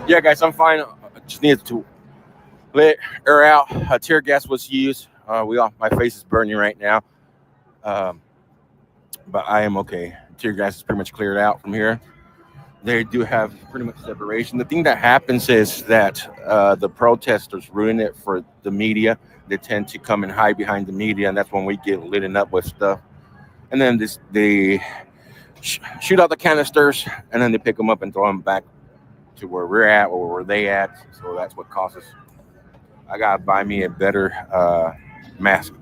Yeah, guys, I'm fine. I just needed to let air out. Tear gas was used. My face is burning right now, um, but I am okay. Tear gas is pretty much cleared out from here. They do have pretty much separation. The thing that happens is that the protesters ruin it for the media. They tend to come and hide behind the media, and that's when we get lit up with stuff. And then they shoot out the canisters, and then they pick them up and throw them back to where we're at or where they at. So that's what causes. I gotta buy me a better mask.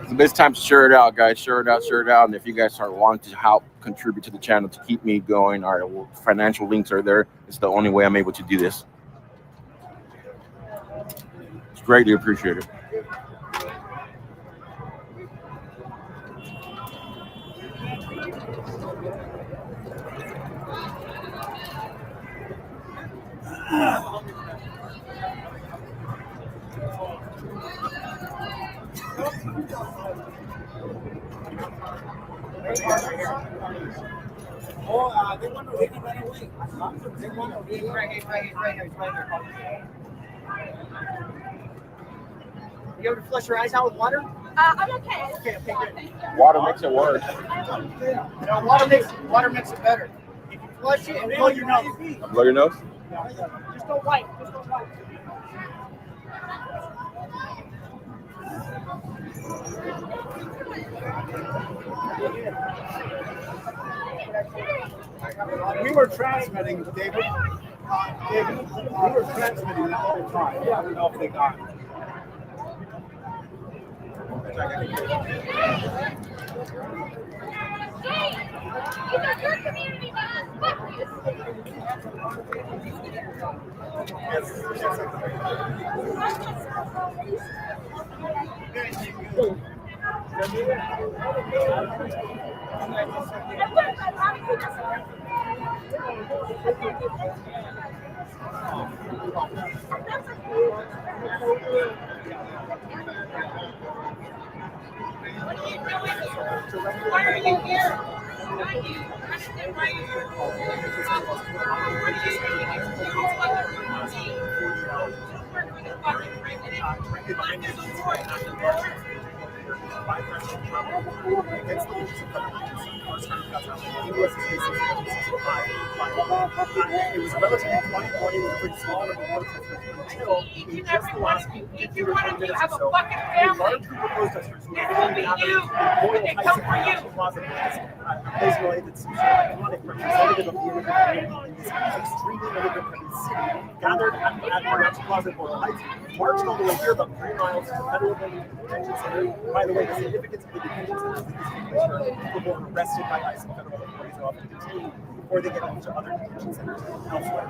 The best time to share it out, guys. Share it out, share it out. And if you guys are wanting to help contribute to the channel to keep me going, our financial links are there. It's the only way I'm able to do this. It's greatly appreciated. They want to hit him right away. They want to hit him right here. You able to flush your eyes out with water? I'm okay. Okay, good. Water makes it worse. No, water makes it better. If you flush it and blow your nose. Blow your nose? Just don't wipe. Just don't wipe. We were transmitting, David. David, we were transmitting the whole time. I don't know if they got it. These are your community, man. Fuck this. Against the wishes of government, first time cuts out. The U.S. is facing 1965. It was relatively quiet party with a pretty small number of protesters until in just the last 15 or 20 minutes or so, a large group of protesters who were gathered in Royal Heights at the National Plaza, a place related to some sort of iconic representative of the immigrant community in this extremely immigrant-friendly city, gathered at the National Plaza in Royal Heights, marched all the way here about 3 miles to the Federal Building Detention Center. By the way, the significance of the detention center is that this is where people were arrested by ICE and federal authorities are often detained before they get moved to other detention centers elsewhere.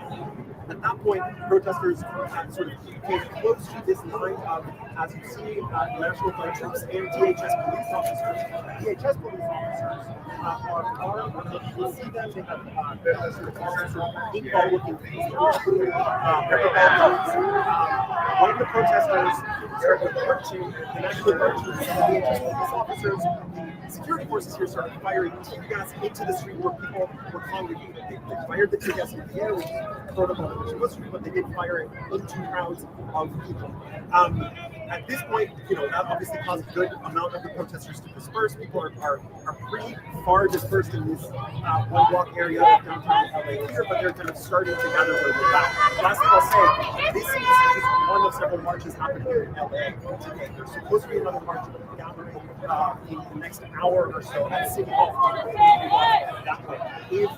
At that point, protesters sort of came close to this line of, as you see, National Guard troops and DHS police officers. DHS police officers are armed. You'll see them. They have sort of paintball-looking things. Pepper ball guns. One of the protesters started marching. The National Guard troops and the DHS police officers. The security forces here started firing tear gas into the street where people were congregated. They fired the tear gas in the air, which is protocol that was supposed to, but they did fire it into crowds of people. At this point, that obviously caused a good amount of the protesters to disperse. People are pretty far dispersed in this one block area of downtown LA here, but they're kind of starting to gather where they're at. Last thing I'll say, this is just one of several marches happening here in LA today. There's supposed to be another march gathering in the next hour or so at City Hall. That way. If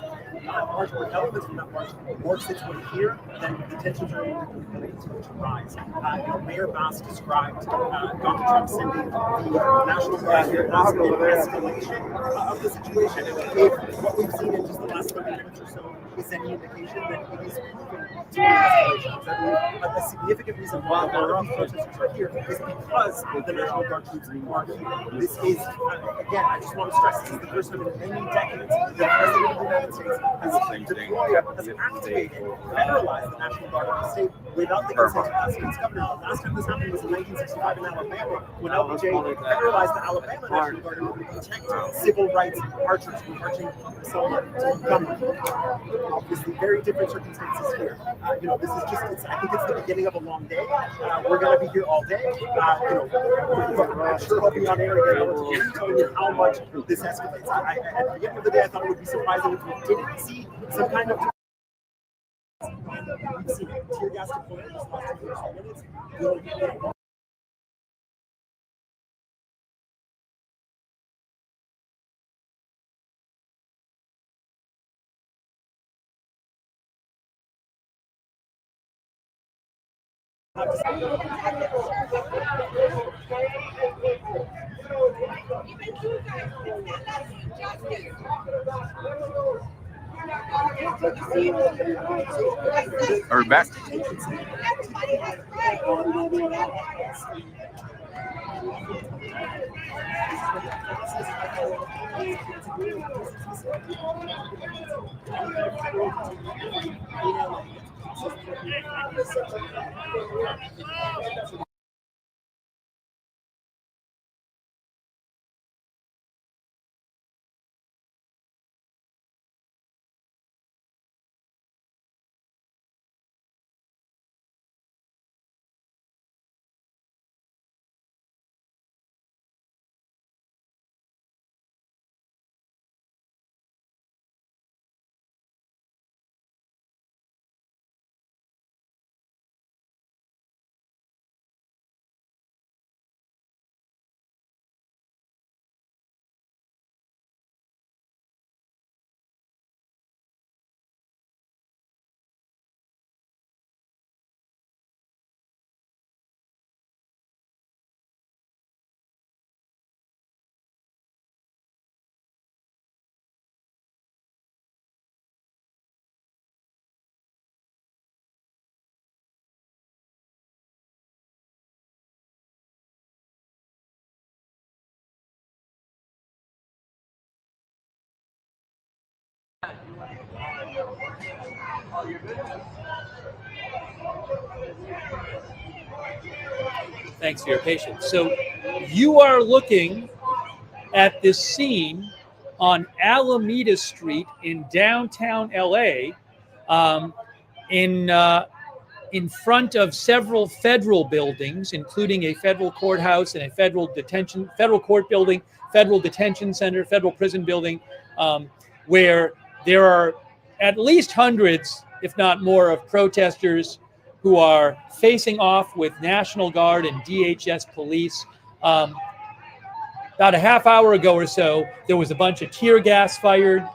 march or elements from that march works its way here, then the tensions are going to rise. Mayor Bass described Donald Trump sending the National Guard here as an escalation of the situation. If what we've seen in just the last 30 minutes or so is any indication that it is proven to be an escalation. That a significant reason why a lot of protesters are here is because the National Guard troops are here. This is, again, I just want to stress, this is the first time in many decades that the President of the United States has activated, federalized the National Guard of the state without the consent of the state's governor. The last time this happened was in 1965 in Alabama, when LBJ federalized the Alabama National Guard in order to protect civil rights marchers who were marching from Selma to Montgomery. Obviously, very different circumstances here. This is just, I think it's the beginning of a long day. We're going to be here all day. I'm sure I'll be on air again telling you how much this escalates. At the end of the day, I thought it would be surprising if we didn't see some kind of. We've seen tear gas deployed in the last 2 minutes. Are we back? Thanks for your patience. So you are looking at this scene on Alameda Street in downtown LA, in front of several federal buildings, including a federal courthouse and a federal court building, federal detention center, federal prison building, where there are at least hundreds, if not more, of protesters who are facing off with National Guard and DHS police. About a half hour ago or so, there was a bunch of tear gas fired,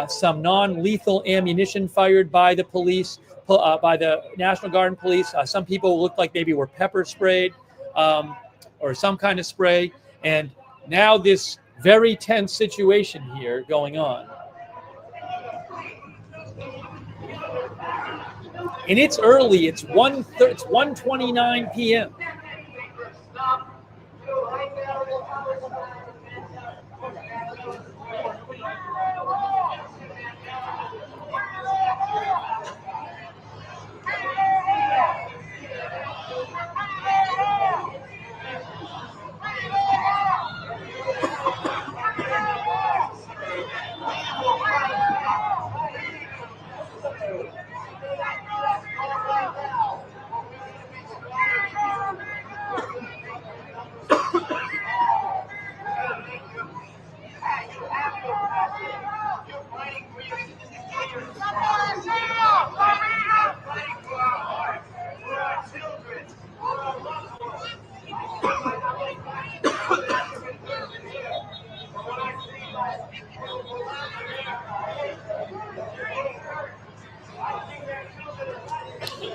some non-lethal ammunition fired by the police, by the National Guard and police. Some people looked like maybe were pepper sprayed or some kind of spray. And now this very tense situation here going on. And it's early. It's 1:29 p.m.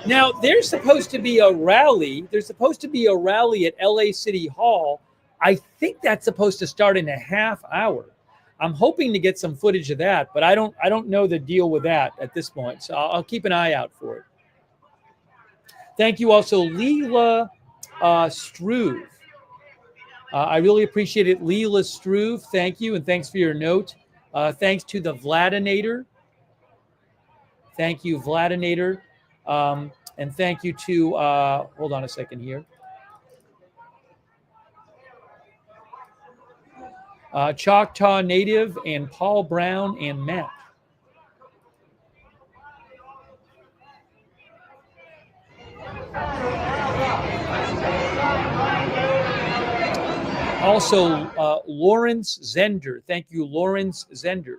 Now, there's supposed to be a rally. There's supposed to be a rally at LA City Hall. I think that's supposed to start in a half hour. I'm hoping to get some footage of that, but I don't know the deal with that at this point. So I'll keep an eye out for it. Thank you also, Leela Struve. I really appreciate it. Leela Struve, thank you, and thanks for your note. Thanks to the Vladinator. Thank you, Vladinator. And thank you to, hold on a second here. Choctaw Native and Paul Brown and Matt. Also, Lawrence Zender. Thank you, Lawrence Zender.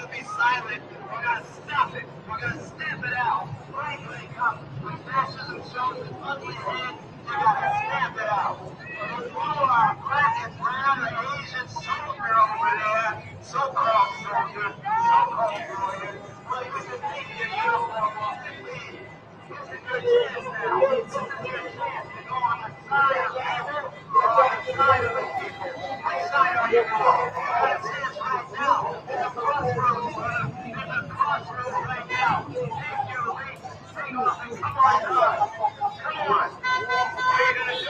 Be silent. We're gonna stop it. We're gonna stamp it out. Right when it comes, when fascism shows its ugly head, you gotta stamp it out. And you are black and brown and Asian soldier over there, so-called soldier, so-called warrior. Well, you should take your uniform off and leave. This is your chance now. This is your chance to go on the side of evil or on the side of the people. Which side are you on? That's it right now. There's a crossroads, brother. There's a crossroads right now. Take your leap, take off, and come on up. Come on. What are you going to do?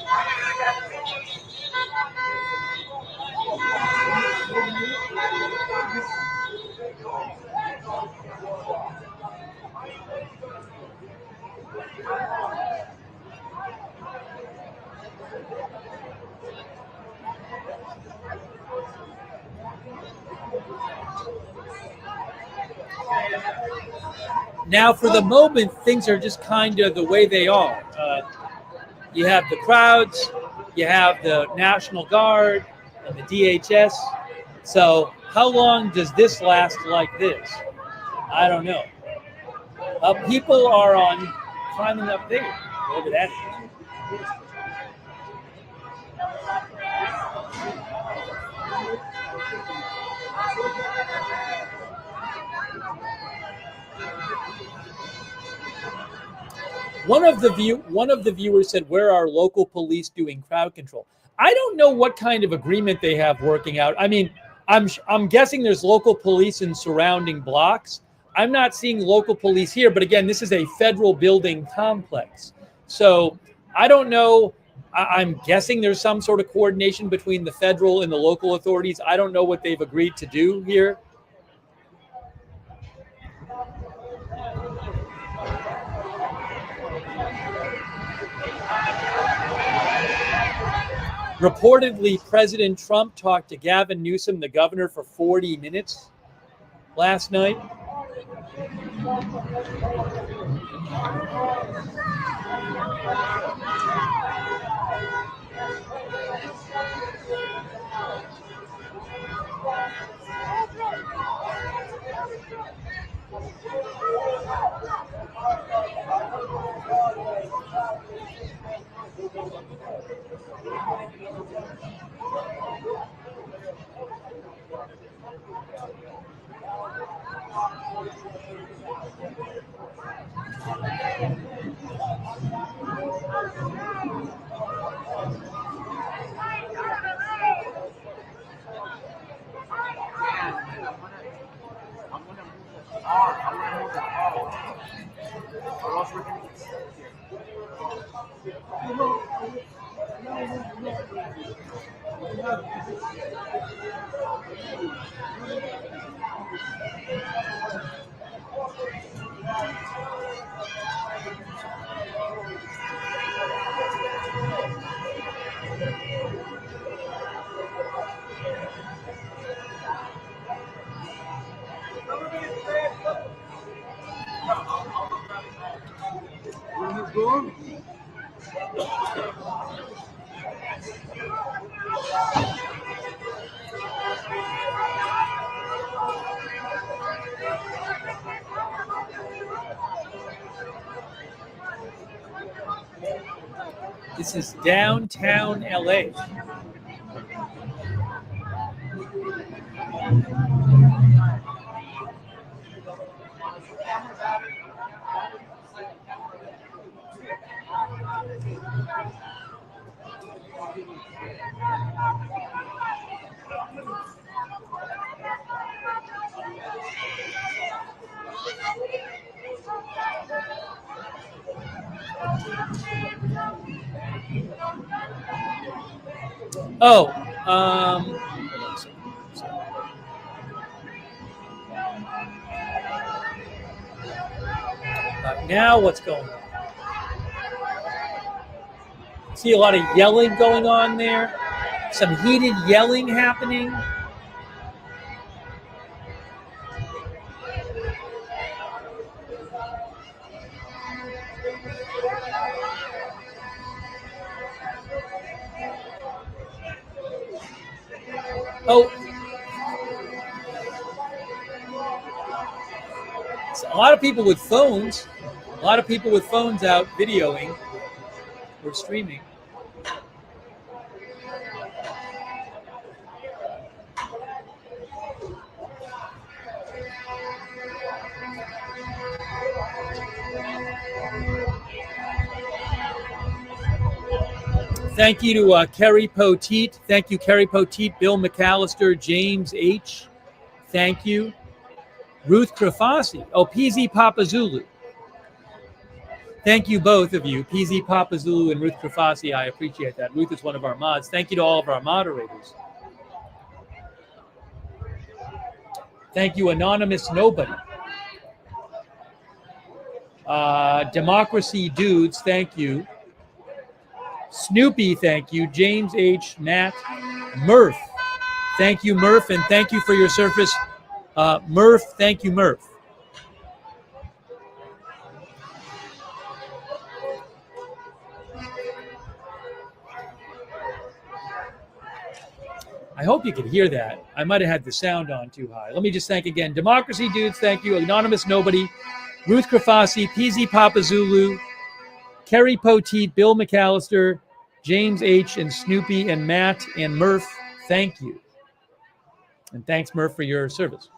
Are you going to get pictures? Now, for the moment, things are just kind of the way they are. You have the crowds, you have the National Guard and the DHS. So how long does this last like this? I don't know. People are on climbing up there. Whatever that is. One of the viewers said, "Where are local police doing crowd control?" I don't know what kind of agreement they have working out. I mean, I'm guessing there's local police in surrounding blocks. I'm not seeing local police here, but again, this is a federal building complex. So I don't know. I'm guessing there's some sort of coordination between the federal and the local authorities. I don't know what they've agreed to do here. Reportedly, President Trump talked to Gavin Newsom, the governor, for 40 minutes last night. This is downtown LA. Oh, now what's going on? See a lot of yelling going on there. Some heated yelling happening. Oh, a lot of people with phones. A lot of people with phones out videoing or streaming. Thank you to Kerry Poteet. Thank you, Kerry Poteet, Bill McAllister, James H. Thank you. Ruth Krafasi. Oh, PZ Papazulu. Thank you, both of you, PZ Papazulu and Ruth Krafasi. I appreciate that. Ruth is one of our mods. Thank you to all of our moderators. Thank you, Anonymous Nobody. Democracy Dudes, thank you. Snoopy, thank you. James H. Matt. Murph. Thank you, Murph, and thank you for your service. Murph, thank you, Murph. I hope you could hear that. I might have had the sound on too high. Let me just thank again. Democracy Dudes, thank you. Anonymous Nobody. Ruth Krafasi, PZ Papazulu, Kerry Poteet, Bill McAllister, James H. and Snoopy and Matt and Murph, thank you. And thanks, Murph, for your service.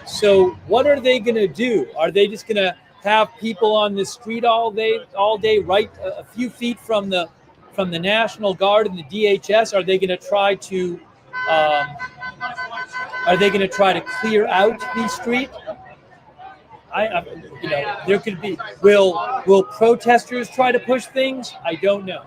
So what are they going to do? Are they just going to have people on the street all day, right a few feet from the National Guard and the DHS? Are they going to try to clear out the street? There could be. Will protesters try to push things? I don't know.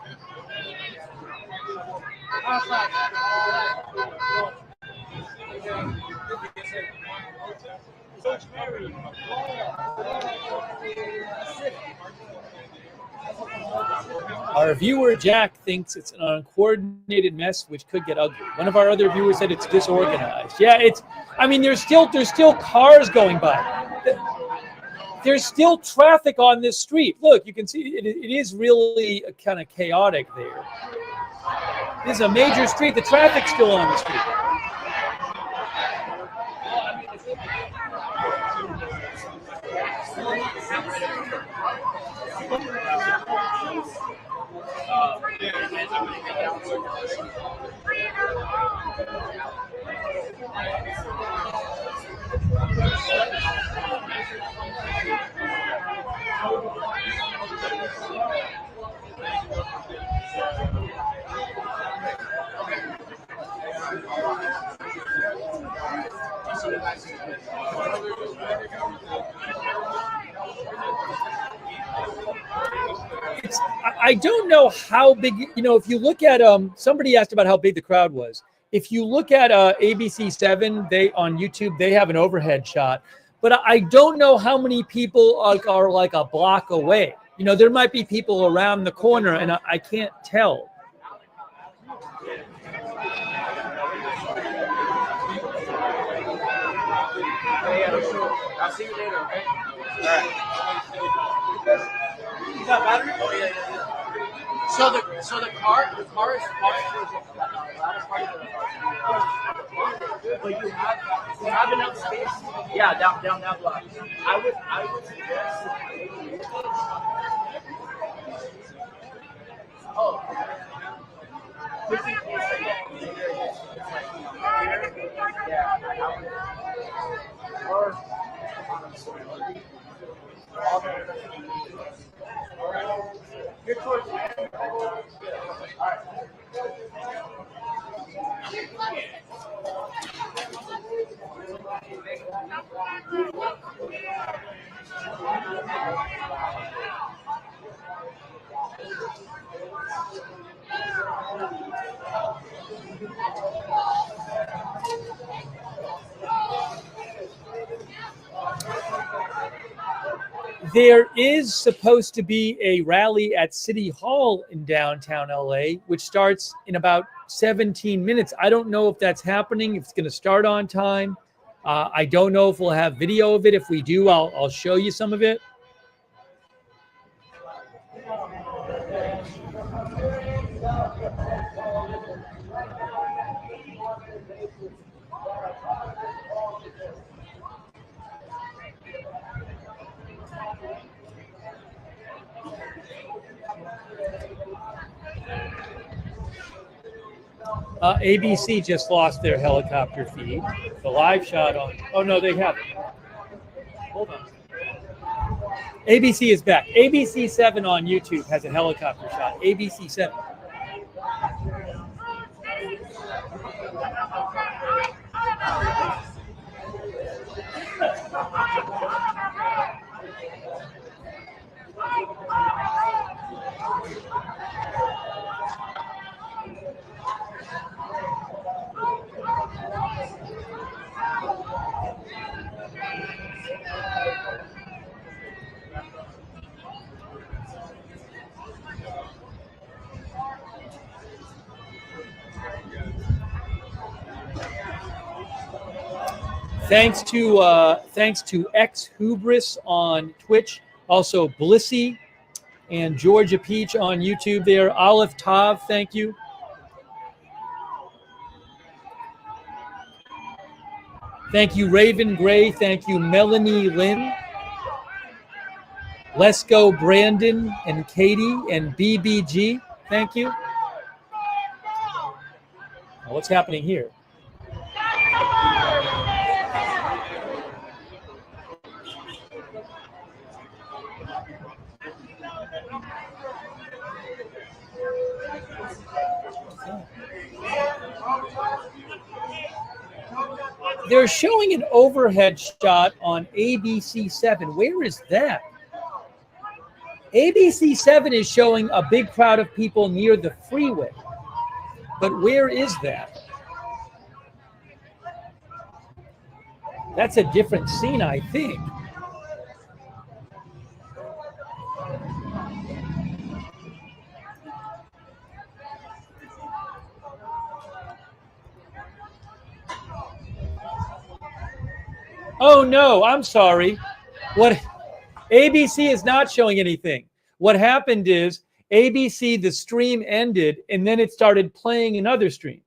Our viewer Jack thinks it's an uncoordinated mess which could get ugly. One of our other viewers said it's disorganized. Yeah, it's. I mean, there's still cars going by. There's still traffic on this street. Look, you can see it is really kind of chaotic there. This is a major street. The traffic's still on the street. I don't know how big, if you look at, somebody asked about how big the crowd was. If you look at ABC 7, they on YouTube, they have an overhead shot, but I don't know how many people are like a block away. There might be people around the corner and I can't tell. I'll see you later, okay? All right. You got battery? Oh, yeah. So the car is parked towards the latter part of the but you have enough space. Yeah, down that block. I would suggest. Oh. Just in case I get here, it's like, yeah, I would. There is supposed to be a rally at City Hall in downtown LA, which starts in about 17 minutes. I don't know if that's happening, if it's going to start on time. I don't know if we'll have video of it. If we do, I'll show you some of it. ABC just lost their helicopter feed. The live shot on. Oh no, they haven't. Hold on. ABC is back. ABC 7 on YouTube has a helicopter shot. ABC 7. Thanks to X Hubris on Twitch, also Blissy and Georgia Peach on YouTube there. Olive Tav, thank you. Thank you, Raven Gray. Thank you, Melanie Lynn. Let's Go Brandon and Katie and BBG. Thank you. Now, what's happening here? They're showing an overhead shot on ABC 7. Where is that? ABC 7 is showing a big crowd of people near the freeway. But where is that? That's a different scene, I think. Oh no, I'm sorry. What ABC is not showing anything. What happened is ABC, the stream ended, and then it started playing another stream.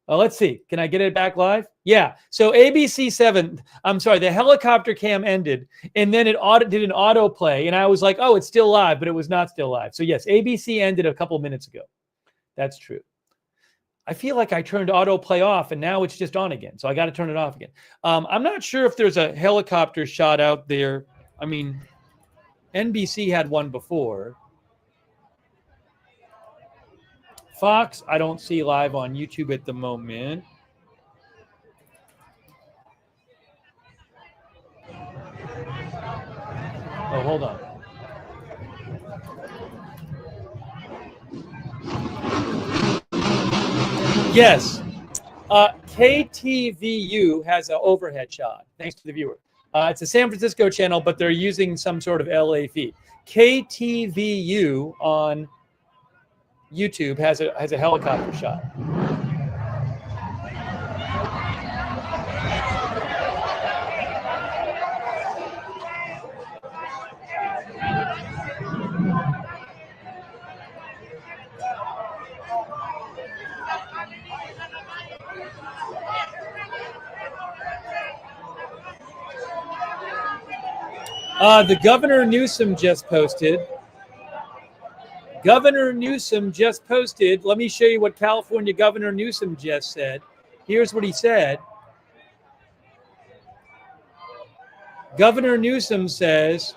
Let's see. Can I get it back live? Yeah. So ABC 7, I'm sorry, the helicopter cam ended, and then it did an autoplay, and I was like, oh, it's still live, but it was not still live. So yes, ABC ended a couple minutes ago. That's true. I feel like I turned autoplay off, and now it's just on again. So I got to turn it off again. I'm not sure if there's a helicopter shot out there. I mean, NBC had one before. Fox, I don't see live on YouTube at the moment. Oh, hold on. Yes. KTVU has an overhead shot. Thanks to the viewer. It's a San Francisco channel, but they're using some sort of LA feed. KTVU on YouTube has a helicopter shot. The Governor Newsom just posted. Governor Newsom just posted. Let me show you what California Governor Newsom just said. Here's what he said. Governor Newsom says,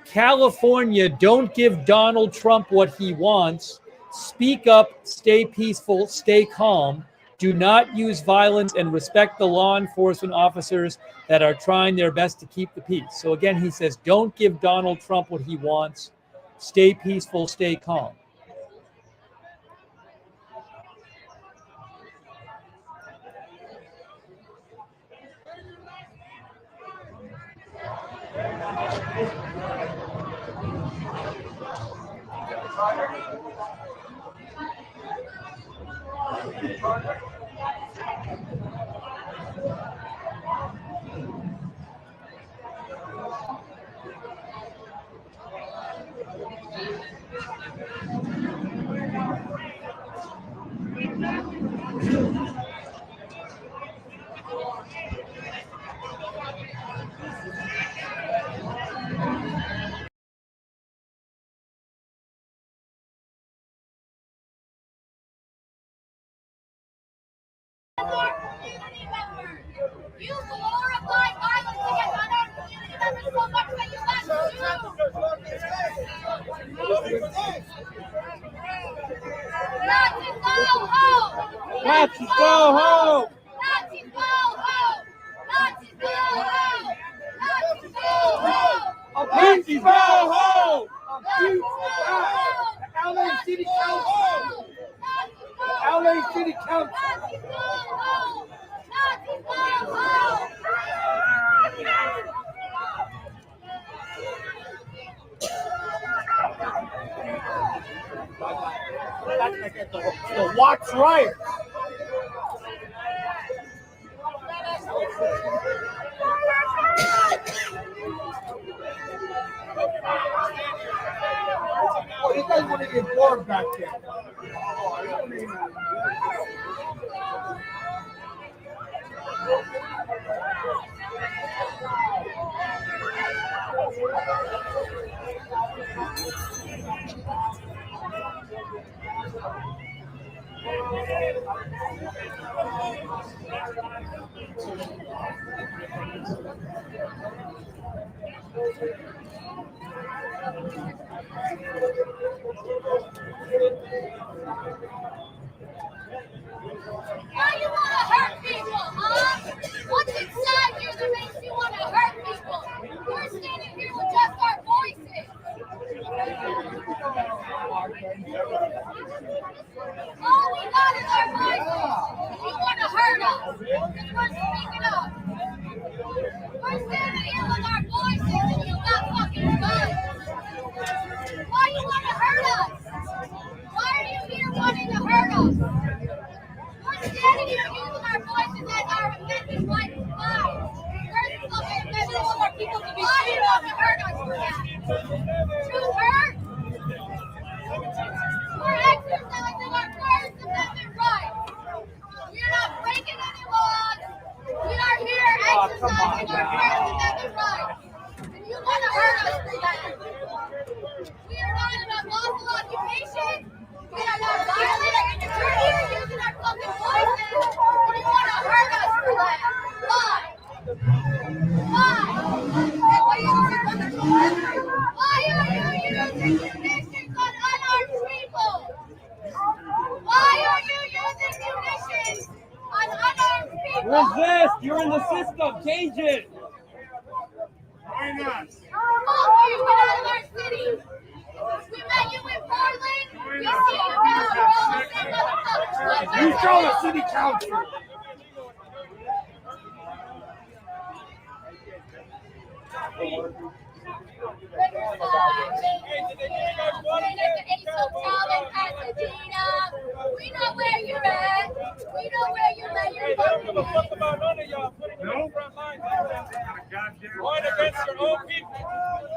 California, don't give Donald Trump what he wants. Speak up, stay peaceful, stay calm. Do not use violence and respect the law enforcement officers that are trying their best to keep the peace. So again, he says, don't give Donald Trump what he wants. Stay peaceful, stay calm. Community members. You glorify violence against other community members so much that you let Nazis go home! Nazis go home! Nazis go home! Nazis go home! Nazis go home! Nazis go home! LA City Council! LA City Council! Nazis go home! Nazis go home! The Watts riot. Oh, you guys want to get bored back there. Why you want to hurt people, huh? What's inside you that makes you want to hurt people? We're standing here with just our voices. All we got is our voices. You want to hurt us because we're speaking up. We're standing here with our voices and you got fucking guns. Why you want to hurt us? Why are you here wanting to hurt us? We're standing here using our voices as our amendment right to fight. We're fucking amendment for people to be. Why do you want to hurt us for that? True hurt? We're exercising our First Amendment rights. We're not breaking any laws. We are here exercising our First Amendment rights. And you want to hurt us for that. We are not an unlawful occupation. We are not violent. We're here using our fucking voices. And you want to hurt us for that. Why? Why? Why are you using munitions on unarmed people? Why are you using munitions on unarmed people? Resist! You're in the system. Change it. Why not? Fuck you, get out of our city. We met you in Portland. We see you now. We're all the same motherfuckers. You tell the city council. We know where you're at. We know where you lay your fucking Fuck about none of y'all putting you in the front lines. Going against your own people.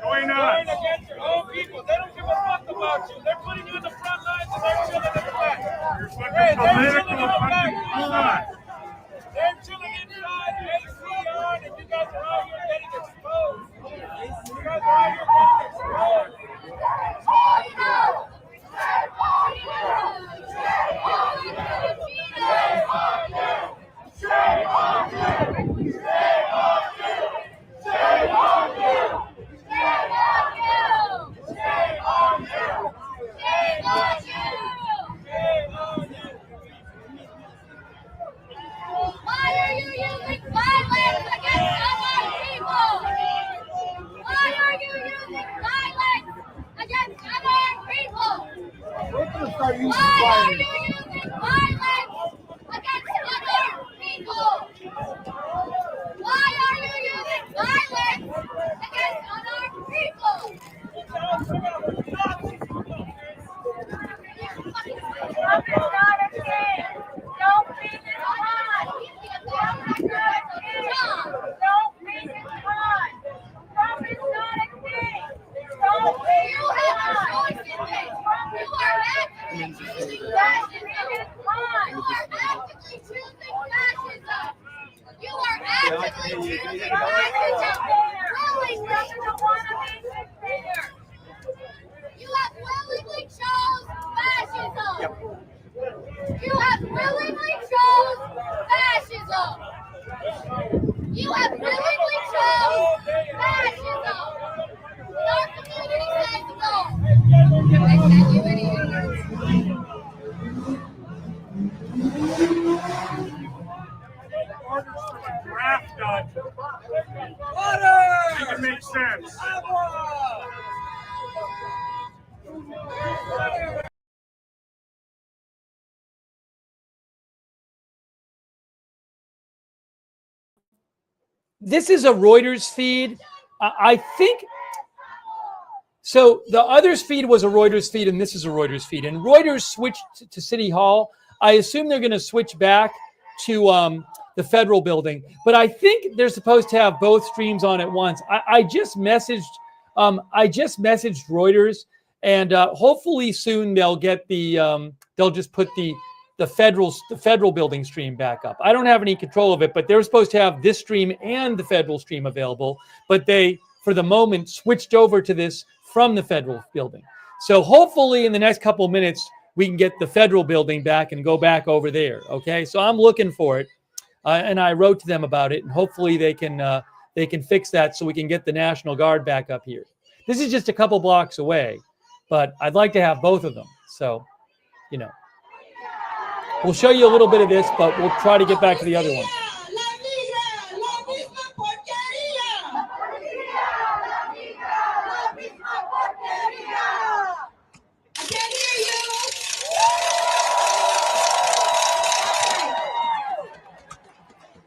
Going Going against your own people. They don't give a fuck about you. They're putting you in the front lines and they're chilling in the back. Hey, they're chilling in the back. They're chilling inside, AC on, and you guys are out here getting exposed. You guys are out here getting exposed. Why are you using violence against other people? Why are you using violence against other people? We're going to start using Why are violence. you using violence against other people? Why are you using violence against other You have willingly chose fascism. You have willingly chose fascism. You have willingly chose fascism. Our community says no. Draft done. Make it make sense. This is a Reuters feed. I think so. The others feed was a Reuters feed, and this is a Reuters feed. And Reuters switched to City Hall. I assume they're going to switch back to the federal building, but I think they're supposed to have both streams on at once. I just messaged Reuters, and hopefully soon they'll get the they'll just put the federal building stream back up. I don't have any control of it, but they're supposed to have this stream and the federal stream available, but they, for the moment, switched over to this from the federal building. So hopefully in the next couple of minutes, we can get the federal building back and go back over there. Okay, so I'm looking for it, and I wrote to them about it, and hopefully they can fix that so we can get the National Guard back up here. This is just a couple blocks away, but I'd like to have both of them. So, you know, we'll show you a little bit of this, but we'll try to get back to the other one.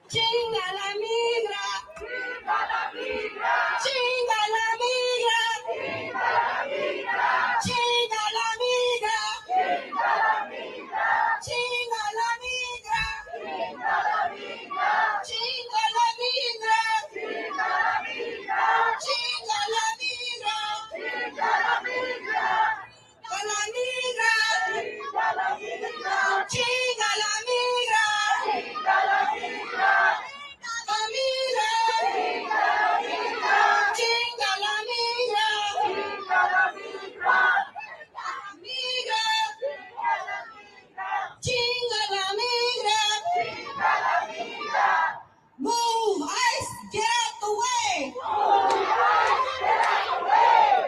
Chinga la migra, chinga la migra, chinga la migra, chinga la migra, chinga la migra, chinga la migra, chinga la migra, chinga la migra, chinga la migra, chinga la migra, chinga la migra, chinga la migra, chinga la migra, chinga la migra, chinga la migra. Move, ICE, get out the way.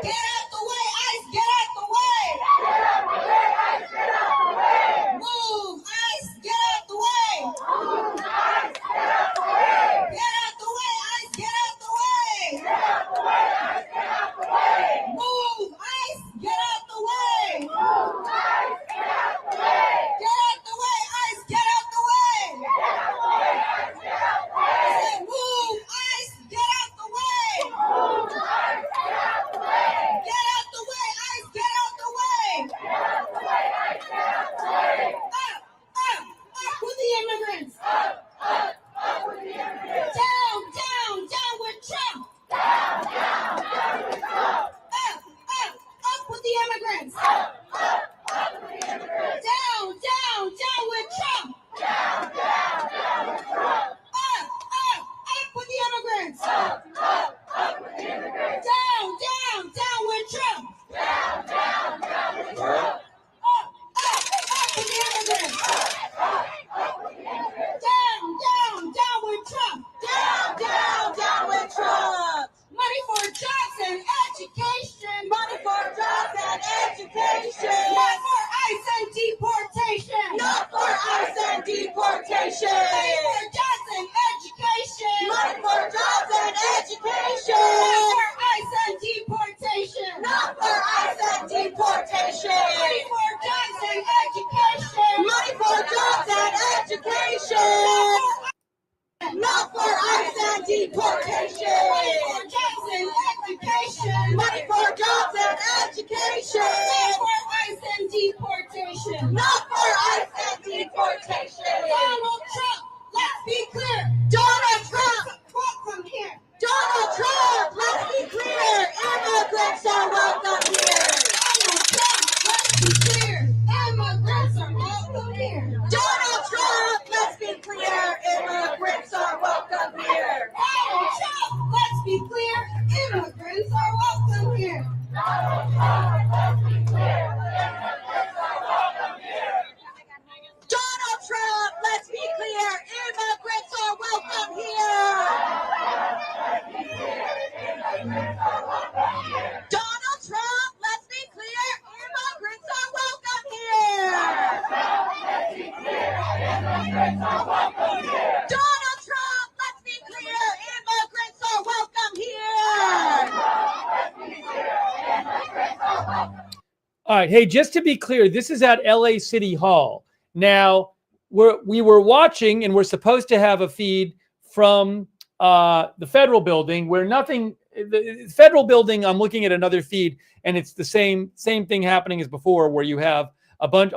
Get out the way, ICE, get out the way. Move, ICE, get out the way. Get out the way, ICE, get out the way. Move, ICE, get out the way. Get out the way, ICE, get out the way. Move, ICE, get out the way. Get out the way, ICE, get out the way. Up with the immigrants. Down with Trump. Up with the immigrants. Down with Trump. Up with the immigrants. Down with Trump. Up with the immigrants. Down with Trump. Down with Trump. Money for jobs and education. Money for jobs and education. Not for ICE and deportation. Not for ICE and deportation. Money for jobs and education. Money for jobs and education. Not for ICE and deportation. Not for ICE and deportation. Money for jobs and education. Money for jobs and education. Not for ICE and deportation. Money for jobs and education. Not for ICE and deportation. Not for ICE and deportation. Donald Trump, let's be clear. Donald Trump, quote from here. Donald Trump, let's be clear. Immigrants are welcome here. Donald Trump, let's be clear. Immigrants are welcome here. Donald Trump, let's be clear. Immigrants are welcome here. All right. Hey, just to be clear, this is at LA City Hall. Now, we were watching, and we're supposed to have a feed from the federal building where nothing. The federal building, I'm looking at another feed, and it's the same thing happening as before, where you have hundreds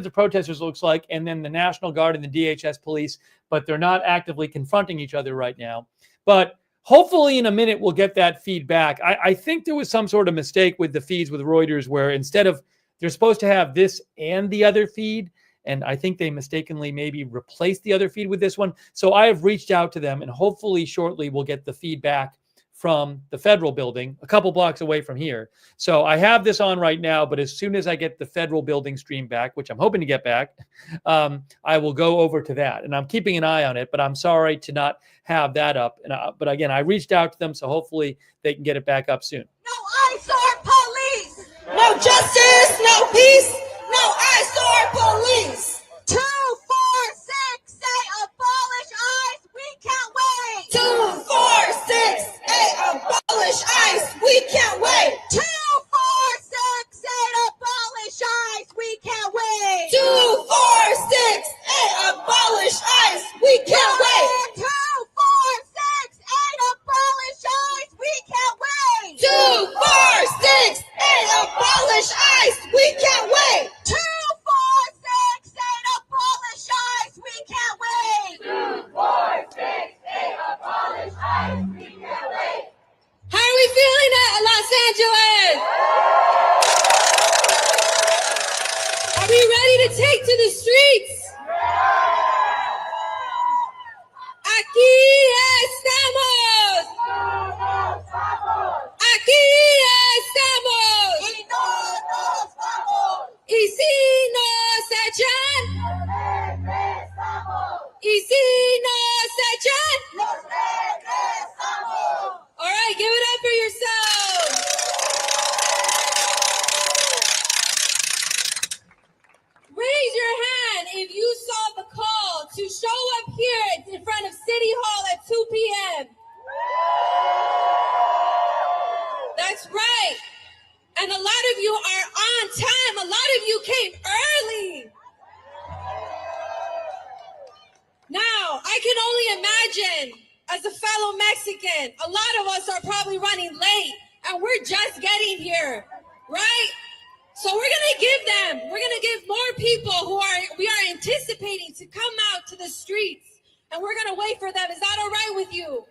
of protesters, looks like, and then the National Guard and the DHS police, but they're not actively confronting each other right now. But hopefully in a minute, we'll get that feedback. I think there was some sort of mistake with the feeds with Reuters where instead of, they're supposed to have this and the other feed, and I think they mistakenly maybe replaced the other feed with this one. So I have reached out to them, and hopefully shortly we'll get the feedback from the federal building a couple blocks away from here. So I have this on right now, but as soon as I get the federal building stream back, which I'm hoping to get back, I will go over to that. And I'm keeping an eye on it, but I'm sorry to not have that up. But again, I reached out to them, so hopefully they can get it back up soon. No ICE or police. No justice, no peace. No ICE or police. 2, 4, 6, say abolish ICE. We can't wait. 2, 4, 6, 8, abolish ICE. We can't wait. 2, 4, 6, 8, abolish ICE. We can't wait. 2, 4, 6, 8, abolish ICE. We can't wait. 2, 4, 6, 8, abolish ICE. We can't wait. 2, 4, 6, 8, abolish ICE. We can't wait. 2, 4, 6, 8, abolish ICE. We can't wait. 2, 4, 6, 8, abolish ICE. We can't wait. How are we feeling at Los Angeles? Are we ready to take to the streets? Aquí estamos. Aquí estamos. Y no nos vamos. Y si nos echan. Y si nos echan. Nos regresamos. All right, give it up for yourselves. Raise your hand if you saw the call to show up here in front of City Hall at 2 p.m. That's right. And a lot of you are on time. A lot of you came early. Now, I can only imagine, as a fellow Mexican, a lot of us are probably running late, and we're just getting here, right? So we're gonna give more people we are anticipating to come out to the streets, and we're gonna wait for them. Is that all right with you?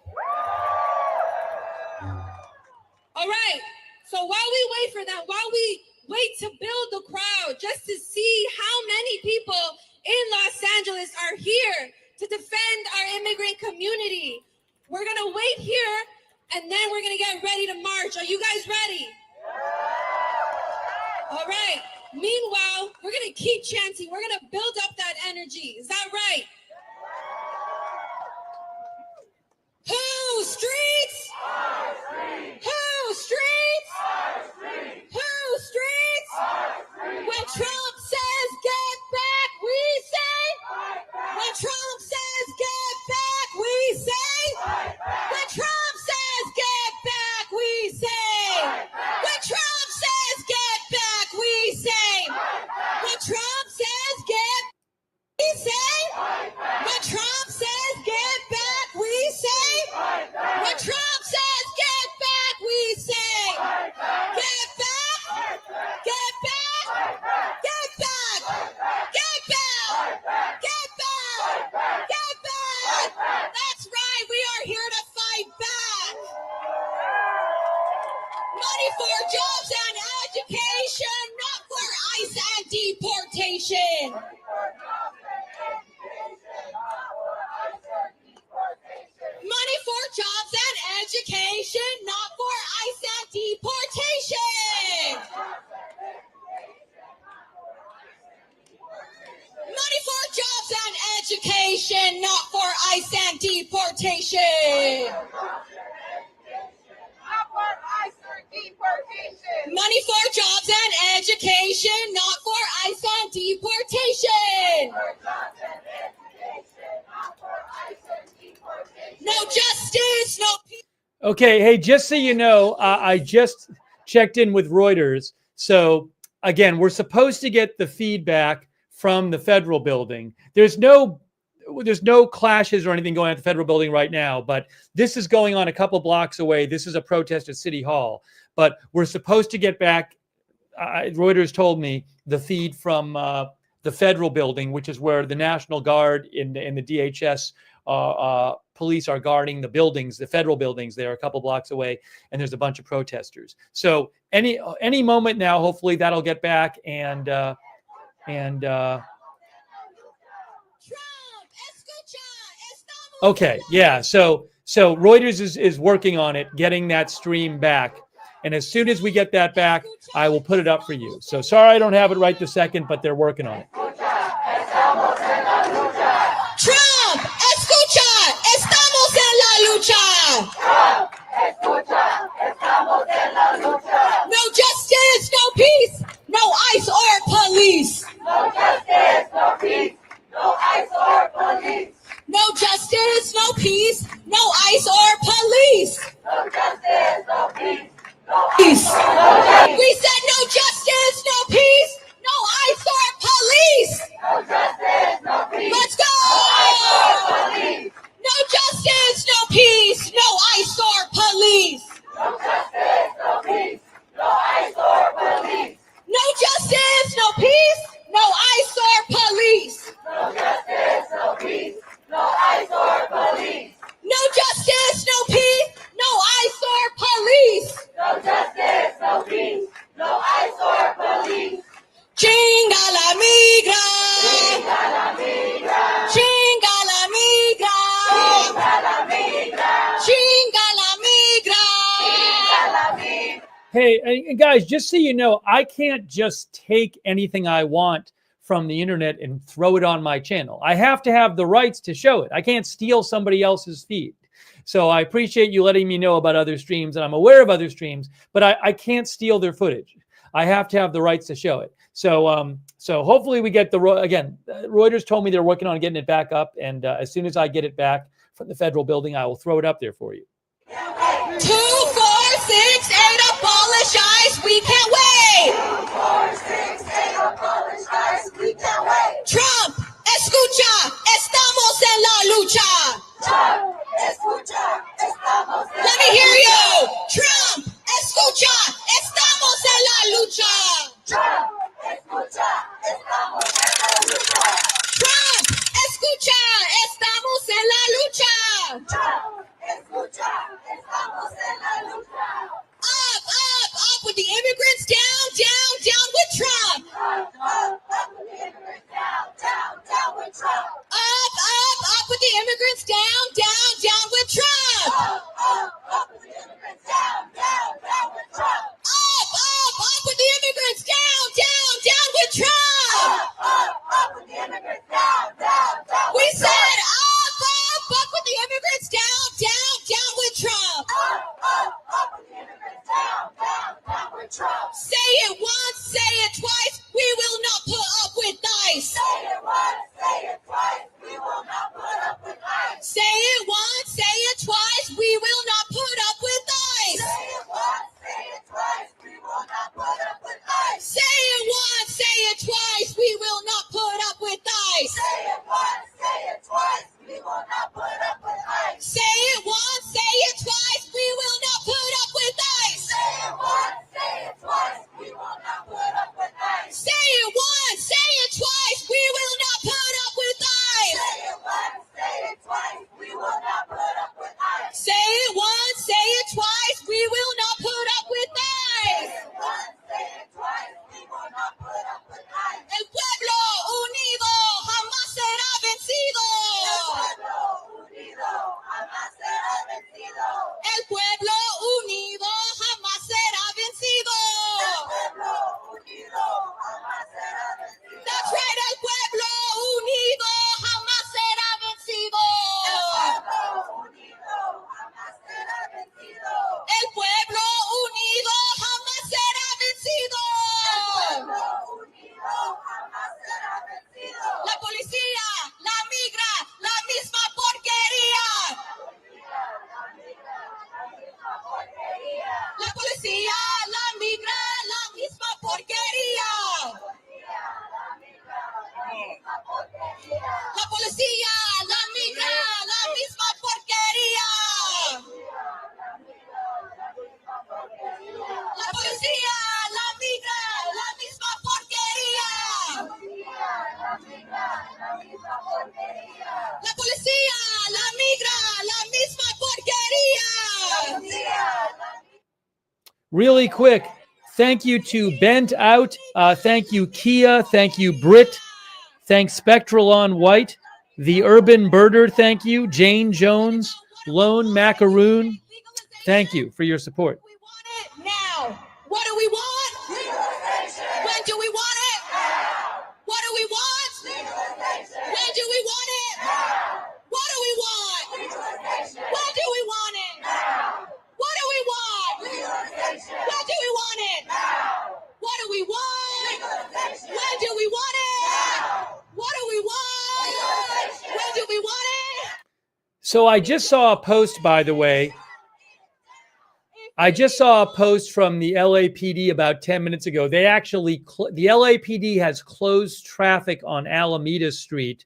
All right, so while we wait for them, while we wait to build the crowd, just to see how many people in Los Angeles are here to defend our immigrant community, we're gonna wait here, and then we're gonna get ready to march. Are you guys ready? All right. Meanwhile, we're going to keep chanting. We're going to build up that energy. Is that right? Who streets? Our streets. Who streets? Our streets. Who streets? Our streets. When Trump says get back, we say. When Trump says get back, we say. When Trump says get back, we say. When Trump says get back, we say. When Trump says get, we say. When Trump says get back, we say. When Trump says get back, we say. Get back, get back, get back, get back, get back, get back. That's right, we are here to fight back. Money for jobs and education, not for ICE and deportation. Money for jobs and education, not for ICE and deportation. Money for jobs and education, not for ICE and deportation. Money for jobs and education, not for ICE and deportation. No justice, no peace. Okay, hey, just so you know, I just checked in with Reuters. So again, we're supposed to get the feedback from the federal building. There's no clashes or anything going on at the federal building right now, but this is going on a couple blocks away. This is a protest at City Hall, but we're supposed to get back. Reuters told me the feed from the federal building, which is where the National Guard in the DHS police are guarding the buildings, the federal buildings. They're a couple blocks away, and there's a bunch of protesters. So any moment now, hopefully that'll get back and okay, yeah. So Reuters is working on it, getting that stream back. And as soon as we get that back, I will put it up for you. So sorry I don't have it right this second, but they're working on it. Trump, escucha, estamos en la lucha. No justice, no peace, no ICE or police. No justice, no peace, no ICE or police. No justice, no peace, no ICE or police. No justice, no peace, no Peace. We said no justice, no peace, no ICE or police. No justice, no peace. Let's go. No justice, no peace, no ICE or police. No justice, no peace, no ICE or police. No justice, no peace, no ICE or police. No justice, no peace, no ICE or police. No justice, no peace, no ICE or police. No justice, no peace, no ICE or police. Chinga la migra. Chinga la migra. Chinga la migra. Chinga la migra. Chinga la migra. Chinga la migra. Hey, guys, just so you know, I can't just take anything I want from the internet and throw it on my channel. I have to have the rights to show it. I can't steal somebody else's feed. So I appreciate you letting me know about other streams, and I'm aware of other streams, but I can't steal their footage. I have to have the rights to show it. So hopefully we get Reuters told me they're working on getting it back up, and as soon as I get it back from the federal building, I will throw it up there for you. 2, 4, 6, 8, abolish ICE, we can't wait. 2, 4, 6, 8, abolish ICE, we can't wait. Trump, escucha, estamos en la lucha. Trump, escucha, estamos en Let me hear you. Trump, escucha, estamos en la lucha. Trump, escucha, estamos en la lucha. Trump, escucha, estamos en la lucha. Trump, escucha, estamos en la lucha. Up with the immigrants, down with Trump. Up with the immigrants, down with Trump. Up with the immigrants, down with Trump. Up with the immigrants, down with Trump. Up with the immigrants, down with Trump. Up with the immigrants, down We with Trump. said up with the immigrants, down with Trump. Up with the immigrants, down with Trump. Say it once, say it twice, we will not put up with ICE. Say it once, say it twice, we will not put up with ICE. Say it once. really quick. Thank you to Bent Out. Thank you, Kia. Thank you, Britt. Thanks, Spectral on White. The Urban Birder, thank you. Jane Jones. Lone Macaroon. Thank you for your support. We want it now. What do we want? When do we want it? What do we want? When do we want it? What do we want? When do we want it? What do we want? When do we want it? What do we want? When do we want it? What do we want? When do we want it? So I just saw a post, by the way. I just saw a post from the LAPD about 10 minutes ago. They actually, the LAPD has closed traffic on Alameda Street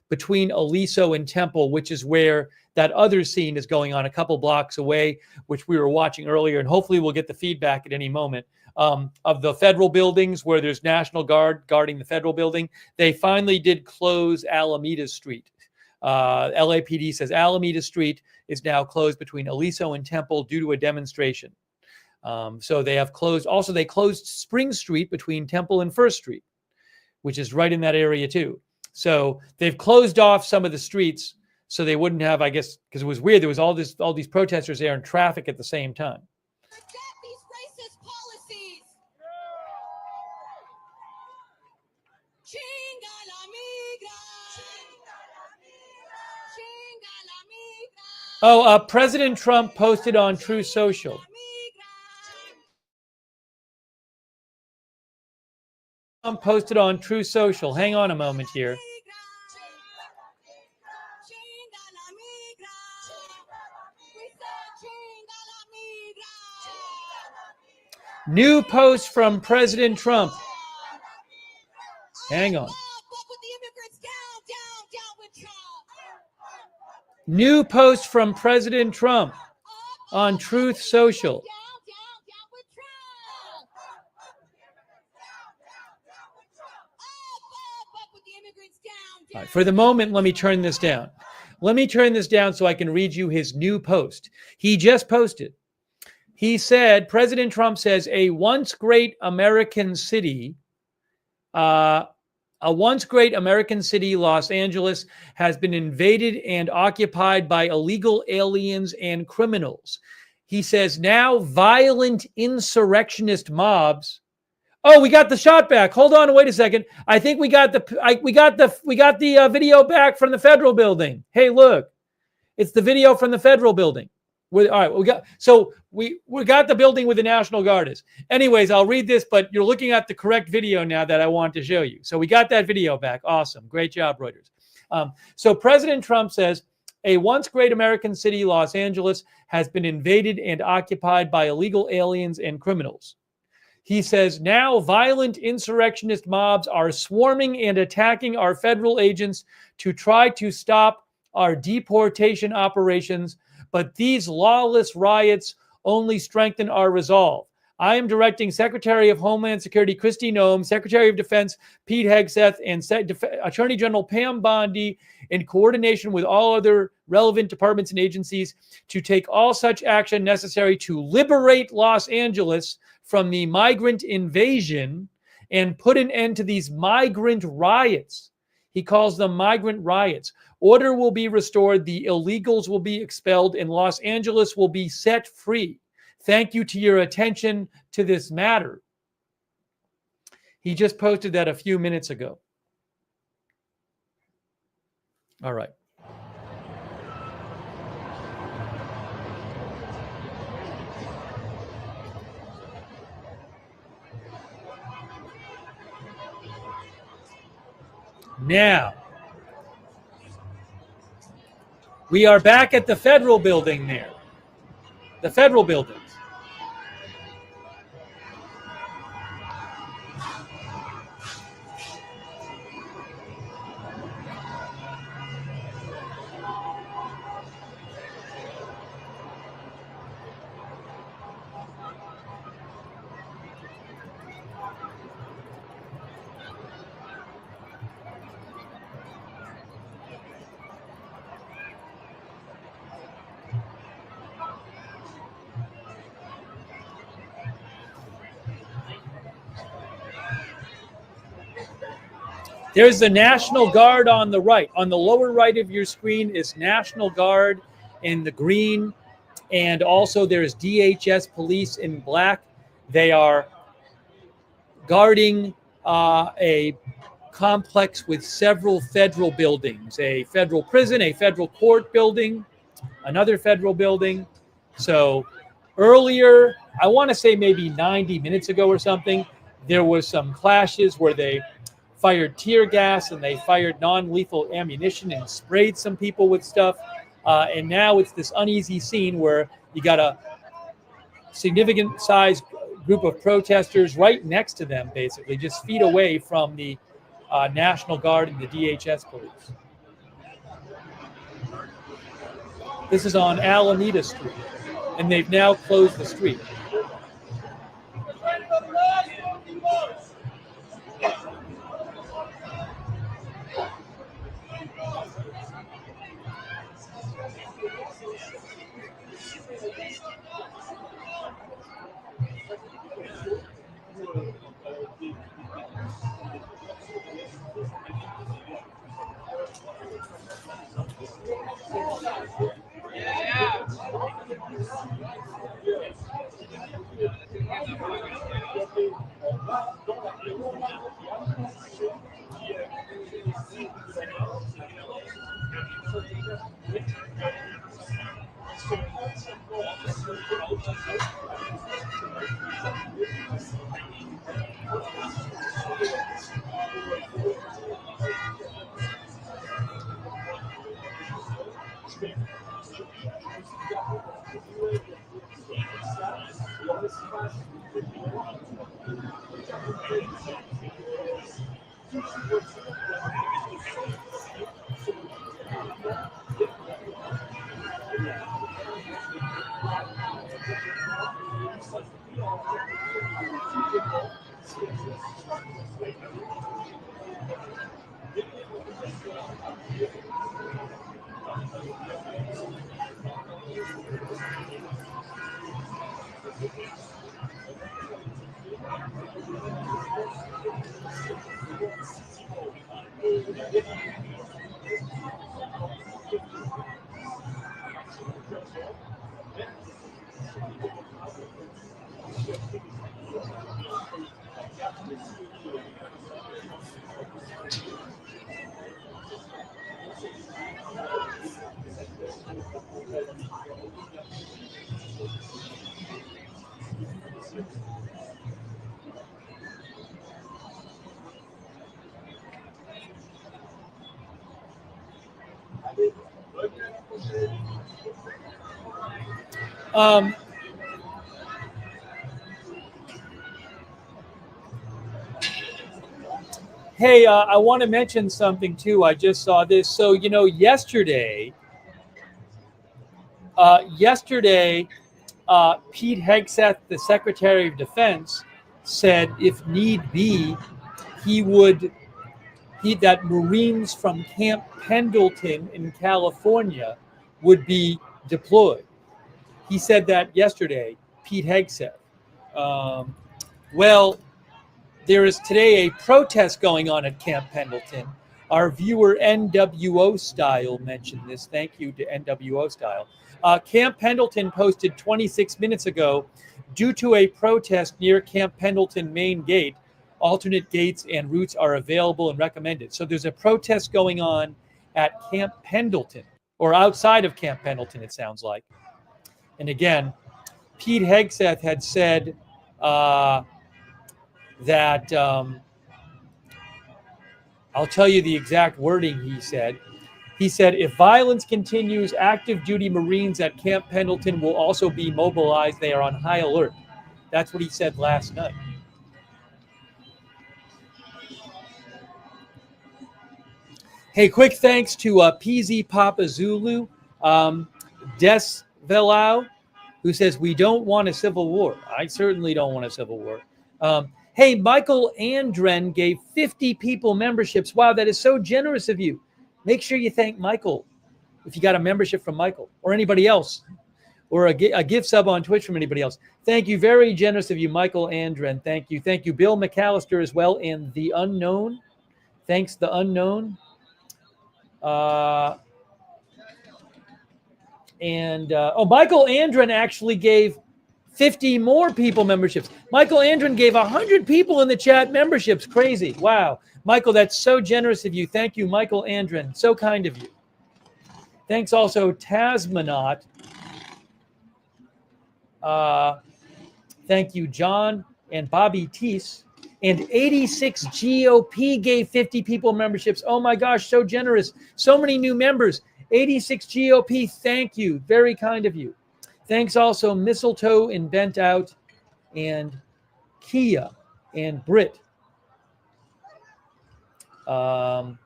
between Aliso and Temple, which is where that other scene is going on a couple blocks away, which we were watching earlier. And hopefully we'll get the feedback at any moment of the federal buildings where there's National Guard guarding the federal building. They finally did close Alameda Street. LAPD says Alameda Street is now closed between Aliso and Temple due to a demonstration. So they have closed. Also, they closed Spring Street between Temple and First Street, which is right in that area too. So they've closed off some of the streets so they wouldn't have, I guess, because it was weird. There was all these protesters there in traffic at the same time. Reject these racist policies. Chinga la migra. Chinga la migra. Oh, President Trump posted on True Social. Trump posted on True Social. Hang on a moment here. New post from President Trump. Hang on. New post from President Trump on Truth Social. All right, for the moment, let me turn this down. Let me turn this down so I can read you his new post. He just posted. He said, President Trump says, a once great American city, Los Angeles, has been invaded and occupied by illegal aliens and criminals. He says now violent insurrectionist mobs. Oh, we got the shot back. Hold on, wait a second. I think we got the video back from the federal building. Hey, look, it's the video from the federal building. All right, we got the building with the National Guard is. Anyways, I'll read this, but you're looking at the correct video now that I want to show you. So we got that video back. Awesome. Great job, Reuters. So President Trump says, a once great American city, Los Angeles, has been invaded and occupied by illegal aliens and criminals. He says, now violent insurrectionist mobs are swarming and attacking our federal agents to try to stop our deportation operations, but these lawless riots only strengthen our resolve. I am directing Secretary of Homeland Security Kristi Noem, Secretary of Defense Pete Hegseth, and Attorney General Pam Bondi, in coordination with all other relevant departments and agencies, to take all such action necessary to liberate Los Angeles from the migrant invasion and put an end to these migrant riots. He calls them migrant riots. Order will be restored, the illegals will be expelled, and Los Angeles will be set free. Thank you to your attention to this matter. He just posted that a few minutes ago. All right. Now, we are back at the federal building there. The federal buildings. There's the National Guard on the right. On the lower right of your screen is National Guard in the green, and also there's DHS police in black. They are guarding a complex with several federal buildings, a federal prison, a federal court building, another federal building. So earlier, I want to say maybe 90 minutes ago or something, there was some clashes where they fired tear gas and they fired non-lethal ammunition and sprayed some people with stuff. And now it's this uneasy scene where you got a significant sized group of protesters right next to them, basically, just feet away from the National Guard and the DHS police. This is on Alameda Street, and they've now closed the street. Hey, I want to mention something too. I just saw this. So, yesterday, Pete Hegseth, the Secretary of Defense, said if need be, that Marines from Camp Pendleton in California would be deployed. He said that yesterday, Pete Hegseth. Well, there is today a protest going on at Camp Pendleton. Our viewer NWO Style mentioned this. Thank you to NWO Style. Camp Pendleton posted 26 minutes ago, due to a protest near Camp Pendleton main gate, alternate gates and routes are available and recommended. So there's a protest going on at Camp Pendleton, or outside of Camp Pendleton, it sounds like. And again, Pete Hegseth had said that, I'll tell you the exact wording he said. He said, if violence continues, active duty Marines at Camp Pendleton will also be mobilized. They are on high alert. That's what he said last night. Hey, quick thanks to PZ Papa Zulu, Des Velau, who says, we don't want a civil war. I certainly don't want a civil war. Hey, Michael Andren gave 50 people memberships. Wow, that is so generous of you. Make sure you thank Michael if you got a membership from Michael or anybody else, or a gift sub on Twitch from anybody else. Thank you. Very generous of you, Michael Andren. Thank you. Thank you, Bill McAllister as well, and The Unknown. Thanks, the unknown. Michael Andren actually gave 50 more people memberships. Michael Andren gave 100 people in the chat memberships. Crazy. Wow. Michael, that's so generous of you. Thank you, Michael Andren. So kind of you. Thanks also, Tasmanaut. Thank you, John and Bobby Teese. And 86 GOP gave 50 people memberships. Oh my gosh, so generous. So many new members. 86 GOP, thank you. Very kind of you. Thanks also, Mistletoe and Bent Out and Kia and Britt. Our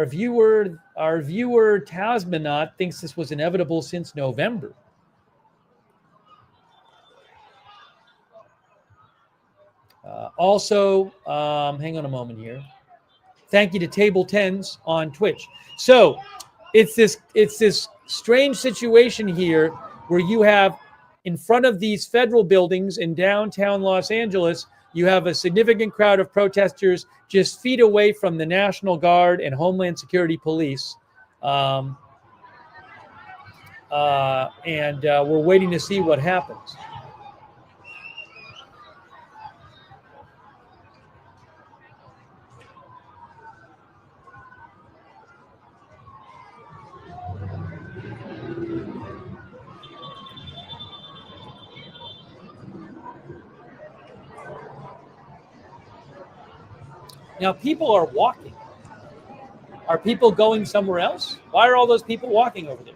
viewer Tasmanaut thinks this was inevitable since November. Hang on a moment here. Thank you to Table Tens on Twitch. So it's this strange situation here where you have in front of these federal buildings in downtown Los Angeles, you have a significant crowd of protesters just feet away from the National Guard and Homeland Security Police. And we're waiting to see what happens. Now, people are walking. Are people going somewhere else? Why are all those people walking over there?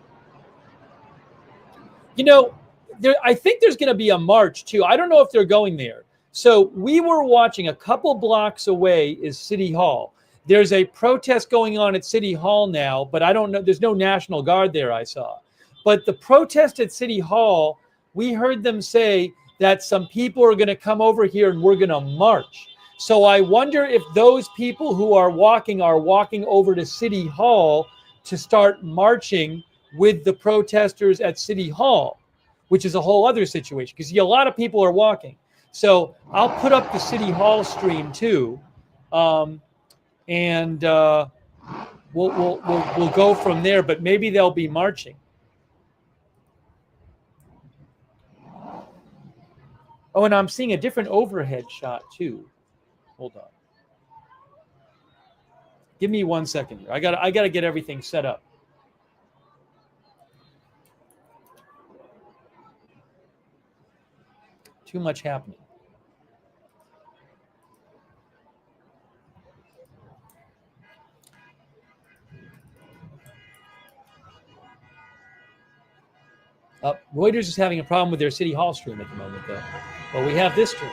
You know, I think there's going to be a march, too. I don't know if they're going there. So we were watching a couple blocks away is City Hall. There's a protest going on at City Hall now, but I don't know. There's no National Guard there, I saw. But the protest at City Hall, we heard them say that some people are going to come over here and we're going to march. So I wonder if those people who are walking over to City Hall to start marching with the protesters at City Hall, which is a whole other situation because a lot of people are walking. So I'll put up the City Hall stream too, and we'll go from there. But maybe they'll be marching. Oh, and I'm seeing a different overhead shot too. Hold on. Give me 1 second here. I gotta get everything set up. Too much happening. Reuters is having a problem with their City Hall stream at the moment, though. But we have this stream.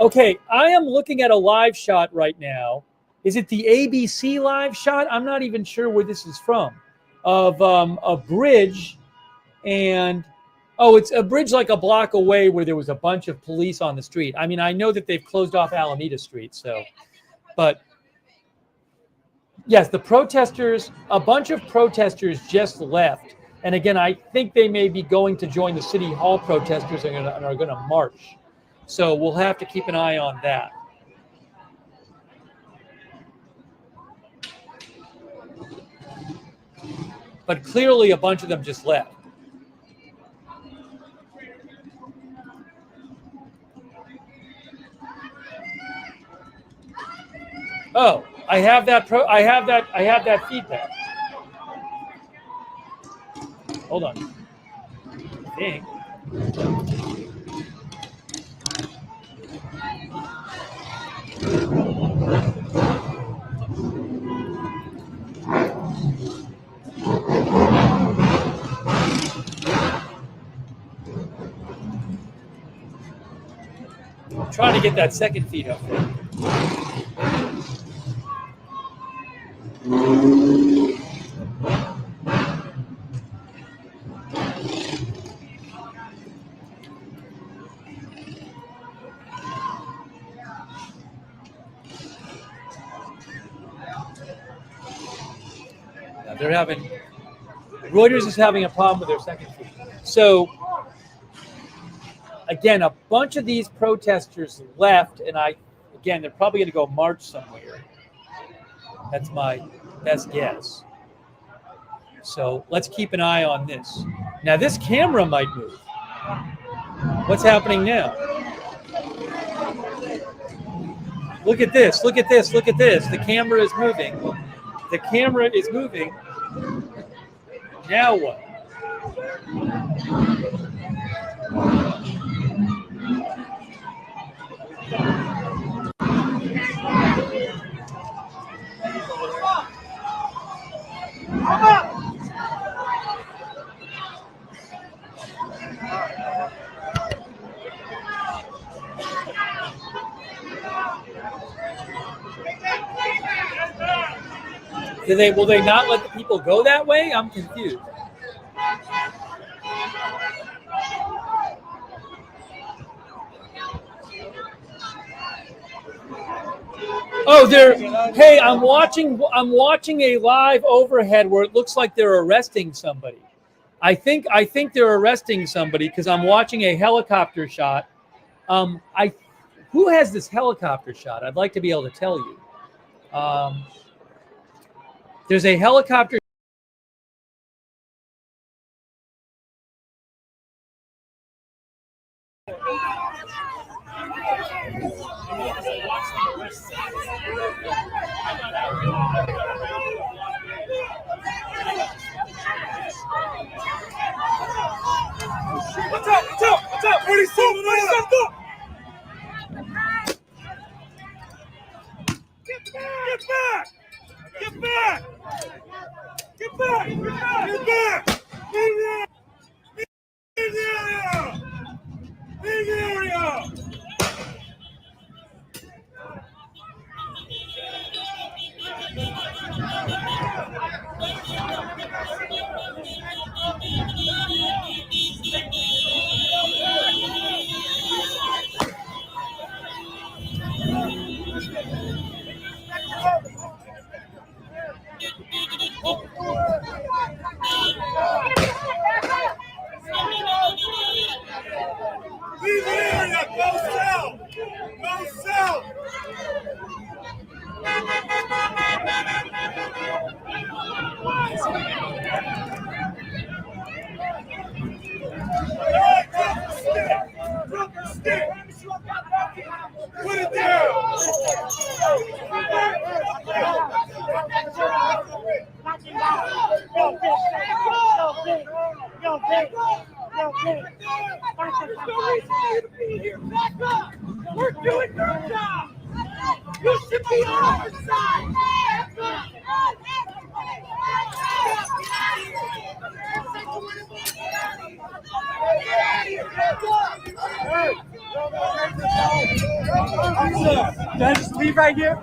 Okay, I am looking at a live shot right now. Is it the ABC live shot? I'm not even sure where this is from. Of a bridge, and it's a bridge like a block away where there was a bunch of police on the street. I mean, I know that they've closed off Alameda Street, but yes, a bunch of protesters just left. And again, I think they may be going to join the City Hall protesters and are going to march. So we'll have to keep an eye on that. But clearly a bunch of them just left. Oh, I have that feedback. Hold on. think. I'm trying to get that second feed up there. They're having Reuters is having a problem with their second feed. So again, a bunch of these protesters left, and they're probably going to go march somewhere. That's my best guess. So let's keep an eye on this. Now this camera might move. What's happening now? Look at this. Look at this. Look at this. The camera is moving. The camera is moving. Now what? Will they not let the people go that way? I'm confused. Oh, hey, I'm watching a live overhead where it looks like they're arresting somebody. I think they're arresting somebody because I'm watching a helicopter shot. Who has this helicopter shot? I'd like to be able to tell you. There's a helicopter. What's up? What's up? What's up? 47 up! Get back! Get back! Get back! Get back! Get back! Leave the area! Leave the area! Leave the area! Go south! Go south! Hey, drop the stick! Drop the stick! Put it down! We're doing your job. You should be on our side. Can I just leave right here?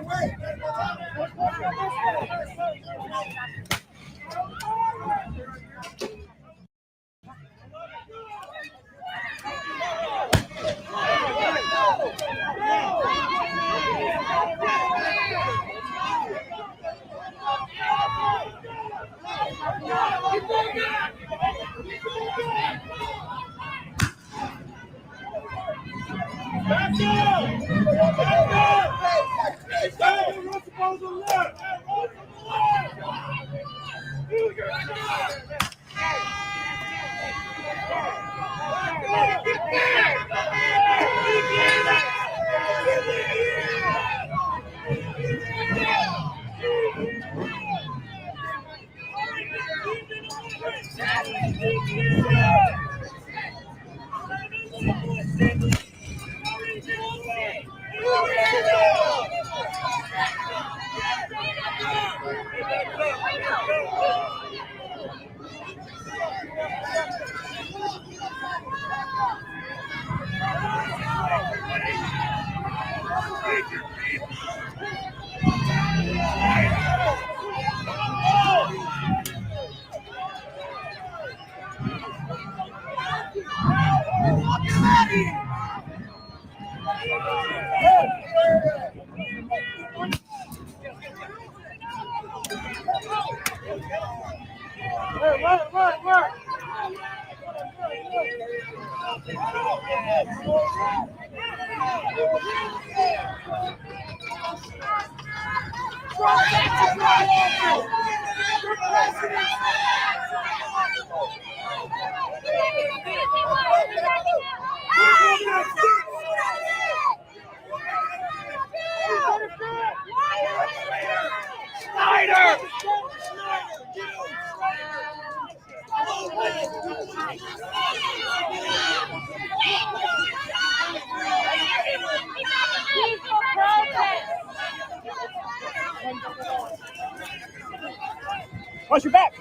Watch your back.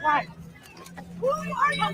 Right. Who are you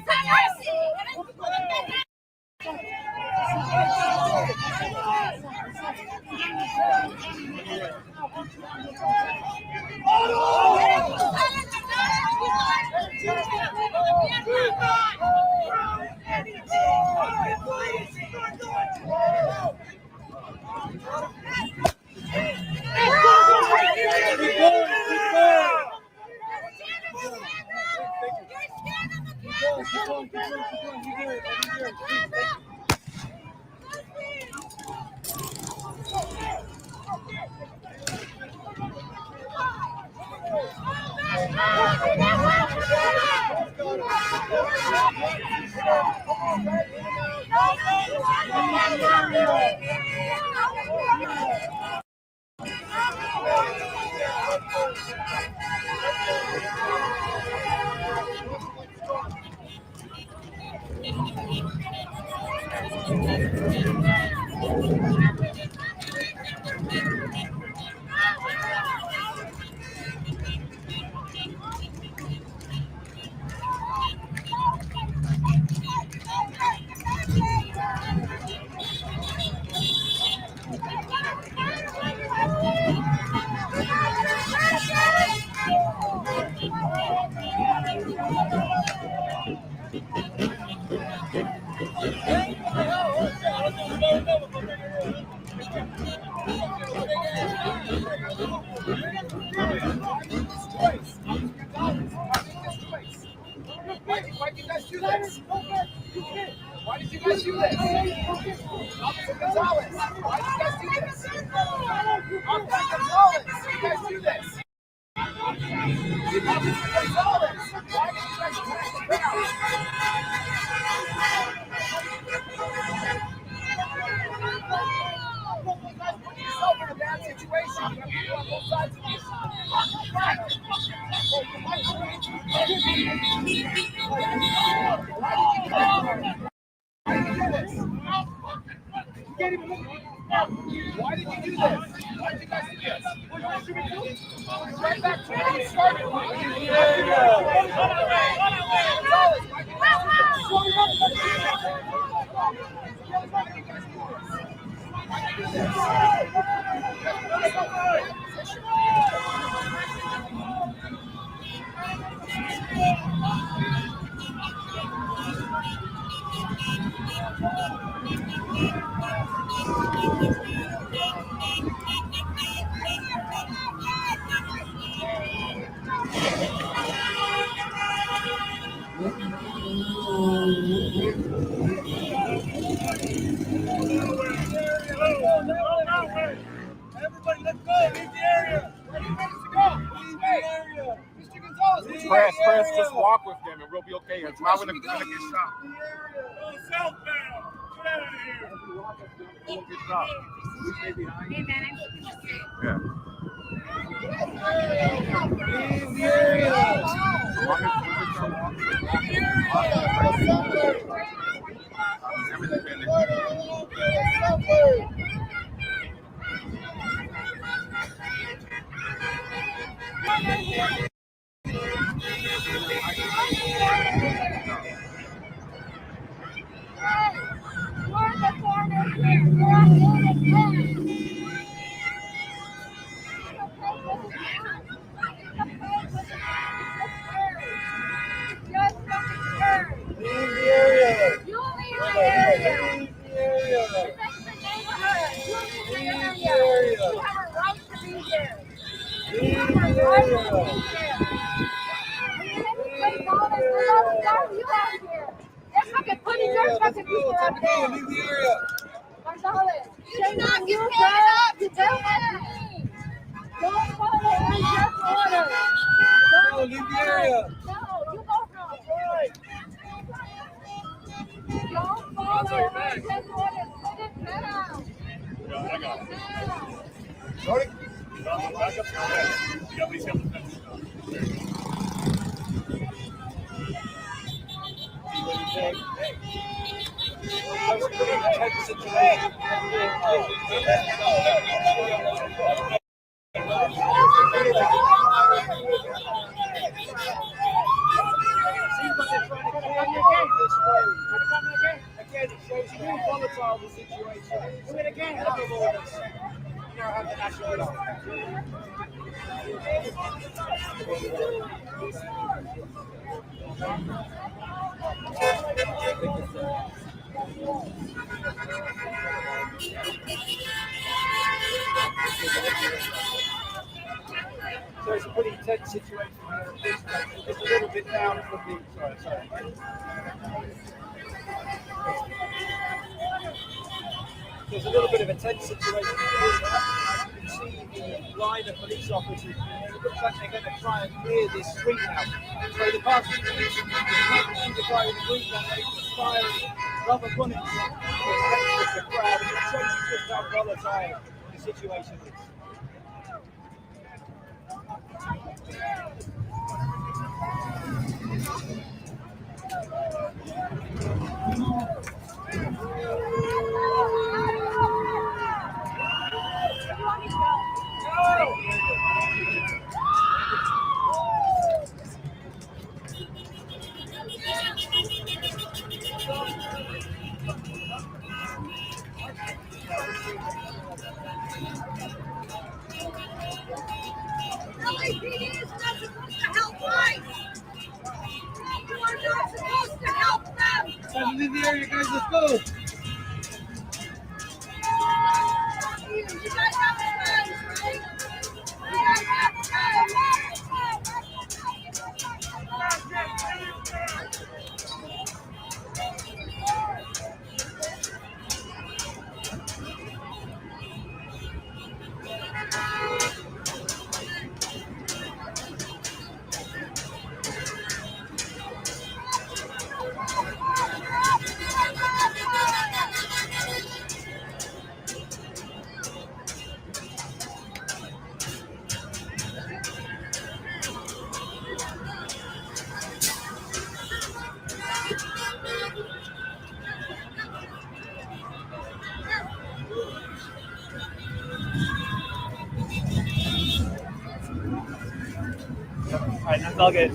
Why did you guys do this? Why did you guys do this? Officer Gonzalez, why did you guys do this? Officer Gonzalez, why did you guys do this? Officer Gonzalez, why did you guys attack the crowd? You guys put yourself in a bad situation. You have people on both sides of this. Why did you do this? Why did you guys do this? Right back to where you started. Everybody, let's go. Leave the area. Where are you ready to go? Leave the area. Mr. Gonzalez. Press, just walk with them and we'll be okay. It's not gonna get shot. Oh, southbound. Get out of here. We'll get shot. Hey, man, I'm looking to see. Yeah. Leave the area. As long as we just start walking. Everything been Leave the area. You leave the area. Leave the area. Protect the neighborhood. You leave the Leave the area. area. You have a right to be there. You Leave have the a right to area. be there. Take all this stuff you have here. They're fucking putting your fucking people up there. Leave the area. Gonzalez, you do not get paid up to do anything. Don't follow unjust orders. No, leave the area. No, you go home. Don't follow unjust orders. Put it down. I got it. Down. Sorry? Back up. You got these guys. Again, it shows you how volatile the situation is. Do it again. Other orders. You know, have the national law. So it's a pretty tense situation here. Just a little bit down from the. Sorry. There's a little bit of a tense situation here. As you can see the line of police officers. It looks like they're going to try and clear this street now. So the past few minutes, you can see the guy with the green gun firing rubber bullets with the crowd. And it shows you just how volatile the situation is. LAPD is not supposed to help life. You are not supposed to help them. Guys, leave the area, guys. Let's go. You guys have friends, right? You guys have friends. Alright, that's all good.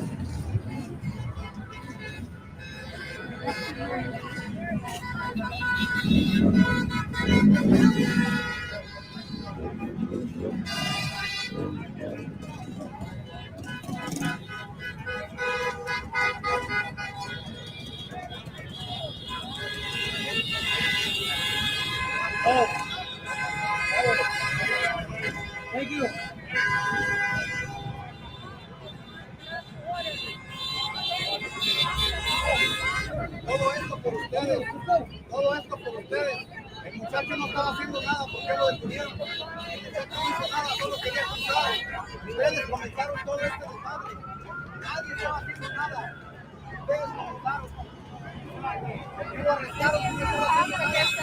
Oh. Thank you. Todo esto por ustedes. Todo esto por ustedes. El muchacho no estaba haciendo nada. ¿Por qué lo detuvieron? El muchacho no hizo nada. Solo quería cruzar. Ustedes comenzaron todo este desmadre. nadie estaba haciendo nada. Ustedes comenzaron. Lo arrestaron porque no estaba haciendo nada.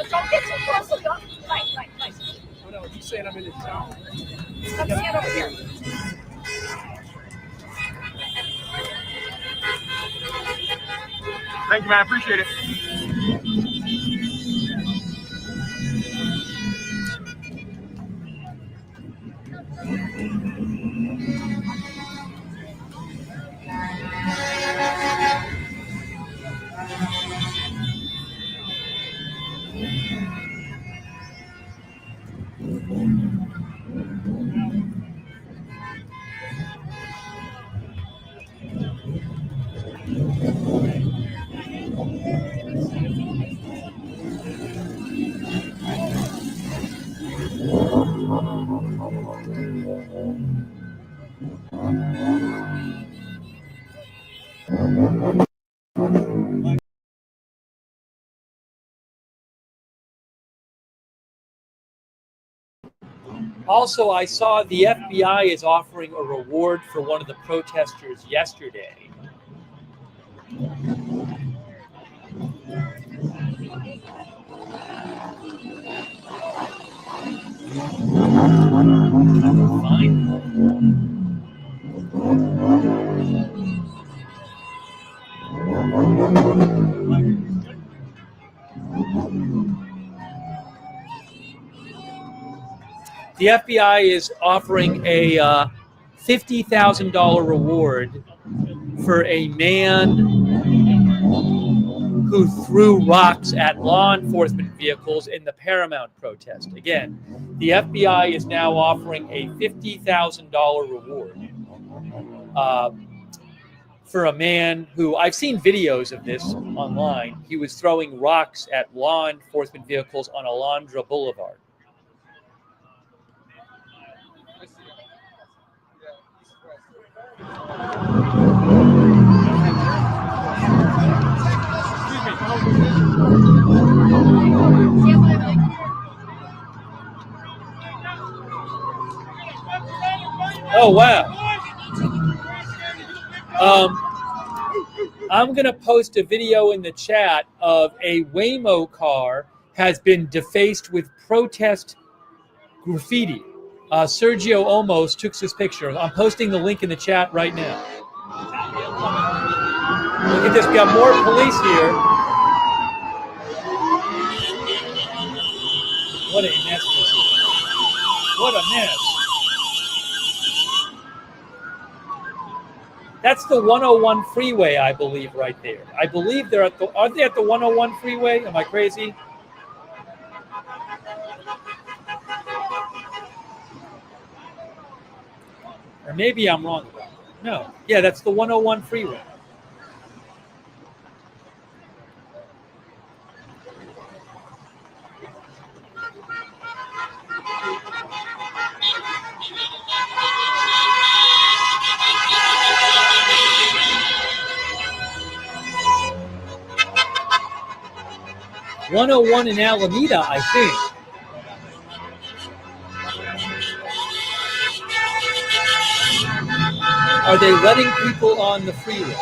Don't get too close to the Right. Oh, no, he's saying I'm in the shower. Let's stand over here. Thank you, man. I appreciate it. Also, I saw the FBI is offering a reward for one of the protesters yesterday. Fine. The FBI is offering a $50,000 reward for a man who threw rocks at law enforcement vehicles in the Paramount protest. Again, the FBI is now offering a $50,000 reward for a man who, I've seen videos of this online. He was throwing rocks at law enforcement vehicles on Alondra Boulevard. Oh, wow. I'm going to post a video in the chat of a Waymo car has been defaced with protest graffiti. Sergio Olmos took this picture. I'm posting the link in the chat right now. Look at this. We got more police here. What a mess this is. What a mess. That's the 101 freeway, I believe, right there. I believe they're at the. Aren't they at the 101 freeway? Am I crazy? Or maybe I'm wrong about that. No. Yeah, that's the 101 freeway. .101 in Alameda, I think. Are they letting people on the freeway?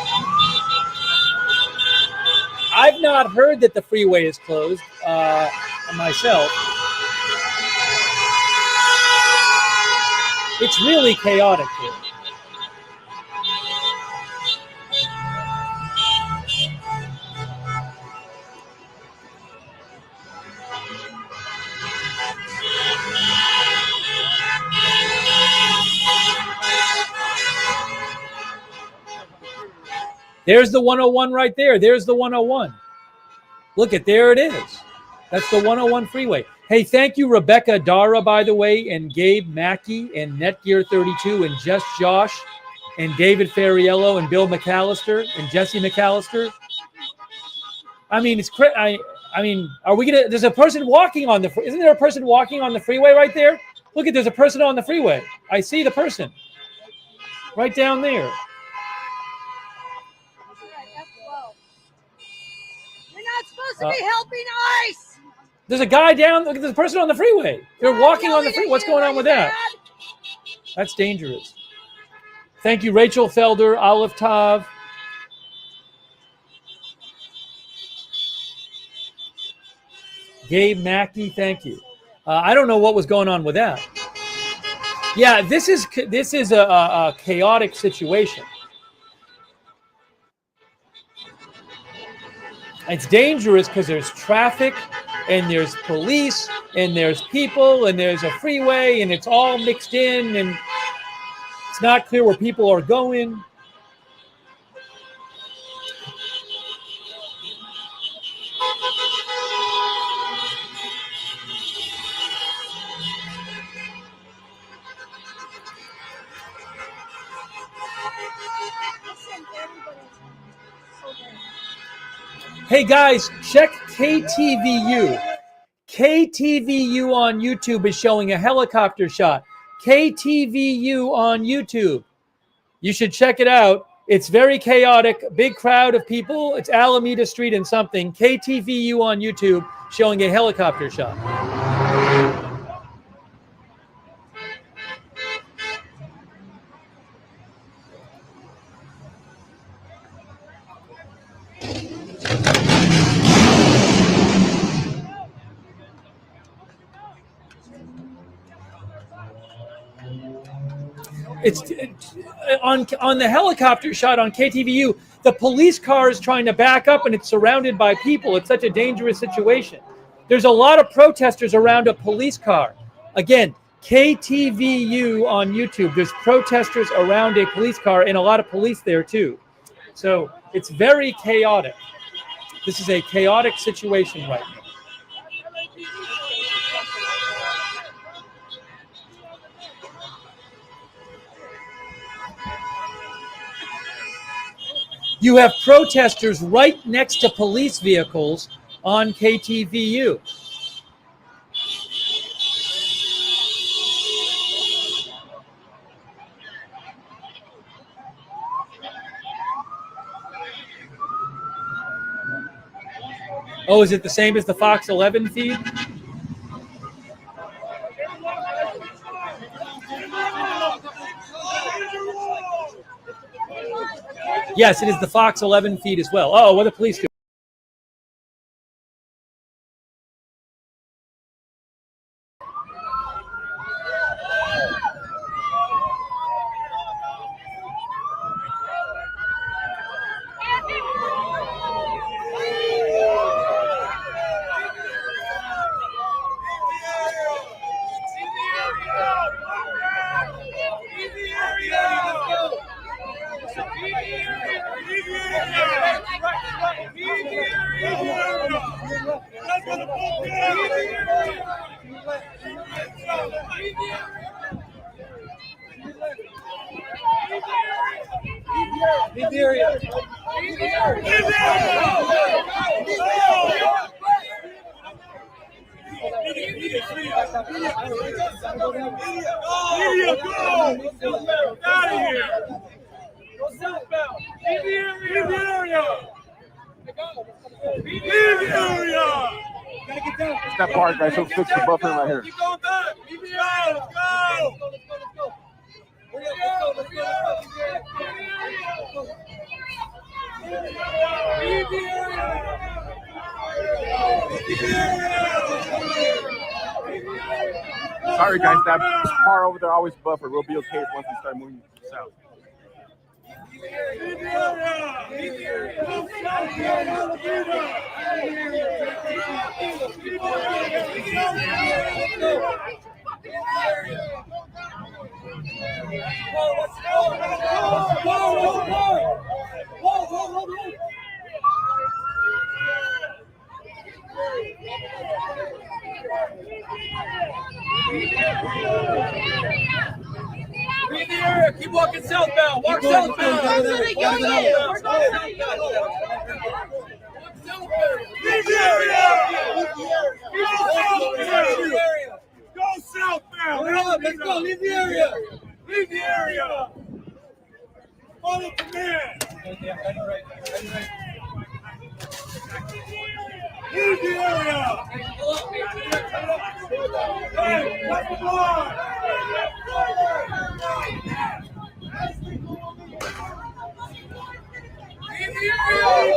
I've not heard that the freeway is closed myself. It's really chaotic here. There's the 101 right there. There's the 101. Look at, there it is. That's the 101 freeway. Hey, thank you, Rebecca Dara, by the way, and Gabe Mackey, and Netgear32, and Just Josh, and David Ferriello, and Bill McAllister, and Jesse McAllister. I mean, it's I mean, are we gonna? There's a person walking on the. Isn't there a person walking on the freeway right there? Look at, there's a person on the freeway. I see the person right down there. You're not supposed to be helping ICE. There's a guy down. Look at this person on the freeway. They're walking on the freeway. What's going on with that? That's dangerous. Thank you, Rachel Felder, Olive Tav. Gabe Mackey, thank you. I don't know what was going on with that. Yeah, this is a chaotic situation. It's dangerous because there's traffic, and there's police, and there's people, and there's a freeway, and it's all mixed in, and it's not clear where people are going. Hey guys, check KTVU. KTVU on YouTube is showing a helicopter shot. KTVU on YouTube. You should check it out. It's very chaotic, big crowd of people. It's Alameda Street and something. KTVU on YouTube showing a helicopter shot. It's on the helicopter shot on KTVU. The police car is trying to back up, and it's surrounded by people. It's such a dangerous situation. There's a lot of protesters around a police car. Again, KTVU on YouTube. There's protesters around a police car, and a lot of police there too. So it's very chaotic. This is a chaotic situation right now. You have protesters right next to police vehicles on KTVU. Oh, is it the same as the Fox 11 feed? Yes, it is the Fox 11 feed as well. Oh, what are the police doing? It's that part, guys. He'll fix the buffer right here. Keep going back. Let's go. Sorry, guys. That car over there always buffered. We'll be okay once we start moving south. Leave the area. Keep walking southbound. Walk southbound. Go to the Walk union. southbound. Leave the area! Go southbound! Let's go. Leave the area. Leave the area! Follow command! Leave the area! Hey, cut the line! Leave the area!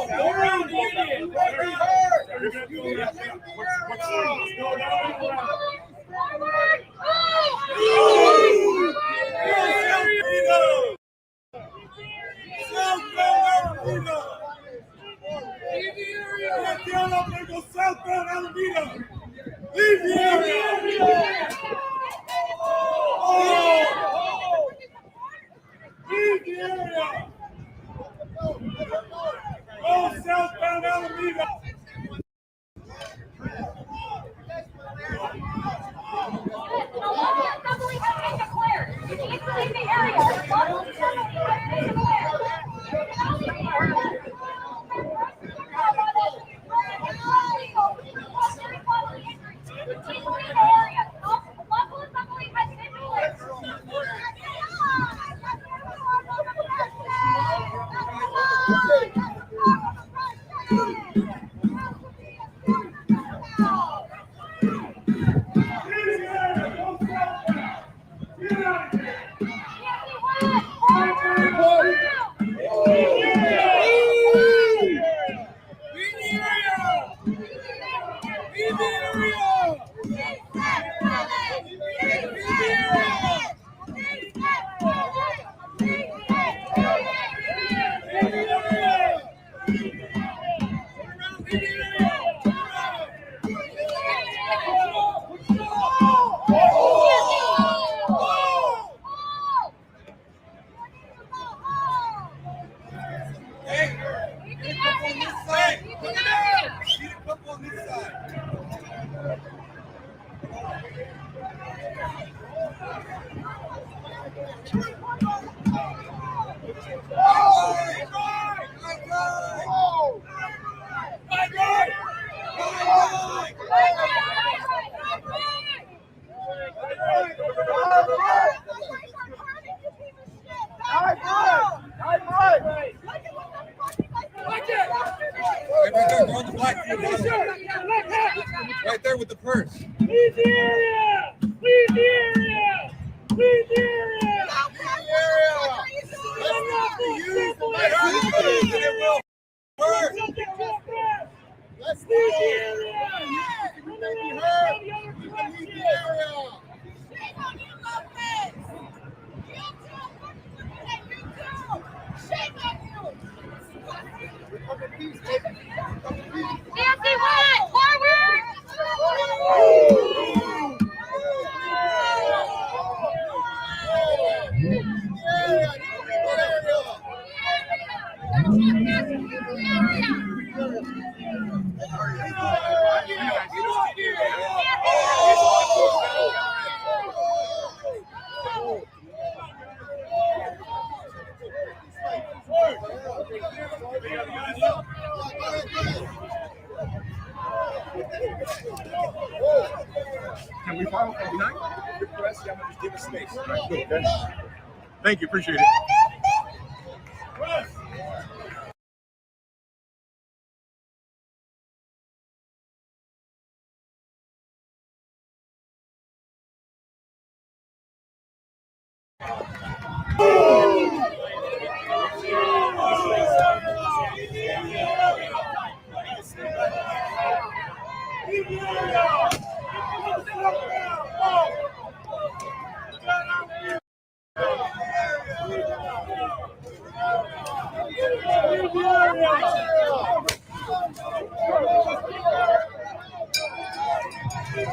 Go around the Union! Go southbound Alameda! Leave the area! Leave the area! Go southbound Alameda! Right there with the purse. Leave the area! Leave the area! Leave the area! Let's leave the area! You may be heard. You can leave the area. Shame on you, Lopez! You too! You too! Shame on you! Nancy White, forward! Can we follow from behind? Request, yeah, I'm gonna just give us space. All right, good, okay. Thank you, appreciate it. You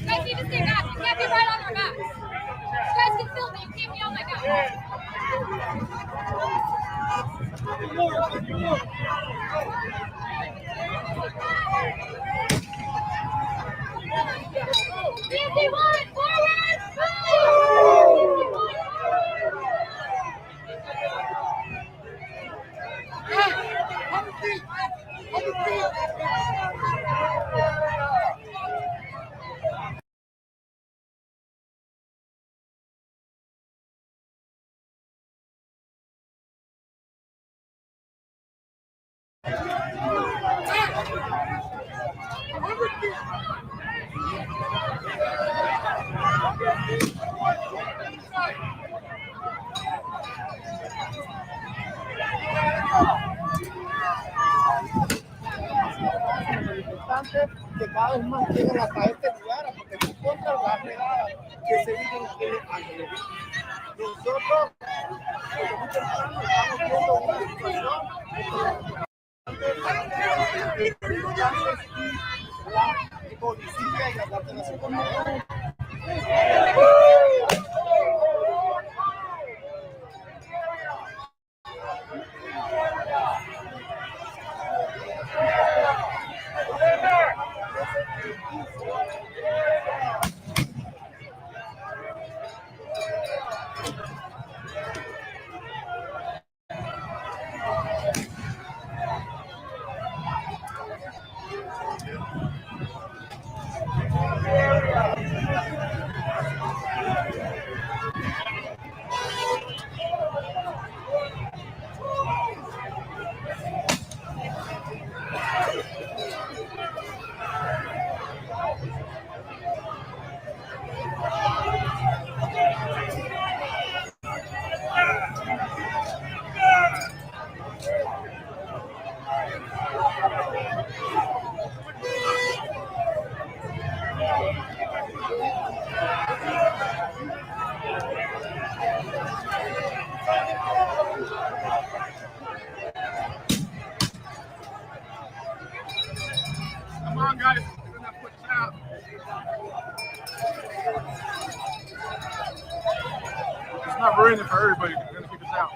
guys need to stay back. You can't be right on our backs. You guys can film me. You can't be on my back. Easy one, forward, Lo importante es que cada vez más lleguen hasta este lugar, porque no importa las regadas que se viven alrededor. Nosotros, desde muy temprano, estamos viendo una situación la policía y la Guardia Nacional. Come on, guys. We're gonna push it out. It's not ruining it for everybody. We're gonna keep this out.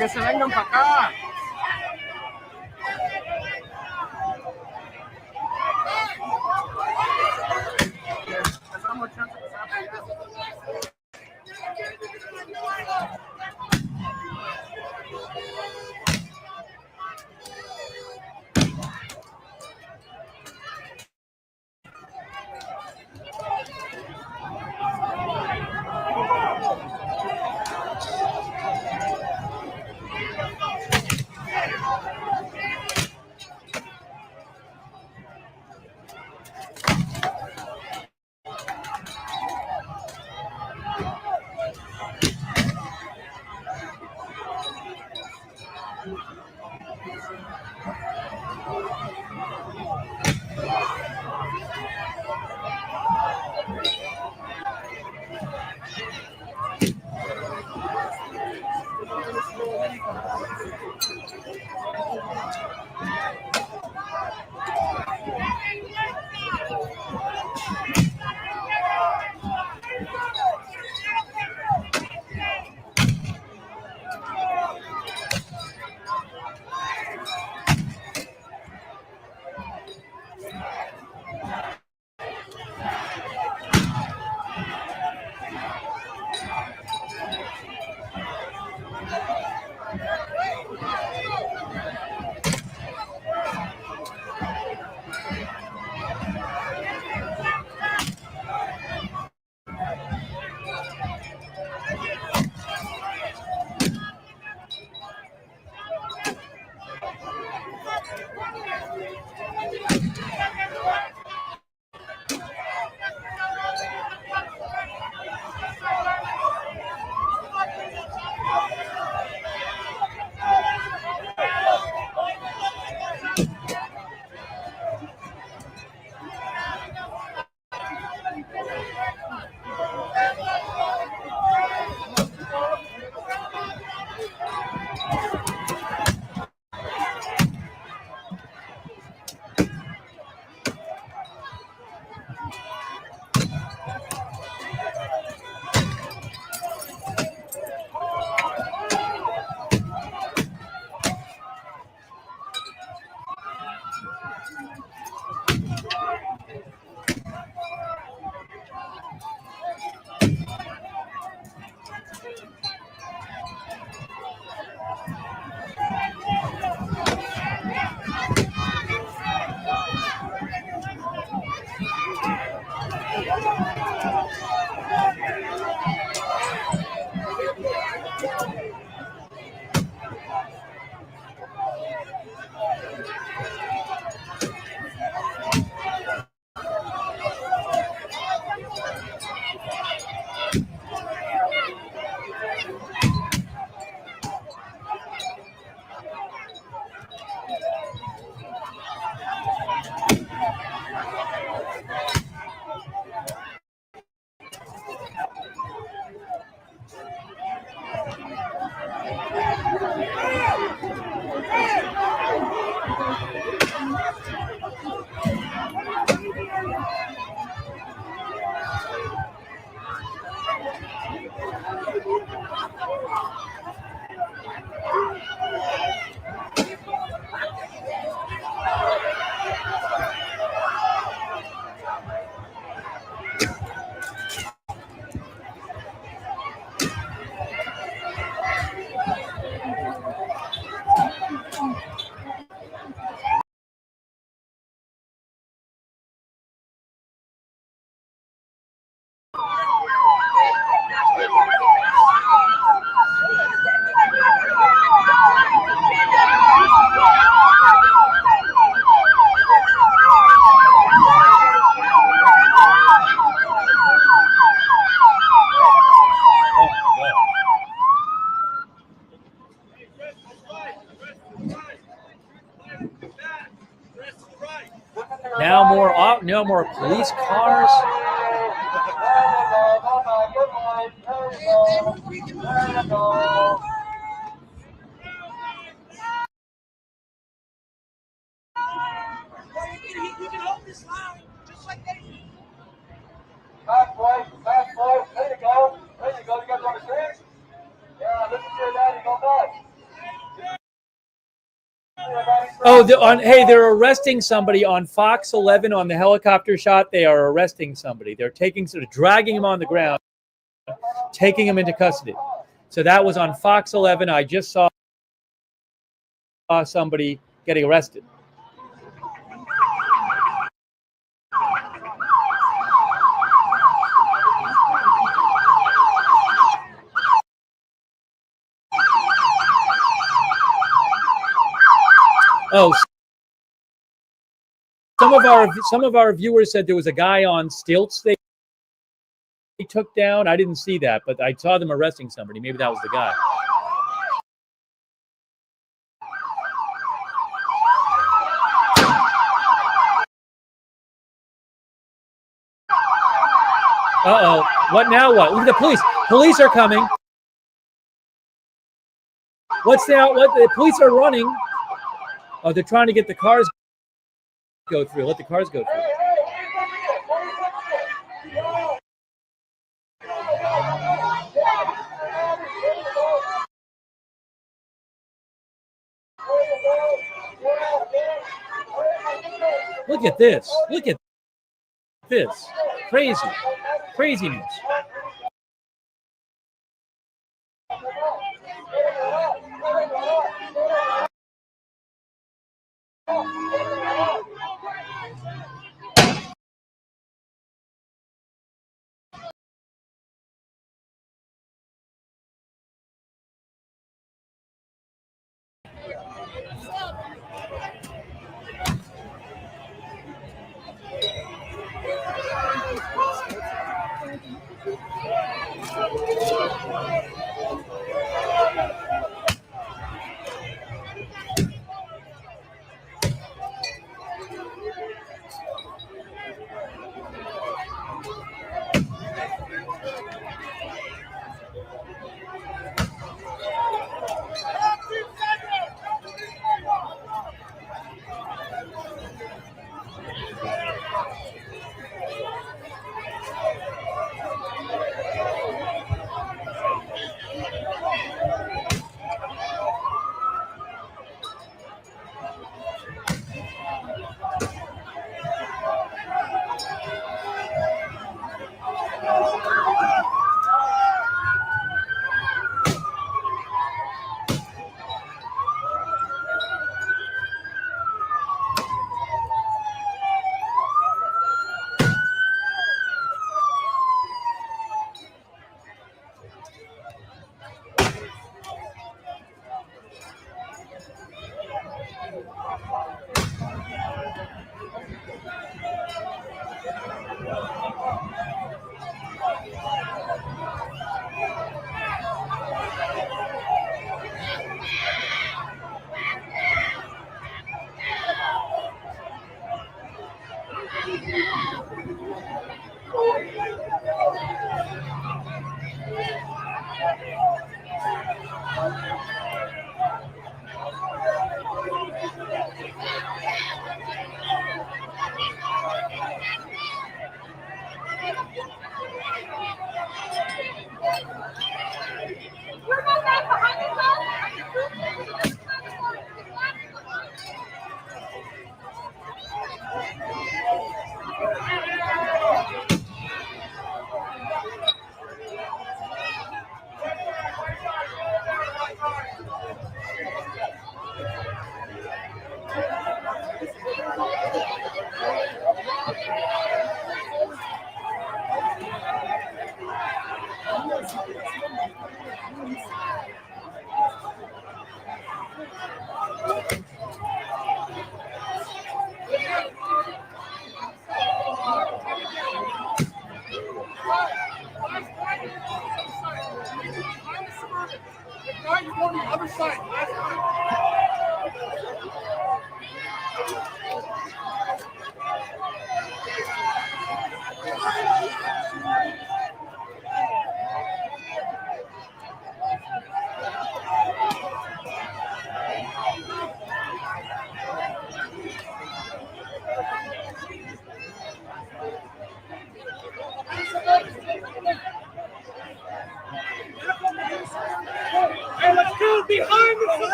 Que se vengan para acá. Now more police cars. Back, boys, back, boys. There you go. There you go. You guys want to switch? Yeah, listen to your daddy. Go back. Oh, they're arresting somebody on Fox 11 on the helicopter shot. They are arresting somebody. They're dragging him on the ground, taking him into custody. So that was on Fox 11. I just saw somebody getting arrested. Oh, some of our viewers said there was a guy on stilts they took down. I didn't see that, but I saw them arresting somebody. Maybe that was the guy. Uh-oh. What now? What? Look at the police. Police are coming. What's now? What? The police are running. Oh, they're trying to get the cars go through. Let the cars go through. Look at this. Look at this. Crazy. Craziness.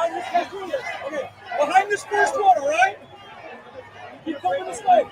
Okay, behind this first one, all right? Keep coming this way.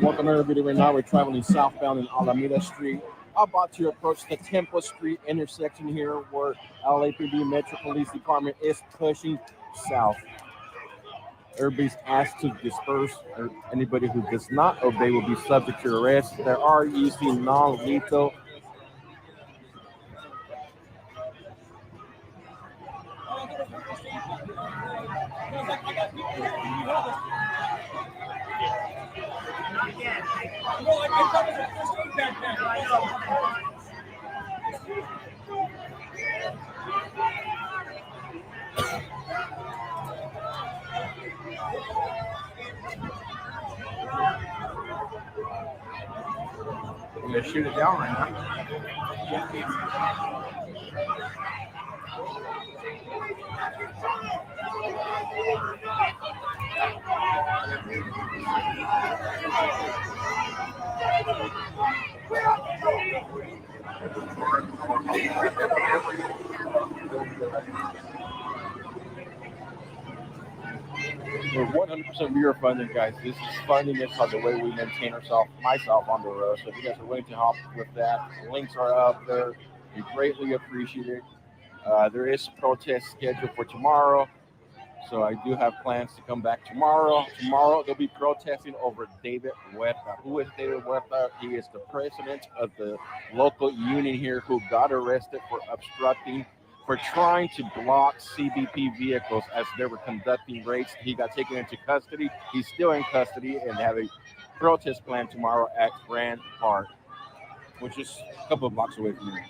Welcome everybody. Right now we're traveling southbound in Alameda Street. About to approach the Temple Street intersection here where LAPD Metro Police Department is pushing south. Everybody's asked to disperse, or anybody who does not obey will be subject to arrest. There are using non-lethal I'm gonna shoot it down right now. We're 100% viewer funded, guys. This is funding. It's on the way we maintain myself on the road. So if you guys are willing to help with that, the links are up there. We greatly appreciate it. There is a protest scheduled for tomorrow. So I do have plans to come back tomorrow. Tomorrow they'll be protesting over David Huerta. Who is David Huerta? He is the president of the local union here who got arrested for obstructing, for trying to block CBP vehicles as they were conducting raids. He got taken into custody. He's still in custody and have a protest plan tomorrow at Grand Park, which is a couple of blocks away from here.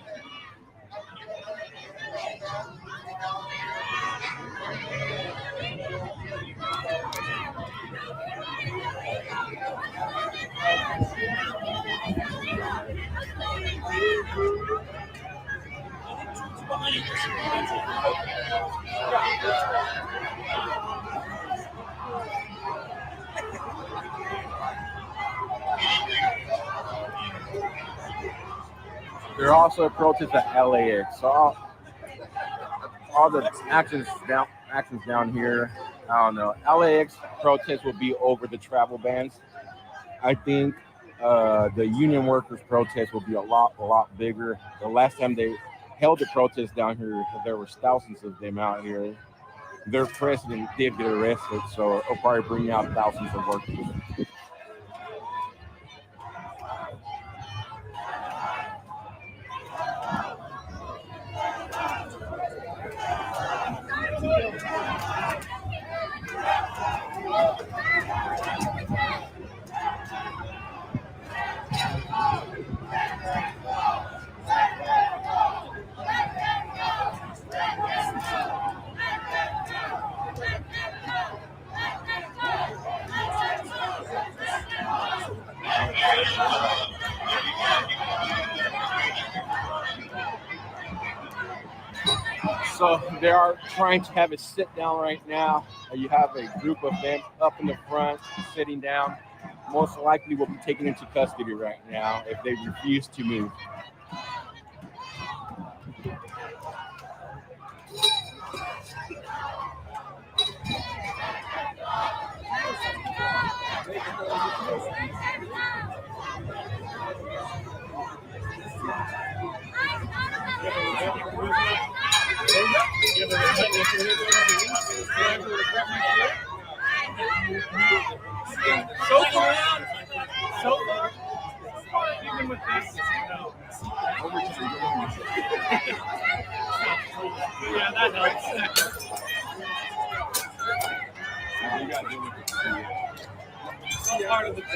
There are also protests at LAX. So all the actions down here, I don't know. LAX protests will be over the travel bans. I think the union workers protest will be a lot bigger. The last time they held the protest down here, there were thousands of them out here. Their president did get arrested, so it'll probably bring out thousands of workers. So they are trying to have a sit down right now. You have a group of them up in the front sitting down. Most likely will be taken into custody right now if they refuse to move. So far, even with this, no. Yeah, that helps. It's all part of the job.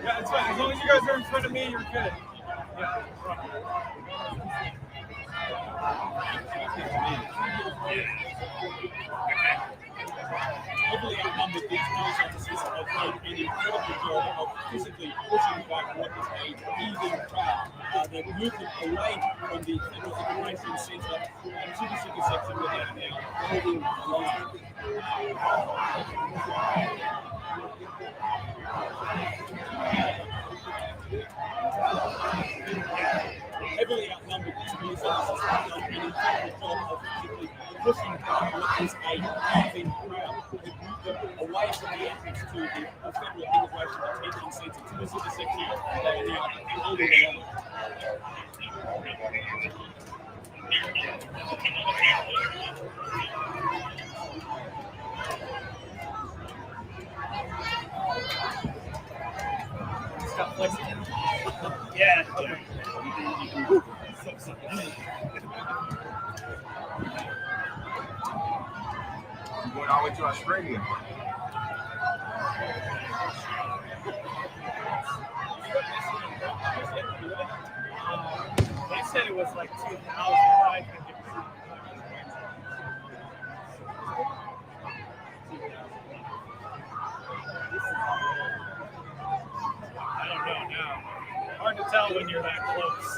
Yeah, it's fine. As long as you guys are in front of me, you're good. Yeah. Heavily outnumbered, these police officers have done an incredible job of physically pushing back what is a heaving crowd. They're moving away from the Federal Immigration Centre and to the city section where they are now holding the line. Heavily outnumbered, these police officers have done an incredible job of physically pushing back what is a heaving crowd. They've moved them away from the entrance to the Federal Immigration Detention Centre to the city section. They are now holding the line. Stop flexing. Yeah. I'm going all the way to Australia. They said it was like 2,000. I don't know now. Hard to tell when you're that close.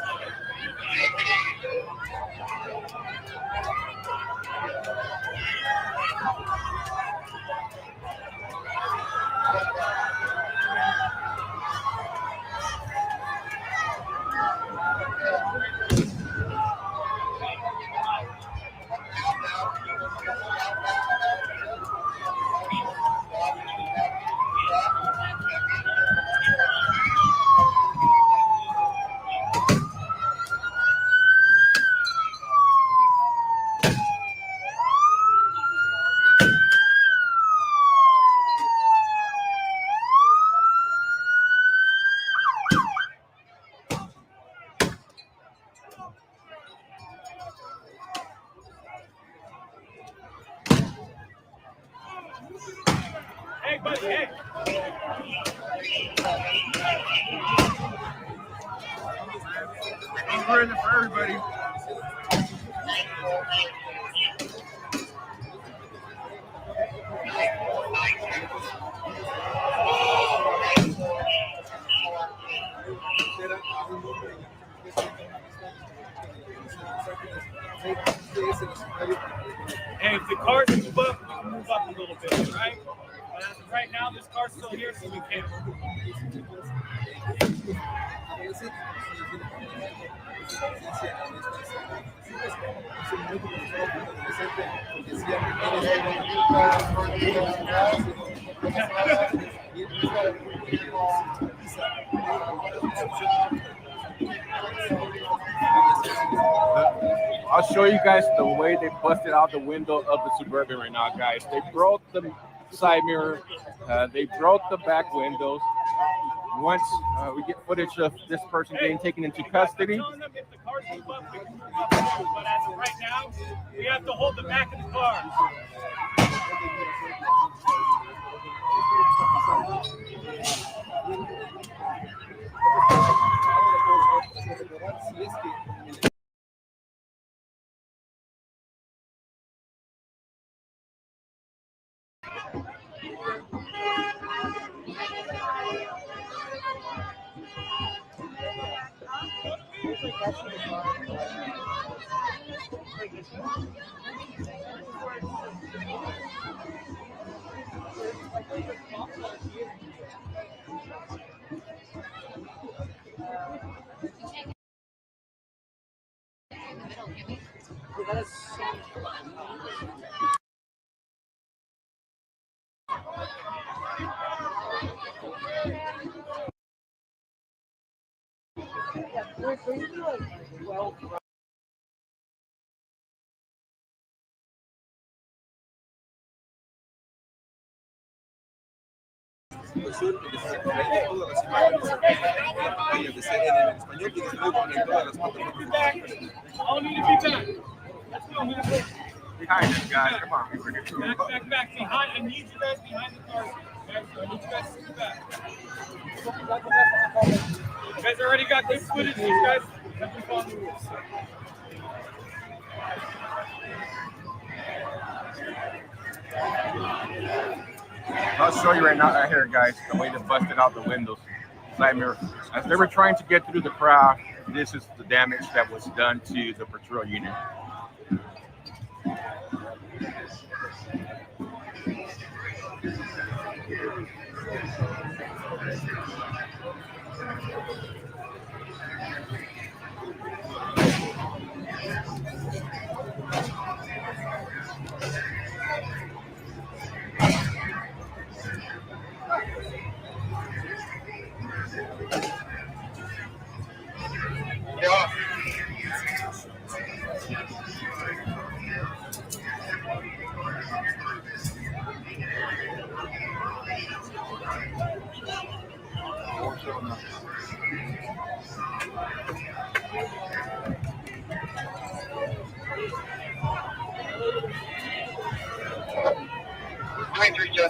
Hey, buddy, hey. I'm ready for everybody. Hey, if the cars move up, we can move up a little bit, right? But as of right now, this car's still here, so we can't. I'll show you guys the way they busted out the window of the Suburban right now, guys. They broke the side mirror. They broke the back windows. Once we get footage of this person getting taken into custody, cars move up, we can move up too. But as of right now, we have to hold the back of the car. I don't need to be back. Let's go, man. Behind us, guys. Come on. Back. Behind. I need you guys behind the car. Guys, I need you guys to sit back. You guys already got this footage. These guys have been following the rules. I'll show you right now, right here, guys, the way they busted out the windows. Side mirror. As they were trying to get through the crowd, this is the damage that was done to the patrol unit.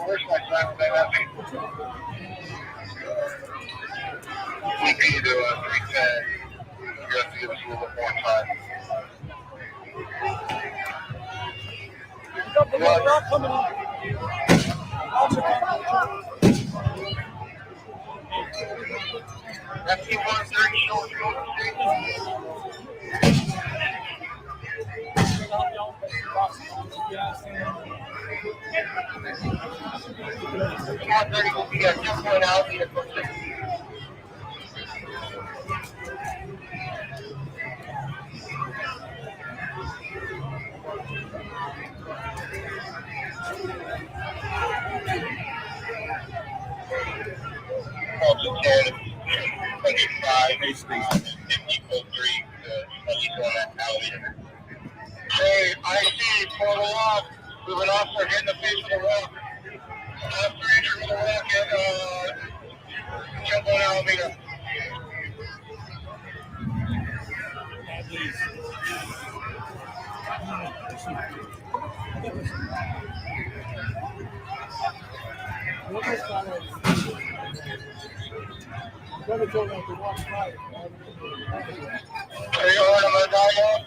Where's my silent message? We need to 310. You have to give us a little bit more time. That's the 130 Short Road Street. Will be at 2.0 out. Hey, I see for the walk. We have an officer hitting the face of the walk. Officer injured with a walk at Jumbo and Alameda. Are you on my dialogue?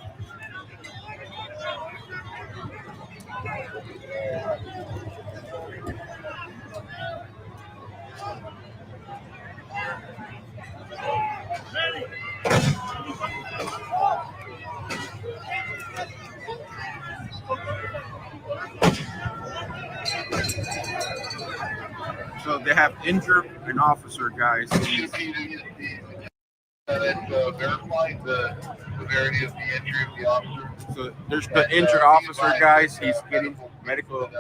So they have injured an officer, guys. Verifying the severity of the injury of the officer. So there's the injured officer, guys. He's getting medical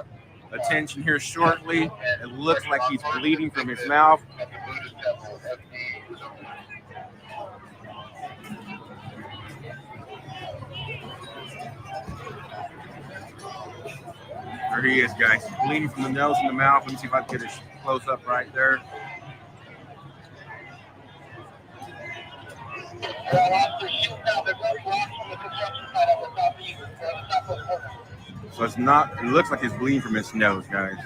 attention here shortly. It looks like he's bleeding from his mouth. There he is, guys. Bleeding from the nose and the mouth. Let me see if I can get a close up right there. After shooting So it's not. It looks like it's bleeding from his nose, guys.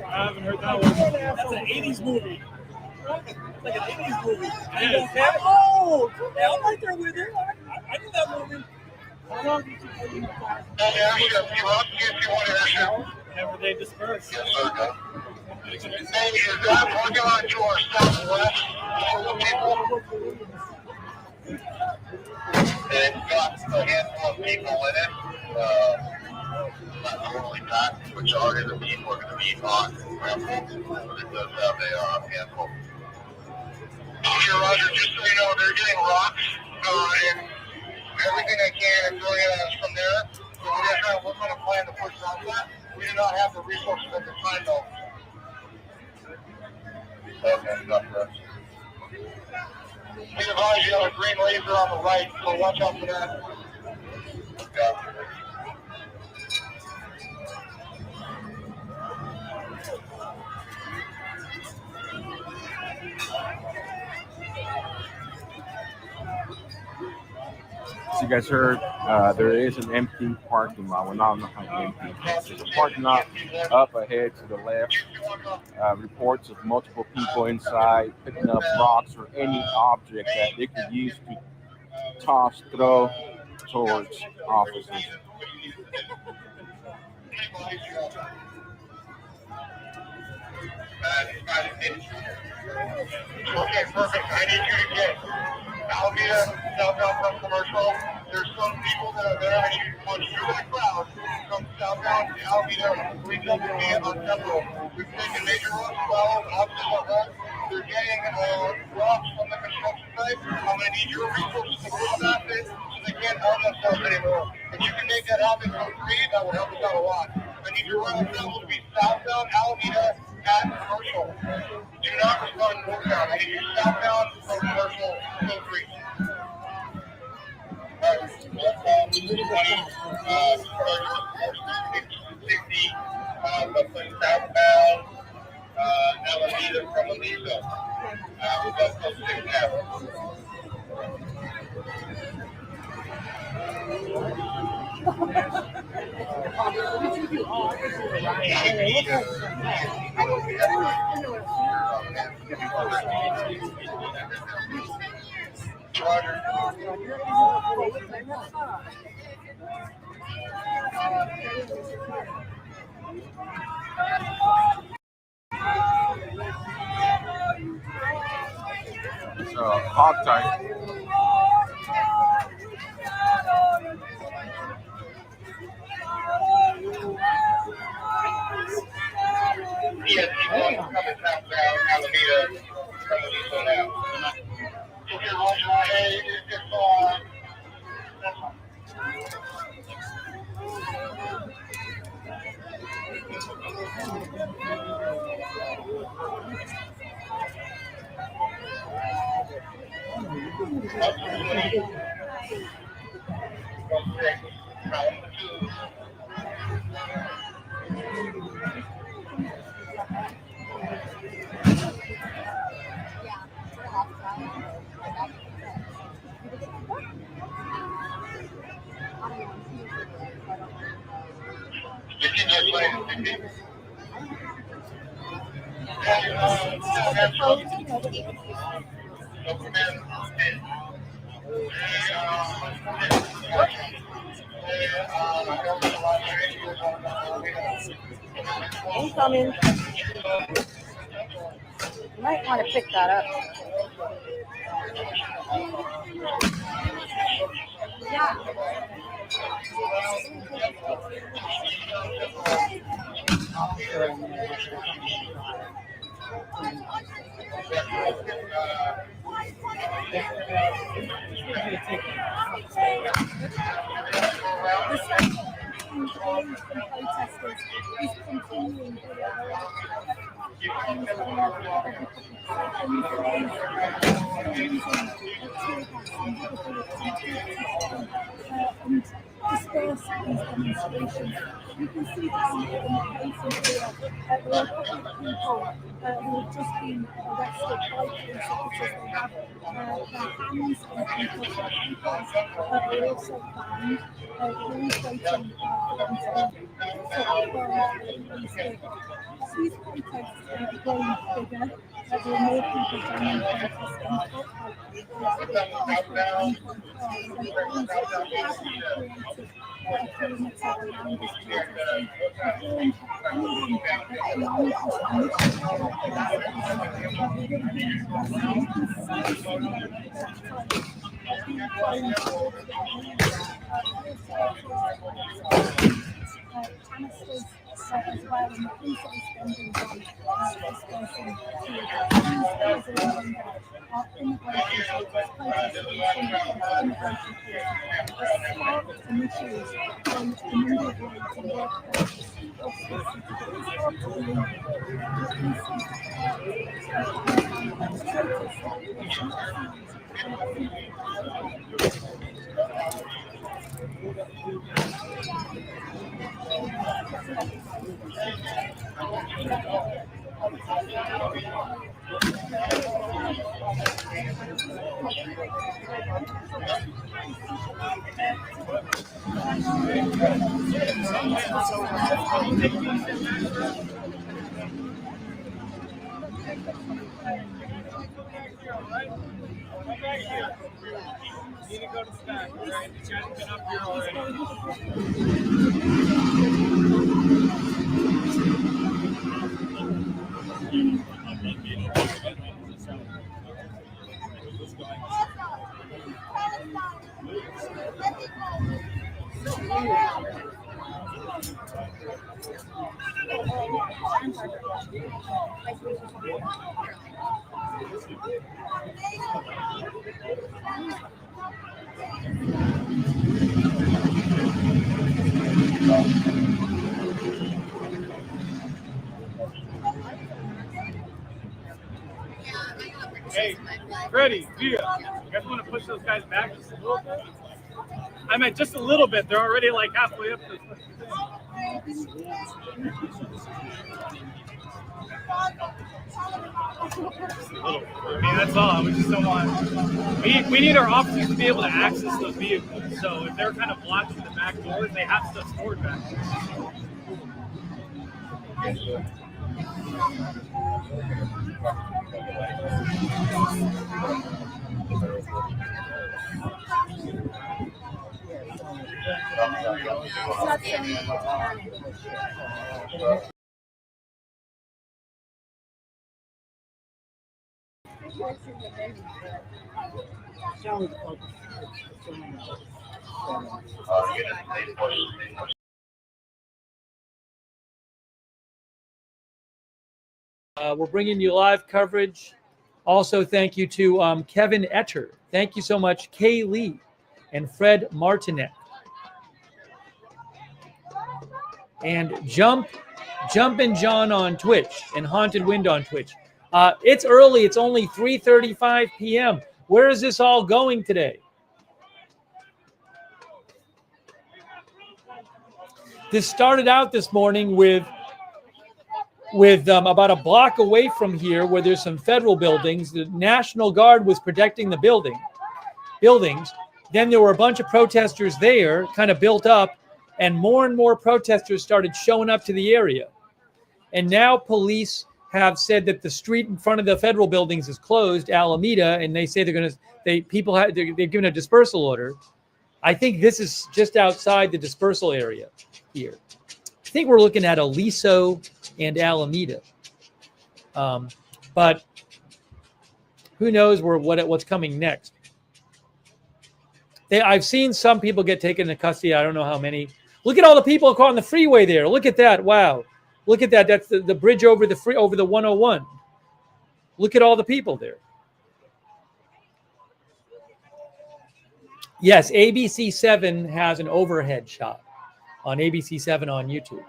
I haven't heard that one. That's an 80s movie. It's like an 80s movie. Yeah. Oh, yeah, I'm right there with it. I knew that movie. How long did you play in the class? Whenever they disperse. Hey, is that working on to our southwest people? It's got a handful of people in it. Not totally packed. Majority of the people are going to be on. But it does have a handful. Okay, Roger, just so you know, they're getting rocks and everything they can and doing it from there. So we're trying to work on a plan to push out that. We do not have the resources at the time, though. Okay, enough for us. We advise you have a green laser on the right, so watch out for that. Yeah. So you guys heard there is an empty parking lot. Well, not empty. There's a parking lot up ahead to the left. Reports of multiple people inside picking up rocks or any object that they could use to toss, throw towards officers. Okay, perfect. I need you to get Alameda southbound from commercial. There's some people that are there. I need you to punch through that crowd from southbound to Alameda. We can be on Temple. We've taken major roads well. Officers are home. They're getting rocks from the construction site. I'm going to need your resources to push that in so they can't harm themselves anymore. If you can make that happen for free, that would help us out a lot. I need your road travel to be southbound Alameda at commercial. Do not respond northbound. I need you southbound from commercial so free. Southbound Alameda from Aliso. We'll go close to now. It's hog type. Yes, coming southbound Alameda from Aliso now. Okay, Roger, hey, it's that's fine. Incoming. You might want to pick that up. Yeah. Protesters is continuing and disperse these demonstrations. You can see down here in the places here, there are a couple of people who have just been arrested by police officers. They have their hands and ankles are also bound. We're always waiting for them to be stopped by police vehicles. These protests are growing bigger. There are more people joining protesting. Canisters as well, and the police are spending time dispersing our immigration status, protesting immigration policy. The sparked initiatives on a number of ways to work Need to go to the back, all right? The chat's been up here already. Hey, Freddie, Via, you guys want to push those guys back just a little bit? I mean, just a little bit. They're already like halfway up this. I mean, that's all. We just don't want. We need our officers to be able to access those vehicles. So if they're kind of blocking the back doors, they have stuff stored back there. We're bringing you live coverage. Also, thank you to Kevin Etcher. Thank you so much, Kay Lee and Fred Martinet. And Jumpin' John on Twitch and Haunted Wind on Twitch. It's early. It's only 3:35 p.m. Where is this all going today? This started out this morning with about a block away from here where there's some federal buildings. The National Guard was protecting the buildings. Then there were a bunch of protesters there, kind of built up, and more protesters started showing up to the area. And now police have said that the street in front of the federal buildings is closed, Alameda, and they say they've given a dispersal order. I think this is just outside the dispersal area here. I think we're looking at Aliso and Alameda. But who knows what's coming next. I've seen some people get taken into custody. I don't know how many. Look at all the people on the freeway there. Look at that. Wow. Look at that. That's the bridge over the 101. Look at all the people there. Yes, ABC 7 has an overhead shot on ABC 7 on YouTube.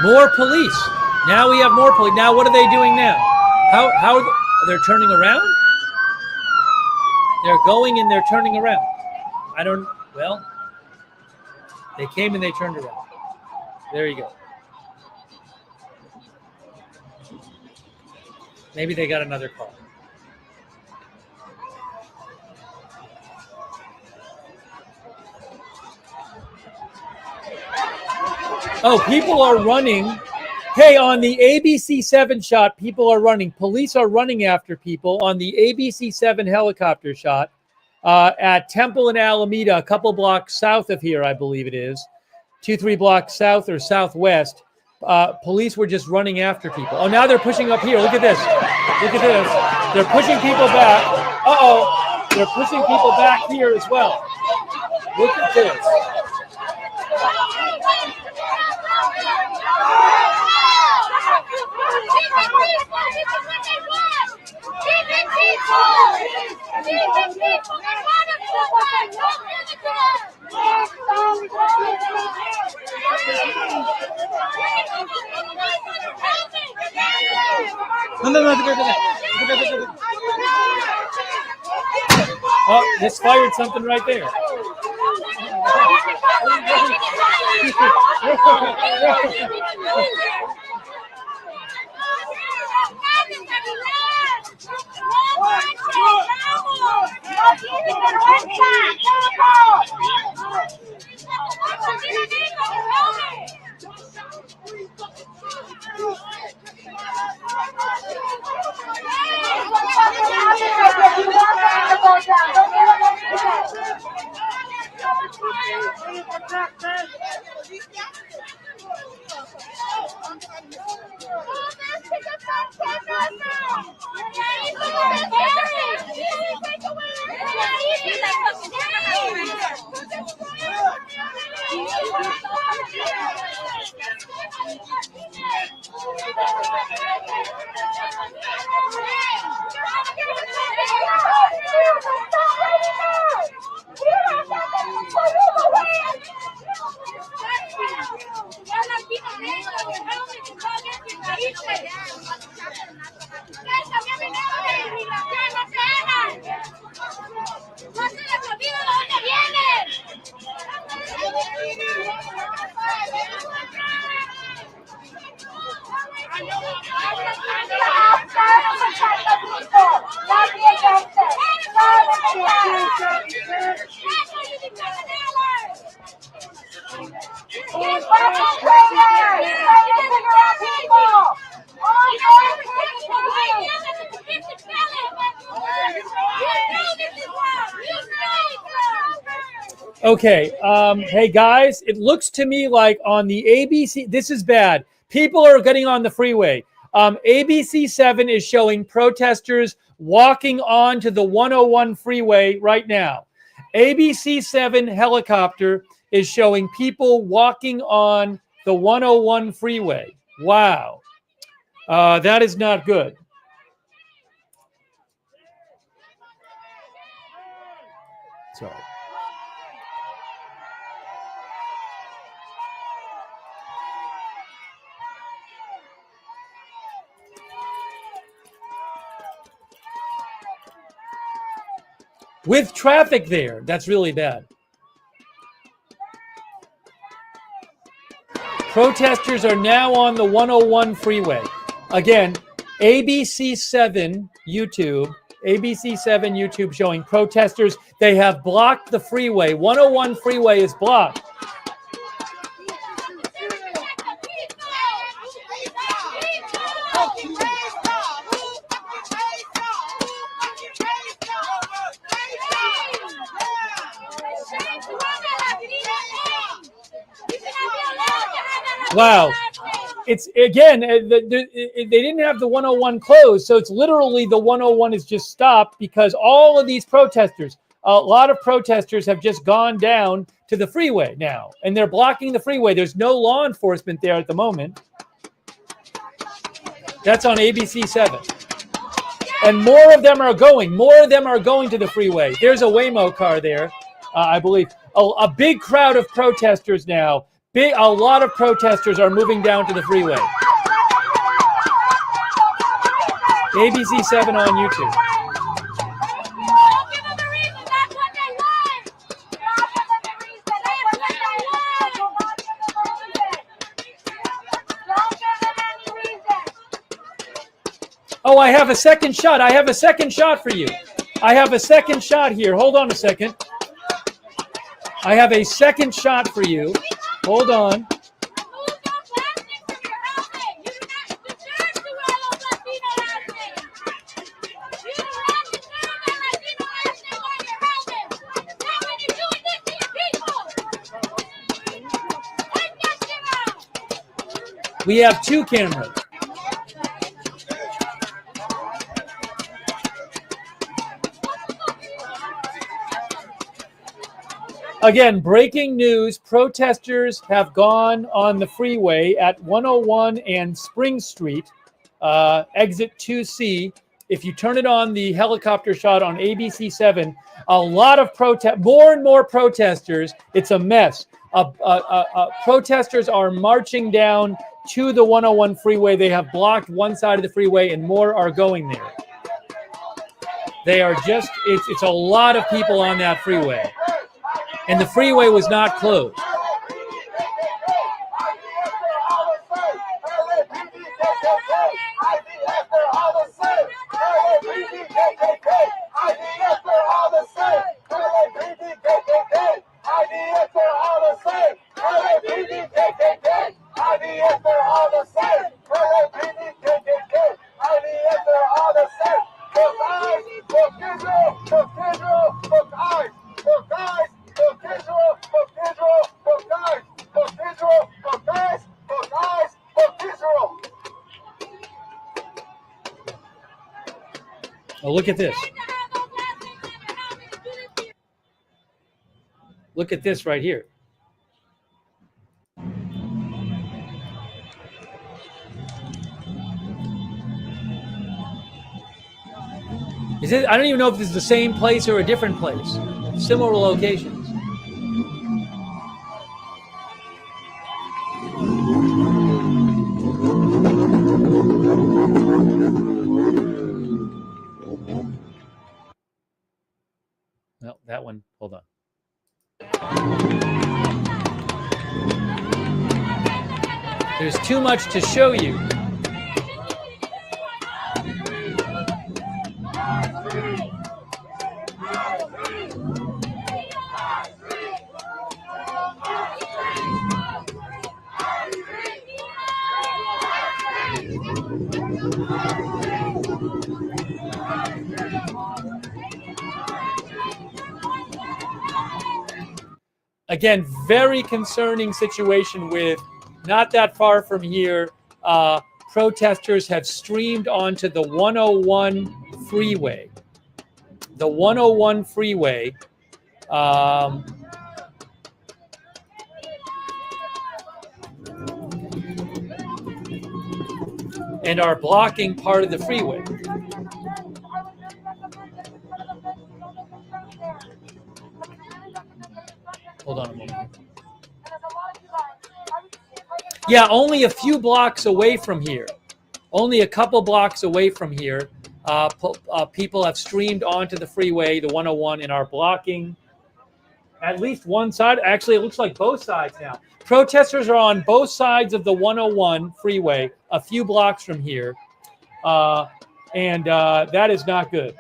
More police. Now we have more police. Now what are they doing now? How they're turning around? They're going and they're turning around. Well, they came and they turned around. There you go. Maybe they got another car. Oh, people are running. Hey, on the ABC 7 shot, people are running. Police are running after people. On the ABC 7 helicopter shot at Temple and Alameda, a couple blocks south of here, I believe it is, 2-3 blocks south or southwest, police were just running after people. Oh, now they're pushing up here. Look at this. Look at this. They're pushing people back. Uh-oh. They're pushing people back here as well. Look at this. Oh, this fired something right there. Okay, hey guys, it looks to me like on the ABC, this is bad. People are getting on the freeway. ABC 7 is showing protesters walking onto the 101 freeway right now. ABC 7 helicopter is showing people walking on the 101 freeway. Wow. That is not good. Sorry. With traffic there, that's really bad. Protesters are now on the 101 freeway. Again, ABC 7 YouTube showing protesters. They have blocked the freeway. 101 freeway is blocked. Wow. It's again, they didn't have the 101 closed, so it's literally the 101 is just stopped because all of these protesters, a lot of protesters have just gone down to the freeway now, and they're blocking the freeway. There's no law enforcement there at the moment. That's on ABC 7. And more of them are going. More of them are going to the freeway. There's a Waymo car there, I believe. A big crowd of protesters now. A lot of protesters are moving down to the freeway. ABC 7 on YouTube. Oh, I have a second shot. I have a second shot for you. I have a second shot here. Hold on a second. I have a second shot for you. Hold on. We have two cameras. Again, breaking news, protesters have gone on the freeway at 101 and Spring Street, exit 2C. If you turn it on the helicopter shot on ABC 7, a lot of more and more protesters. It's a mess. Protesters are marching down to the 101 freeway. They have blocked one side of the freeway and more are going there. They are just, it's a lot of people on that freeway. And the freeway was not closed. Oh, look at this. Look at this right here. Is it? I don't even know if this is the same place or a different place. Similar locations. No, that one. Hold on. There's too much to show you. Again, very concerning situation with not that far from here. Protesters have streamed onto the 101 freeway. The 101 freeway. And are blocking part of the freeway. Hold on a moment. Yeah, only a few blocks away from here. Only a couple blocks away from here. People have streamed onto the freeway, the 101, and are blocking at least one side. Actually, it looks like both sides now. Protesters are on both sides of the 101 freeway, a few blocks from here. And that is not good.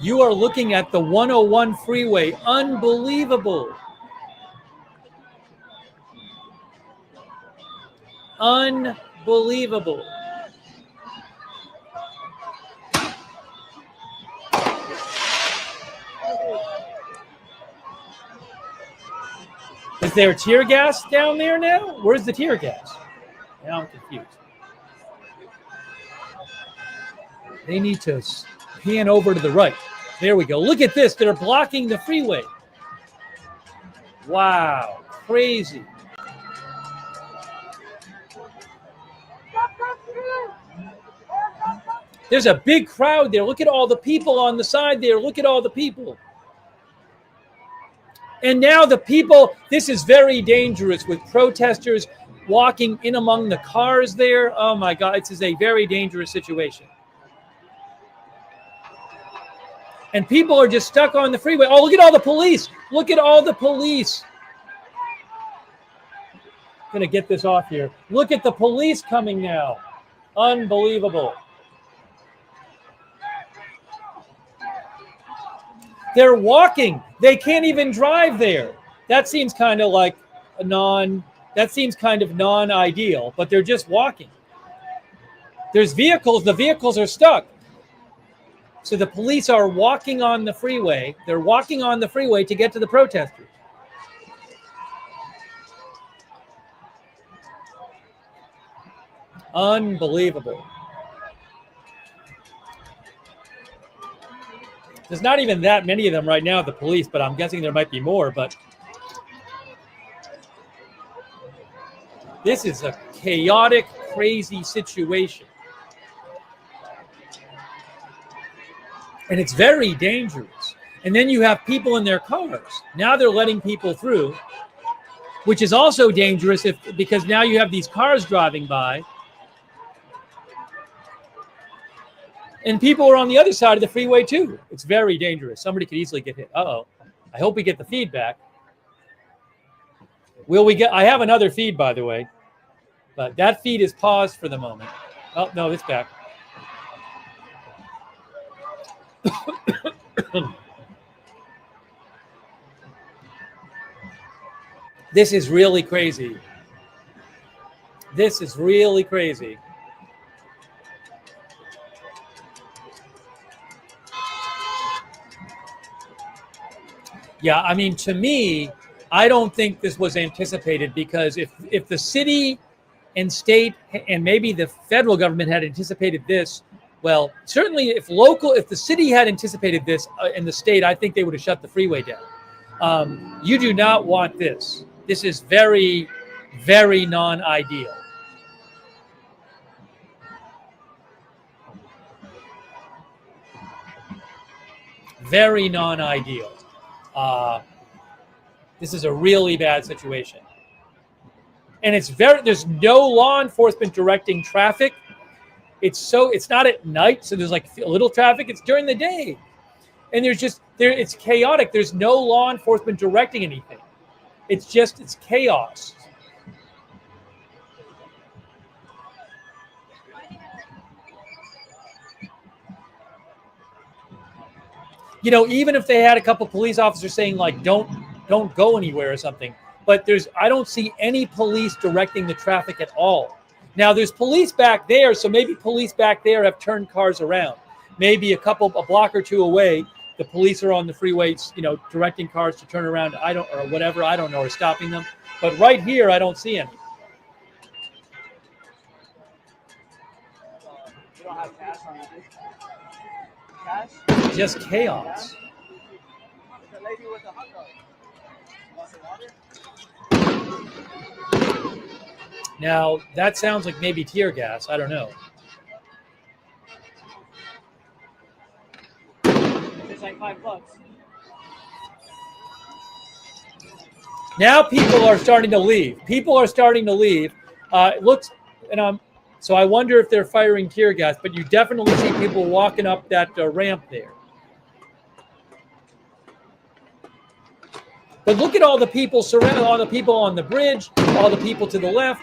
You are looking at the 101 freeway. Unbelievable. Unbelievable. Is there tear gas down there now? Where's the tear gas? Now I'm confused. They need to pan over to the right. There we go. Look at this. They're blocking the freeway. Wow. Crazy. There's a big crowd there. Look at all the people on the side there. Look at all the people. And now the people, this is very dangerous with protesters walking in among the cars there. Oh my God, this is a very dangerous situation. And people are just stuck on the freeway. Oh, look at all the police. Look at all the police. I'm going to get this off here. Look at the police coming now. Unbelievable. They're walking. They can't even drive there. That seems kind of like non-ideal, but they're just walking. There's vehicles. The vehicles are stuck. So the police are walking on the freeway. They're walking on the freeway to get to the protesters. Unbelievable. There's not even that many of them right now, the police, but I'm guessing there might be more. But this is a chaotic, crazy situation. And it's very dangerous. And then you have people in their cars. Now they're letting people through, which is also dangerous because now you have these cars driving by. And people are on the other side of the freeway too. It's very dangerous. Somebody could easily get hit. Uh-oh. I hope we get the feedback. Will we get? I have another feed, by the way. But that feed is paused for the moment. Oh, no, it's back. This is really crazy. This is really crazy. Yeah, I mean, to me, I don't think this was anticipated because if the city and state and maybe the federal government had anticipated this, well, certainly if the city had anticipated this in the state, I think they would have shut the freeway down. You do not want this. This is very, very non-ideal. Very non-ideal. This is a really bad situation. And there's no law enforcement directing traffic. It's not at night, so there's like a little traffic. It's during the day. And it's chaotic. There's no law enforcement directing anything. It's chaos. You know, even if they had a couple police officers saying like, don't go anywhere or something, but I don't see any police directing the traffic at all. Now there's police back there, so maybe police back there have turned cars around. Maybe a block or two away, the police are on the freeways, directing cars to turn around, or whatever, I don't know, or stopping them. But right here, I don't see any. You don't have cash on you. Cash? Just chaos. The lady with the hot dog. Want some water? Now, that sounds like maybe tear gas. I don't know. It's like $5. Now people are starting to leave. It looks, so I wonder if they're firing tear gas, but you definitely see people walking up that ramp there. But look at all the people surrounding, all the people on the bridge, all the people to the left.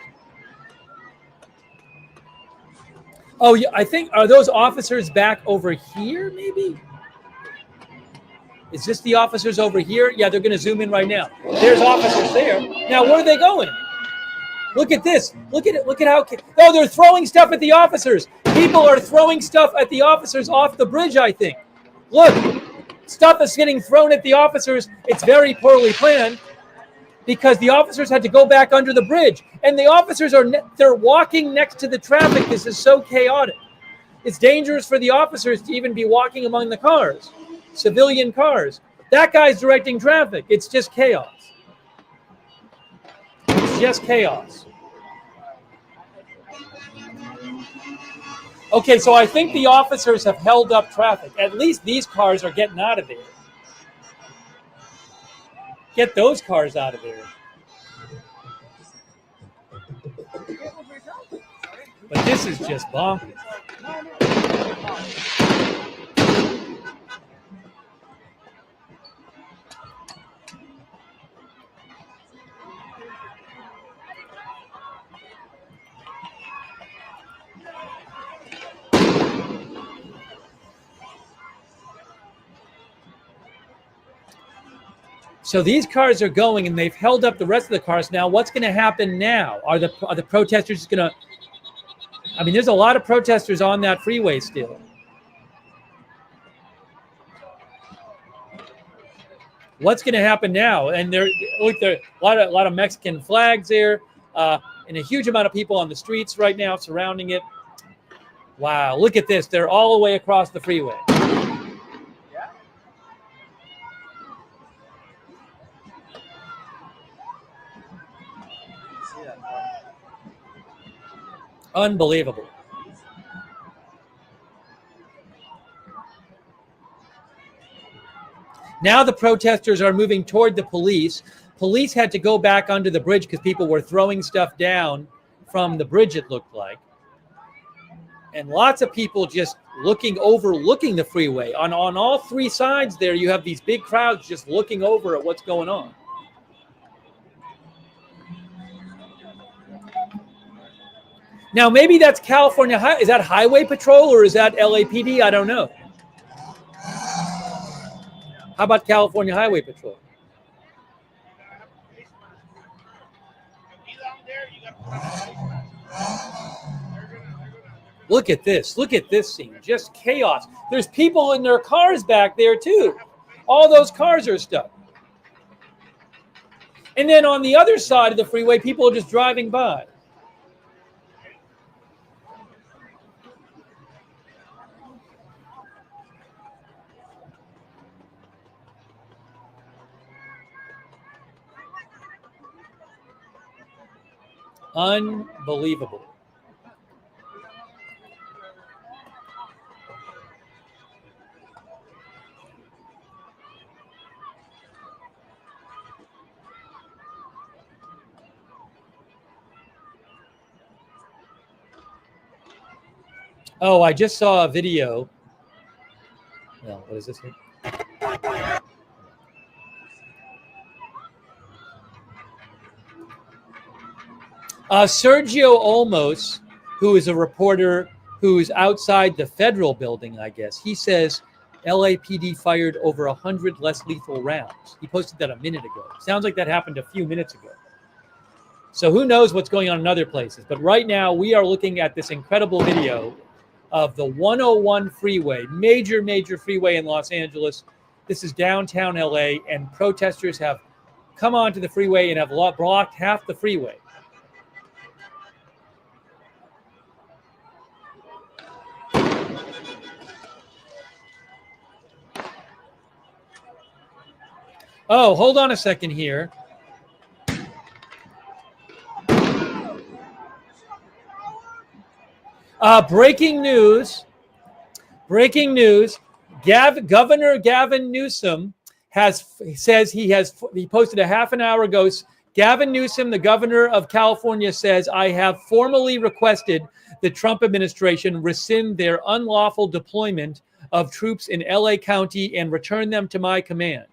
Oh, yeah, I think, are those officers back over here, maybe? Is this the officers over here? Yeah, they're going to zoom in right now. There's officers there. Now, where are they going? Look at this. Look at it. Look at how. Oh, they're throwing stuff at the officers. People are throwing stuff at the officers off the bridge, I think. Look, stuff is getting thrown at the officers. It's very poorly planned because the officers had to go back under the bridge. And the officers they're walking next to the traffic. This is so chaotic. It's dangerous for the officers to even be walking among the cars, civilian cars. That guy's directing traffic. It's just chaos. It's just chaos. Okay, so I think the officers have held up traffic. At least these cars are getting out of there. Get those cars out of there. But this is just bonkers. So these cars are going, and they've held up the rest of the cars. Now, what's going to happen now? Are the protesters going to? I mean, there's a lot of protesters on that freeway still. What's going to happen now? And there are a lot of Mexican flags there, and a huge amount of people on the streets right now surrounding it. Wow, look at this. They're all the way across the freeway. Unbelievable. Now the protesters are moving toward the police. Police had to go back under the bridge because people were throwing stuff down from the bridge, it looked like. And lots of people just overlooking the freeway. On all three sides there, you have these big crowds just looking over at what's going on. Now, maybe that's California. Is that Highway Patrol or is that LAPD? I don't know. How about California Highway Patrol? Look at this. Look at this scene. Just chaos. There's people in their cars back there, too. All those cars are stuck. And then on the other side of the freeway, people are just driving by. Unbelievable. Oh, I just saw a video. No, what is this here? Sergio Olmos, who is a reporter who's outside the federal building, I guess, he says LAPD fired over 100 less lethal rounds. He posted that a minute ago. Sounds like that happened a few minutes ago. So who knows what's going on in other places. But right now we are looking at this incredible video of the 101 freeway, major freeway in Los Angeles. This is downtown LA, and protesters have come onto the freeway and have blocked half the freeway. Oh, hold on a second here. Breaking news. Governor Gavin Newsom he posted a half an hour ago. Gavin Newsom, the governor of California, says, I have formally requested the Trump administration rescind their unlawful deployment of troops in LA County and return them to my command.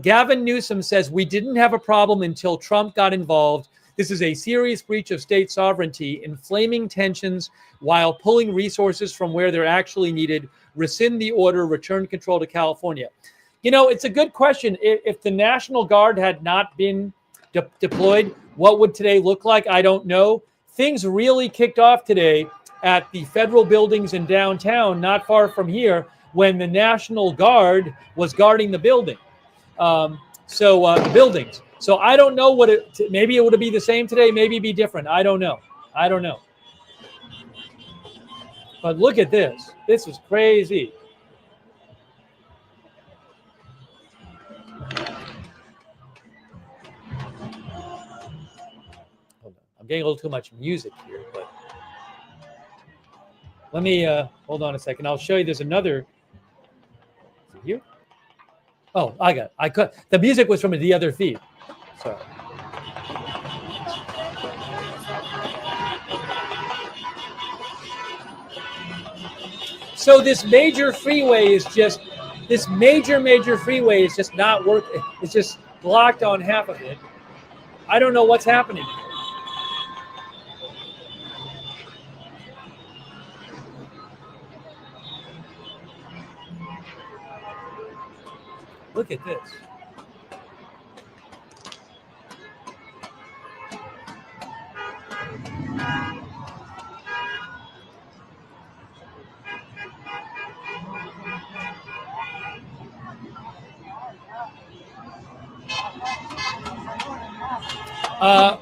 Gavin Newsom says, we didn't have a problem until Trump got involved. This is a serious breach of state sovereignty, inflaming tensions while pulling resources from where they're actually needed. Rescind the order, return control to California. You know, it's a good question. If the National Guard had not been deployed, what would today look like? I don't know. Things really kicked off today at the federal buildings in downtown, not far from here, when the National Guard was guarding the building. The buildings. So I don't know what maybe it would be the same today, maybe be different. I don't know. But look at this. This is crazy. Hold on. I'm getting a little too much music here, but let me hold on a second. I'll show you. There's another. Is it here? Oh, I got it. I cut the music was from the other feed. Sorry. So this major freeway is just major freeway is just not working. It's just blocked on half of it. I don't know what's happening here. Look at this.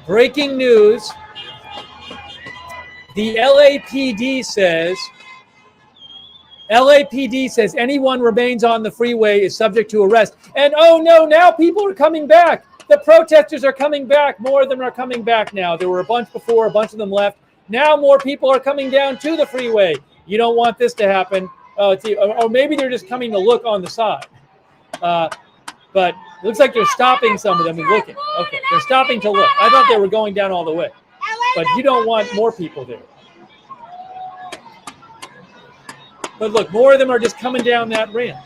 Breaking news. The LAPD says anyone remains on the freeway is subject to arrest. And oh no, now people are coming back. The protesters are coming back. More of them are coming back now. There were a bunch before, a bunch of them left. Now more people are coming down to the freeway. You don't want this to happen. Or maybe they're just coming to look on the side. But it looks like they're stopping some of them and looking. Okay, they're stopping to look. I thought they were going down all the way. But you don't want more people there. But look, more of them are just coming down that ramp.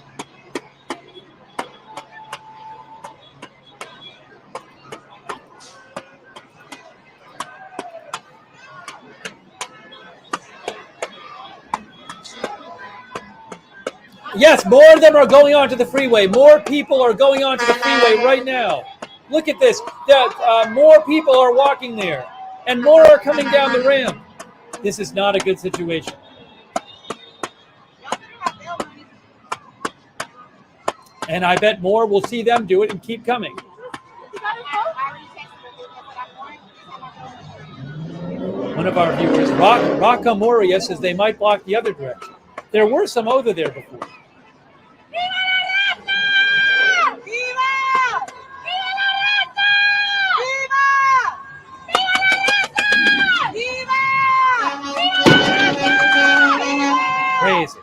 Yes, more of them are going onto the freeway. More people are going onto the freeway right now. Look at this. More people are walking there. And more are coming down the ramp. This is not a good situation. And I bet more will see them do it and keep coming. One of our viewers, Raka Moria, says they might block the other direction. There were some over there before. Crazy.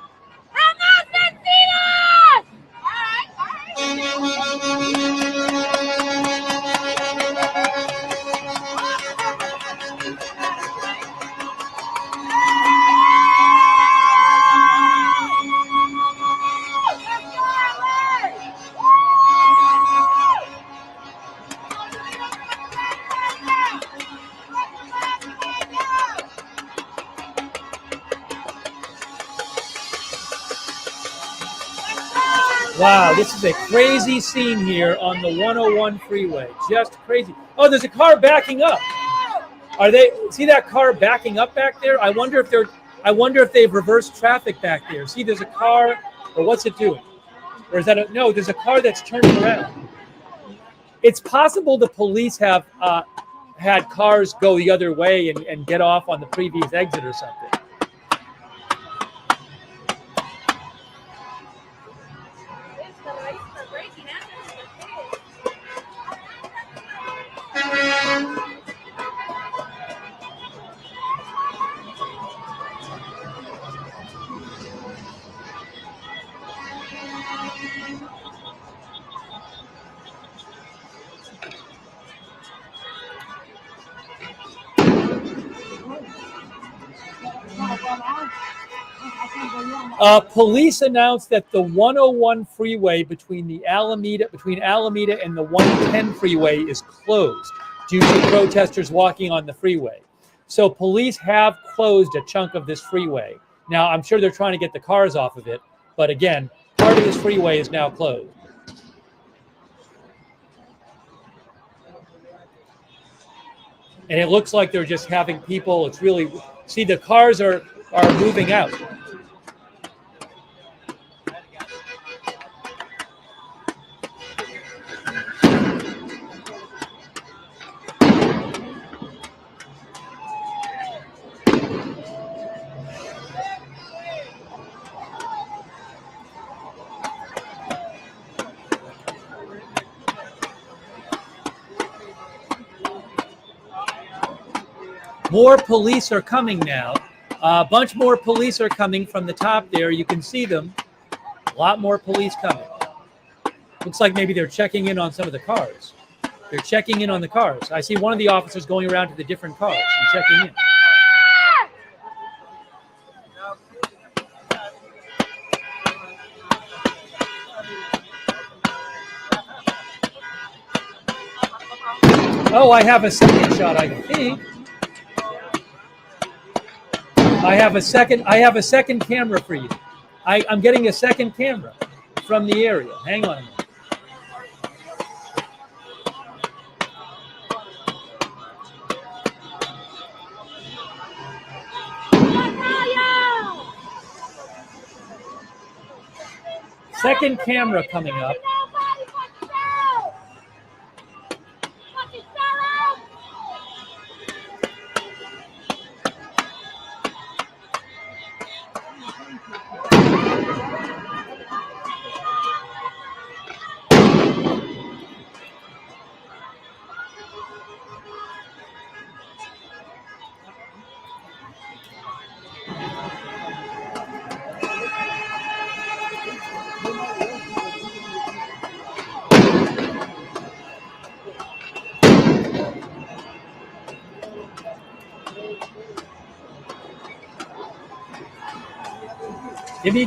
Wow, this is a crazy scene here on the 101 freeway. Just crazy. Oh, there's a car backing up. See that car backing up back there? I wonder if they've reversed traffic back there. See, there's a car, or what's it doing? Or is that no, there's a car that's turning around. It's possible the police have had cars go the other way and get off on the previous exit or something. Police announced that the 101 freeway between Alameda and the 110 freeway is closed due to protesters walking on the freeway. So police have closed a chunk of this freeway. Now, I'm sure they're trying to get the cars off of it, but again, part of this freeway is now closed. And it looks like they're just having people. It's really, see, the cars are moving out. More police are coming now. A bunch more police are coming from the top there. You can see them. A lot more police coming. Looks like maybe they're checking in on some of the cars. They're checking in on the cars. I see one of the officers going around to the different cars and checking in. Oh, I have a second shot, I think. I have a second camera for you. I'm getting a second camera from the area. Hang on a minute. Second camera coming up.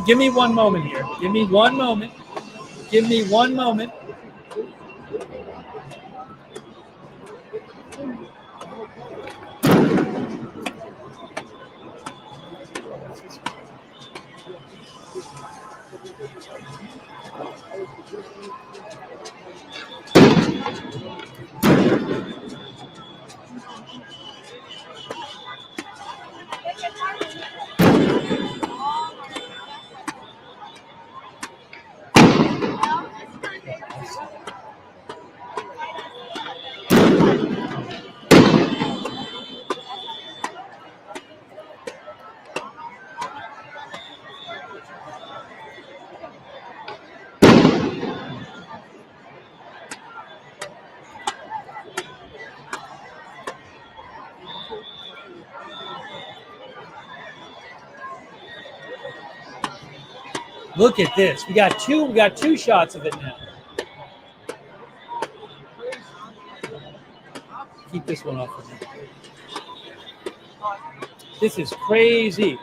Give me one moment here. Give me one moment. Give me one moment. Look at this. We got two shots of it now. Keep this one off of me. This is crazy.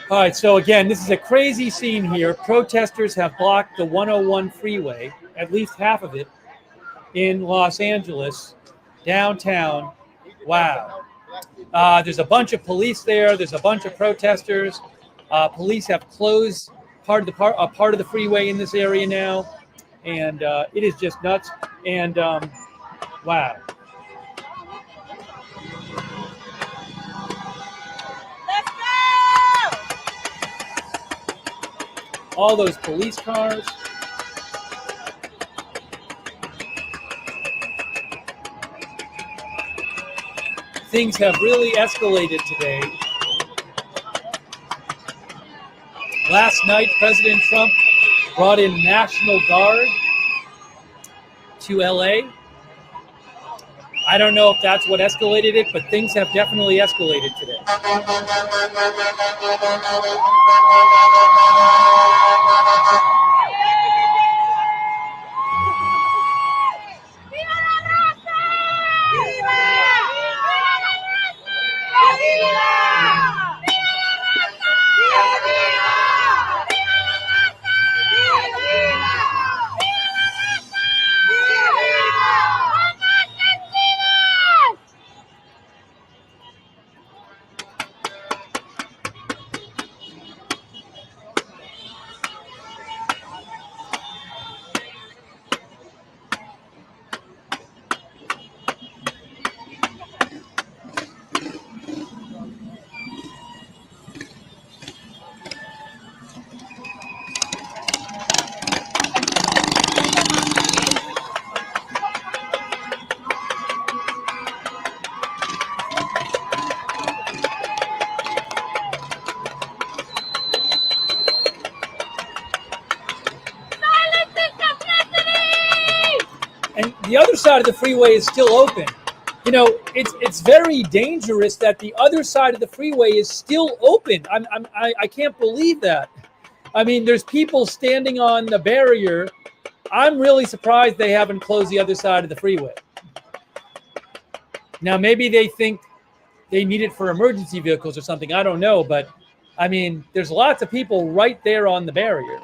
All right, so again, this is a crazy scene here. Protesters have blocked the 101 freeway, at least half of it, in Los Angeles, downtown. Wow. There's a bunch of police there. There's a bunch of protesters. Police have closed part of the freeway in this area now, and it is just nuts. And wow. All those police cars. Things have really escalated today. Last night, President Trump brought in National Guard to LA. I don't know if that's what escalated it, but things have definitely escalated today. and the other side of the freeway is still open. You know, it's very dangerous that the other side of the freeway is still open. I can't believe that. I mean, there's people standing on the barrier. I'm really surprised they haven't closed the other side of the freeway. Now, maybe they think they need it for emergency vehicles or something. I don't know, but I mean, there's lots of people right there on the barrier.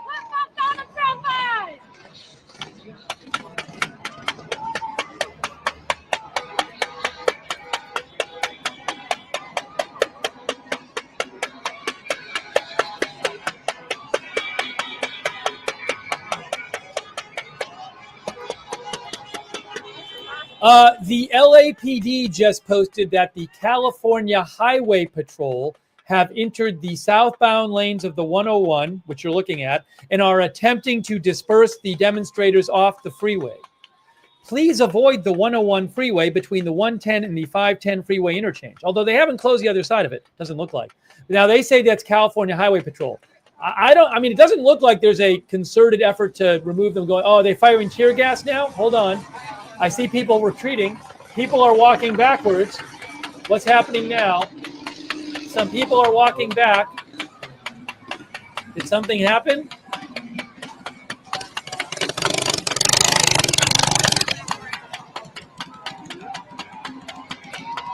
The LAPD just posted that the California Highway Patrol have entered the southbound lanes of the 101, which you're looking at, and are attempting to disperse the demonstrators off the freeway. Please avoid the 101 freeway between the 110 and the 510 freeway interchange, although they haven't closed the other side of it. Doesn't look like. Now, they say that's California Highway Patrol. I mean, it doesn't look like there's a concerted effort to remove them going, oh, are they firing tear gas now? Hold on. I see people retreating. People are walking backwards. What's happening now? Some people are walking back. Did something happen?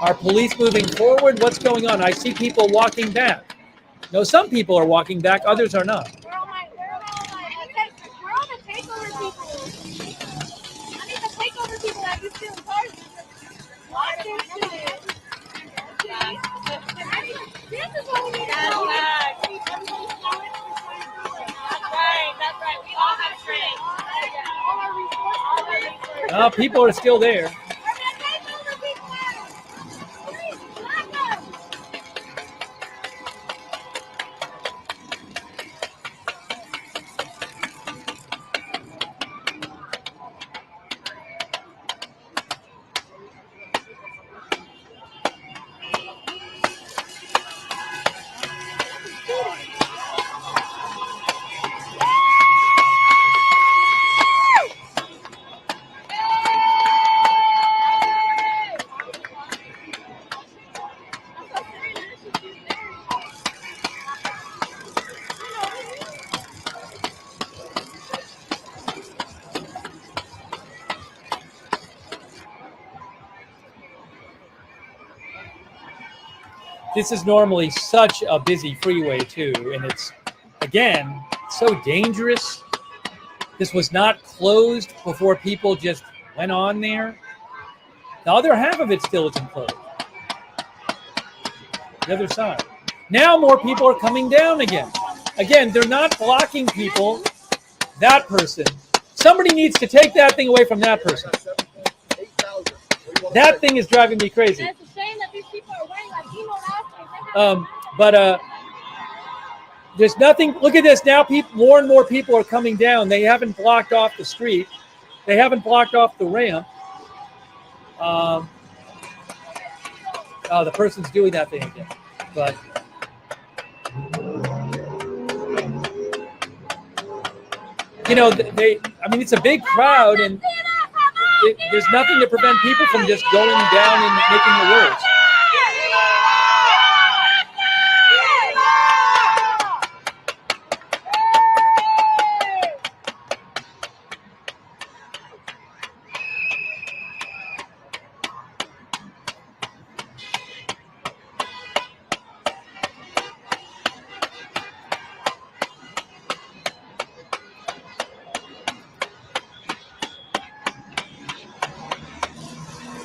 Are police moving forward? What's going on? I see people walking back. No, some people are walking back. Others are not. We're on the takeover people. I need the takeover people that you stealing cars. This is what we need to do. That's right. We all have strength. All our resources. People are still there. This is normally such a busy freeway too, and it's, again, so dangerous. This was not closed before people just went on there. The other half of it still isn't closed. The other side. Now more people are coming down again. Again, they're not blocking people. That person. Somebody needs to take that thing away from that person. That thing is driving me crazy. It's a shame that these people are wearing like emo outfits. But there's nothing. Look at this now. More and more people are coming down. They haven't blocked off the street. They haven't blocked off the ramp. The person's doing that thing again. But you know, it's a big crowd, and there's nothing to prevent people from just going down and making it worse.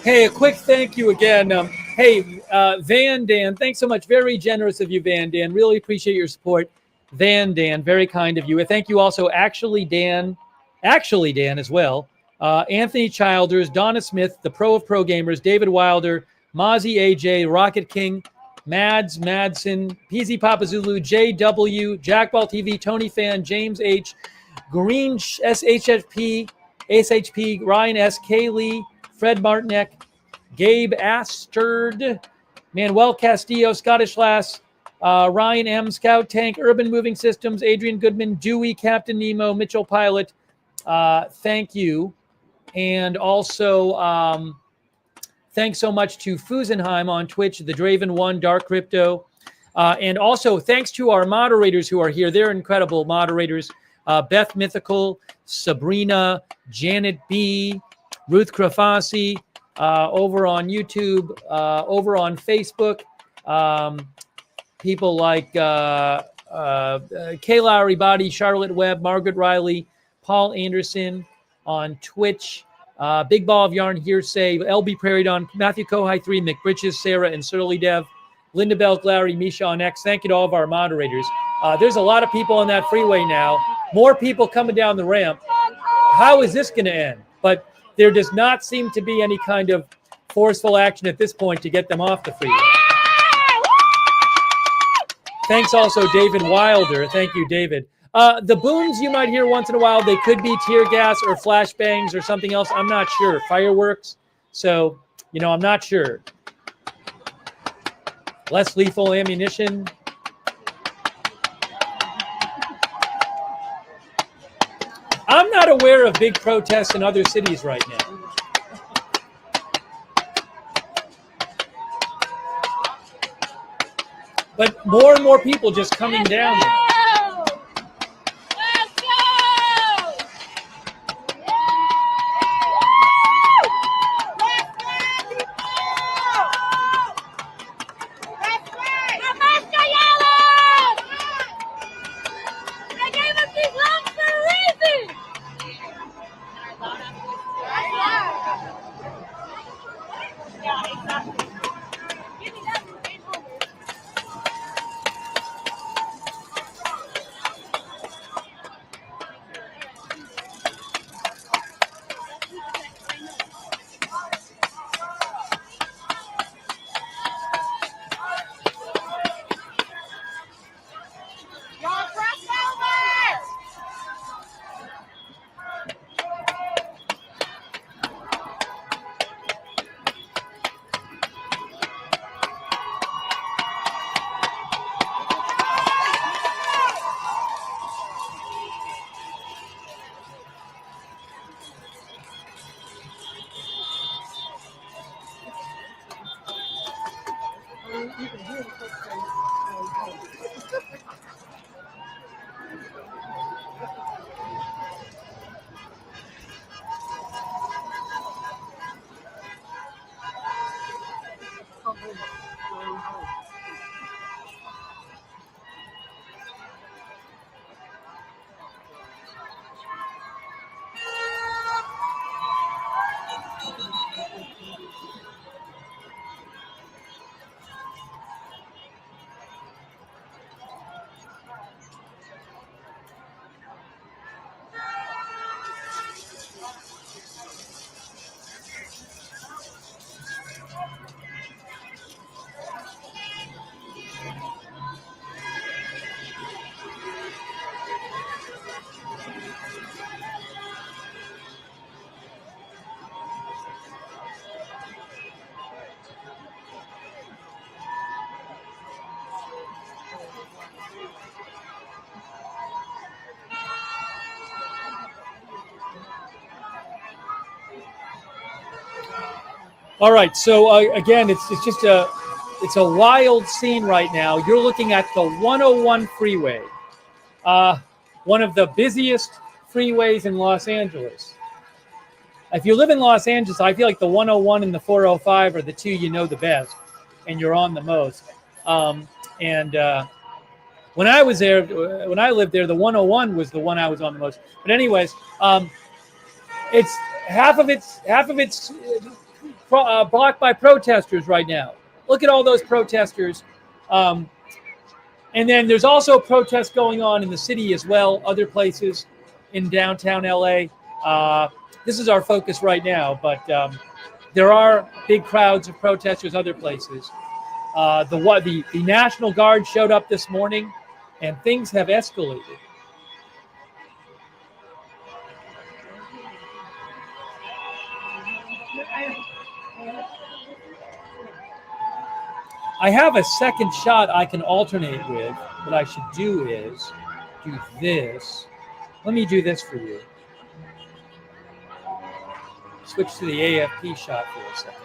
Hey, a quick thank you again. Van Dan, thanks so much. Very generous of you, Van Dan. Really appreciate your support. Van Dan, very kind of you. And thank you also, Actually Dan as well. Anthony Childers, Donna Smith, the Pro of Pro Gamers, David Wilder, Mozzie AJ, Rocket King, Mads Madsen, PZ Papa Zulu, JW, Jackball TV, Tony Fan, James H, Green SHP, Ryan S, Kaylee, Fred Martinek, Gabe Asterd, Manuel Castillo, Scottish Lass, Ryan M, Scout Tank, Urban Moving Systems, Adrian Goodman, Dewey, Captain Nemo, Mitchell Pilot. Thank you. And also, thanks so much to Fusenheim on Twitch, the Draven1, Dark Crypto. And also, thanks to our moderators who are here. They're incredible moderators. Beth Mythical, Sabrina, Janet B, Ruth Krafasi, over on YouTube, over on Facebook. People like Kayla Aribadi, Charlotte Webb, Margaret Riley, Paul Anderson on Twitch. Big Ball of Yarn, Hearsay, LB Prairie Dawn, Matthew Kohai 3, McBritches, Sarah, and Surly Dev, Linda Belk, Larry, Misha on X. Thank you to all of our moderators. There's a lot of people on that freeway now. More people coming down the ramp. How is this going to end? But there does not seem to be any kind of forceful action at this point to get them off the freeway. Thanks also, David Wilder. Thank you, David. The booms you might hear once in a while, they could be tear gas or flashbangs or something else. I'm not sure. Fireworks. So, I'm not sure. Less lethal ammunition. I'm not aware of big protests in other cities right now. But more and more people just coming down there. All right, so again, it's a wild scene right now. You're looking at the 101 freeway, one of the busiest freeways in Los Angeles. If you live in Los Angeles, I feel like the 101 and the 405 are the two you know the best, and you're on the most. When I was there, when I lived there, the 101 was the one I was on the most. But anyways, it's half of it's blocked by protesters right now. Look at all those protesters. And then there's also protests going on in the city as well, other places in downtown LA. This is our focus right now, but there are big crowds of protesters other places. The National Guard showed up this morning, and things have escalated. I have a second shot I can alternate with. What I should do is do this. Let me do this for you. Switch to the AFP shot for a second.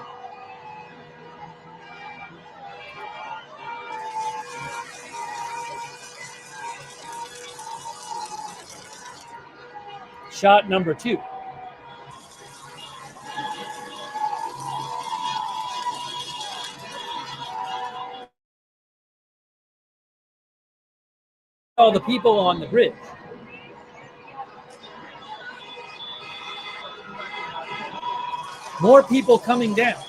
Shot number 2. All the people on the bridge. More people coming down.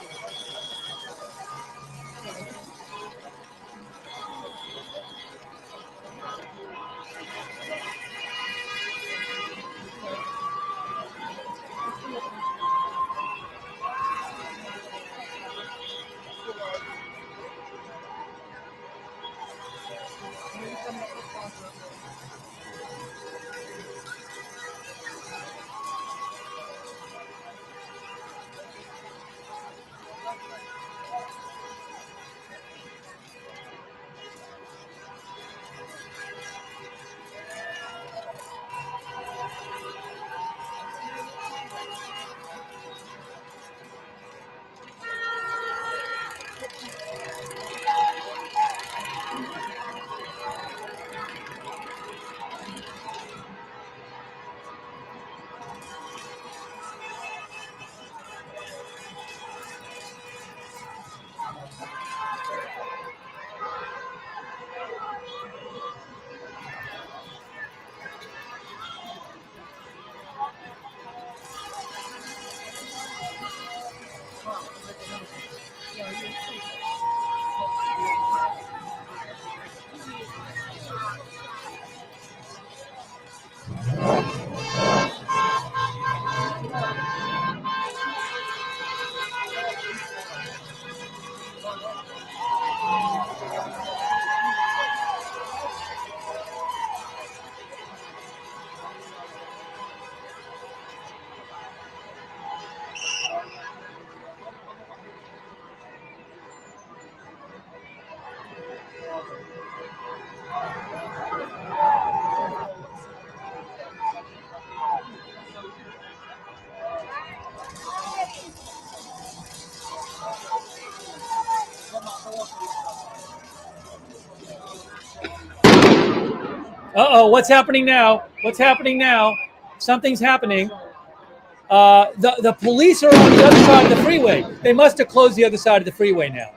Uh-oh, what's happening now? What's happening now? Something's happening. The police are on the other side of the freeway. They must have closed the other side of the freeway now.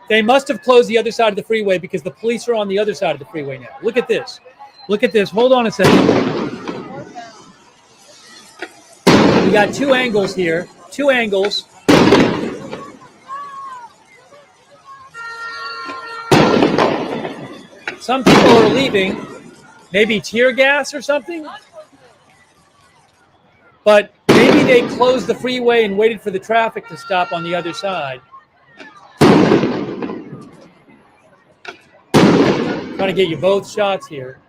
They must have closed the other side of the freeway because the police are on the other side of the freeway now. Look at this. Look at this. Hold on a second. We got 2 angles here. 2 angles. Some people are leaving. Maybe tear gas or something. But maybe they closed the freeway and waited for the traffic to stop on the other side. Trying to get you both shots here.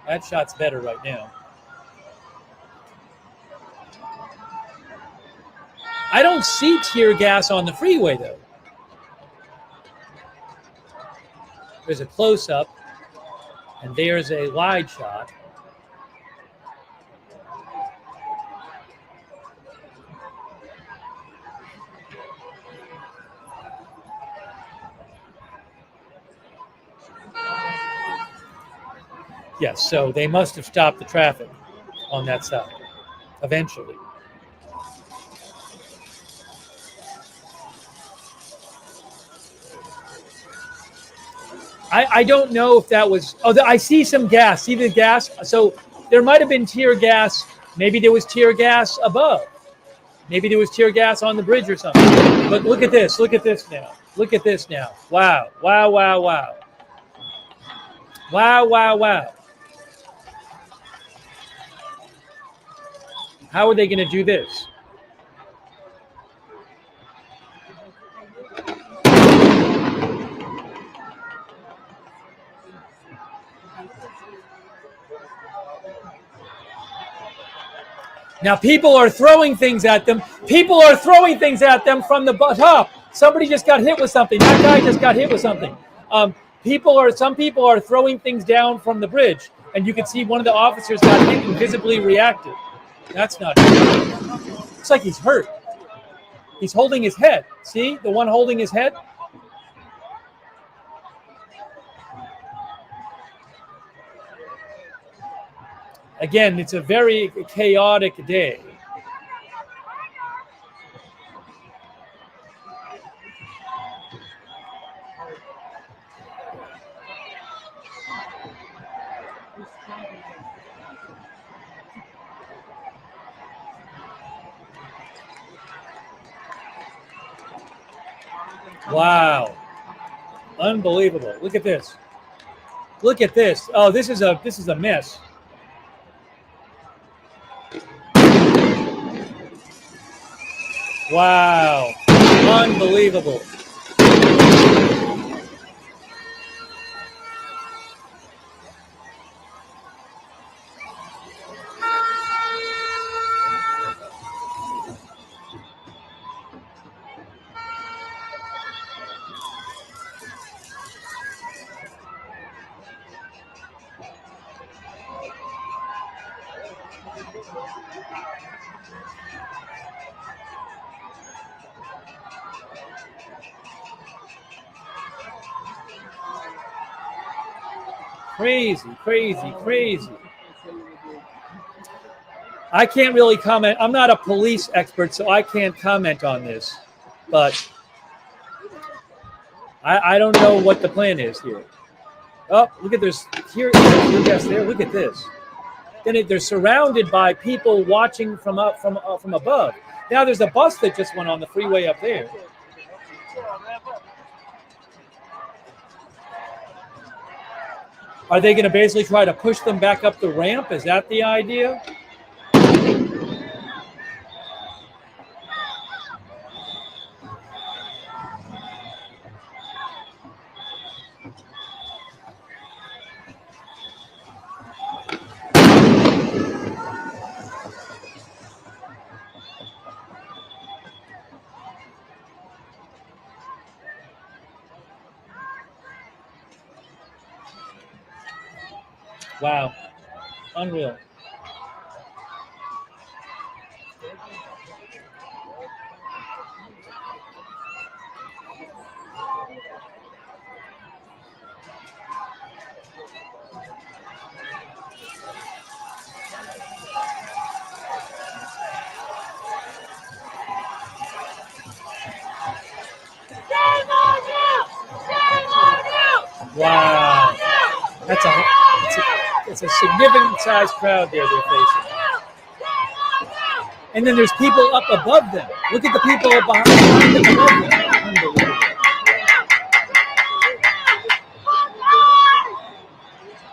That shot's better right now. I don't see tear gas on the freeway, though. There's a close-up, and there's a wide shot. Yes, so they must have stopped the traffic on that side eventually. I don't know if that was... Oh, I see some gas. See the gas? So there might have been tear gas. Maybe there was tear gas above. Maybe there was tear gas on the bridge or something. But look at this. Look at this now. Look at this now. Wow. Wow, wow, wow. Wow, wow, wow. How are they going to do this? Now people are throwing things at them. People are throwing things at them from the top. Somebody just got hit with something. That guy just got hit with something. Some people are throwing things down from the bridge, and you can see one of the officers got hit and visibly reacted. That's not good. Looks like he's hurt. He's holding his head. See? The one holding his head? Again, it's a very chaotic day. Wow. Unbelievable. Look at this. Look at this. Oh, this is a mess. Wow. Unbelievable. Crazy, crazy, crazy. I can't really comment. I'm not a police expert, so I can't comment on this. But I don't know what the plan is here. Oh, look at this. Here, yes, there. Look at this. Then they're surrounded by people watching from above. Now there's a bus that just went on the freeway up there. Are they going to basically try to push them back up the ramp? Is that the idea? Wow. Unreal. Wow. It's a significant sized crowd there they're facing. And then there's people up above them. Look at the people up behind them above them. Unbelievable.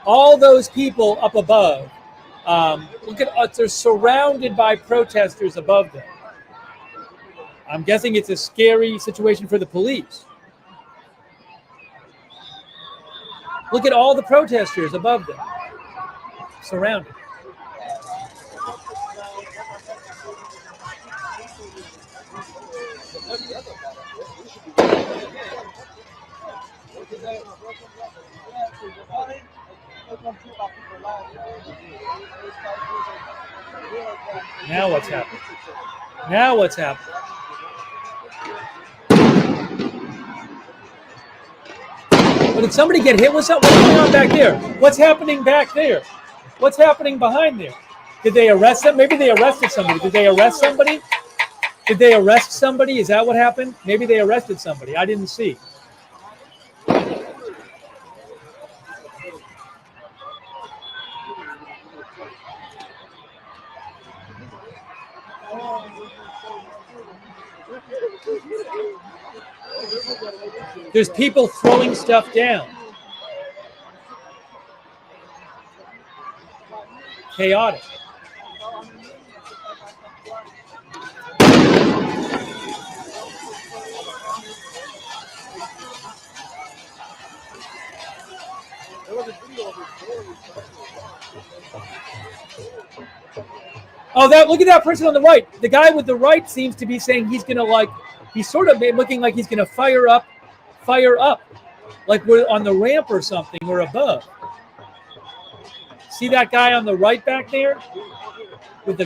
All those people up above, look at they're surrounded by protesters above them. I'm guessing it's a scary situation for the police. Look at all the protesters above them, surrounded. Now what's happening? Now what's happening? But did somebody get hit? What's going on back there? What's happening back there? What's happening behind there? Did they arrest them? Maybe they arrested somebody. Did they arrest somebody? Did they arrest somebody? Is that what happened? Maybe they arrested somebody. I didn't see. There's people throwing stuff down. Chaotic. Oh, look at that person on the right. The guy with the right seems to be saying he's going to he's sort of looking like he's going to fire up, like we're on the ramp or something or above. See that guy on the right back there with the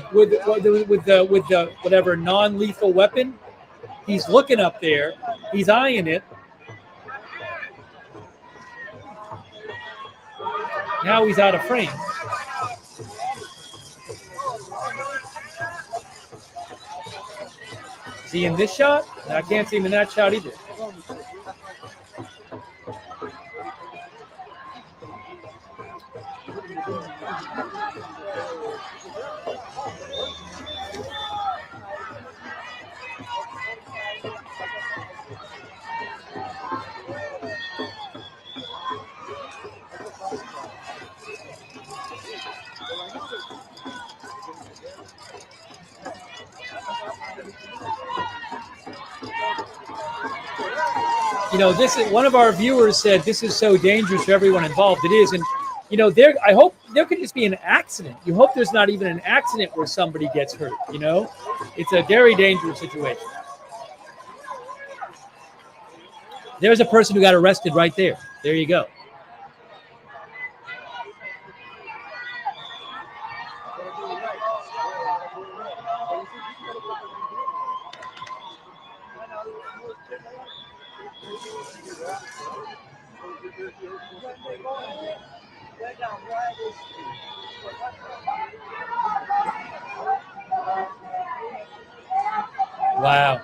whatever non-lethal weapon? He's looking up there. He's eyeing it. Now he's out of frame. Is he in this shot? No, I can't see him in that shot either. You know, this is one of our viewers said this is so dangerous for everyone involved. It is, and you know, I hope there could just be an accident. You hope there's not even an accident where somebody gets hurt. You know, it's a very dangerous situation. There's a person who got arrested right there. There you go. Wow.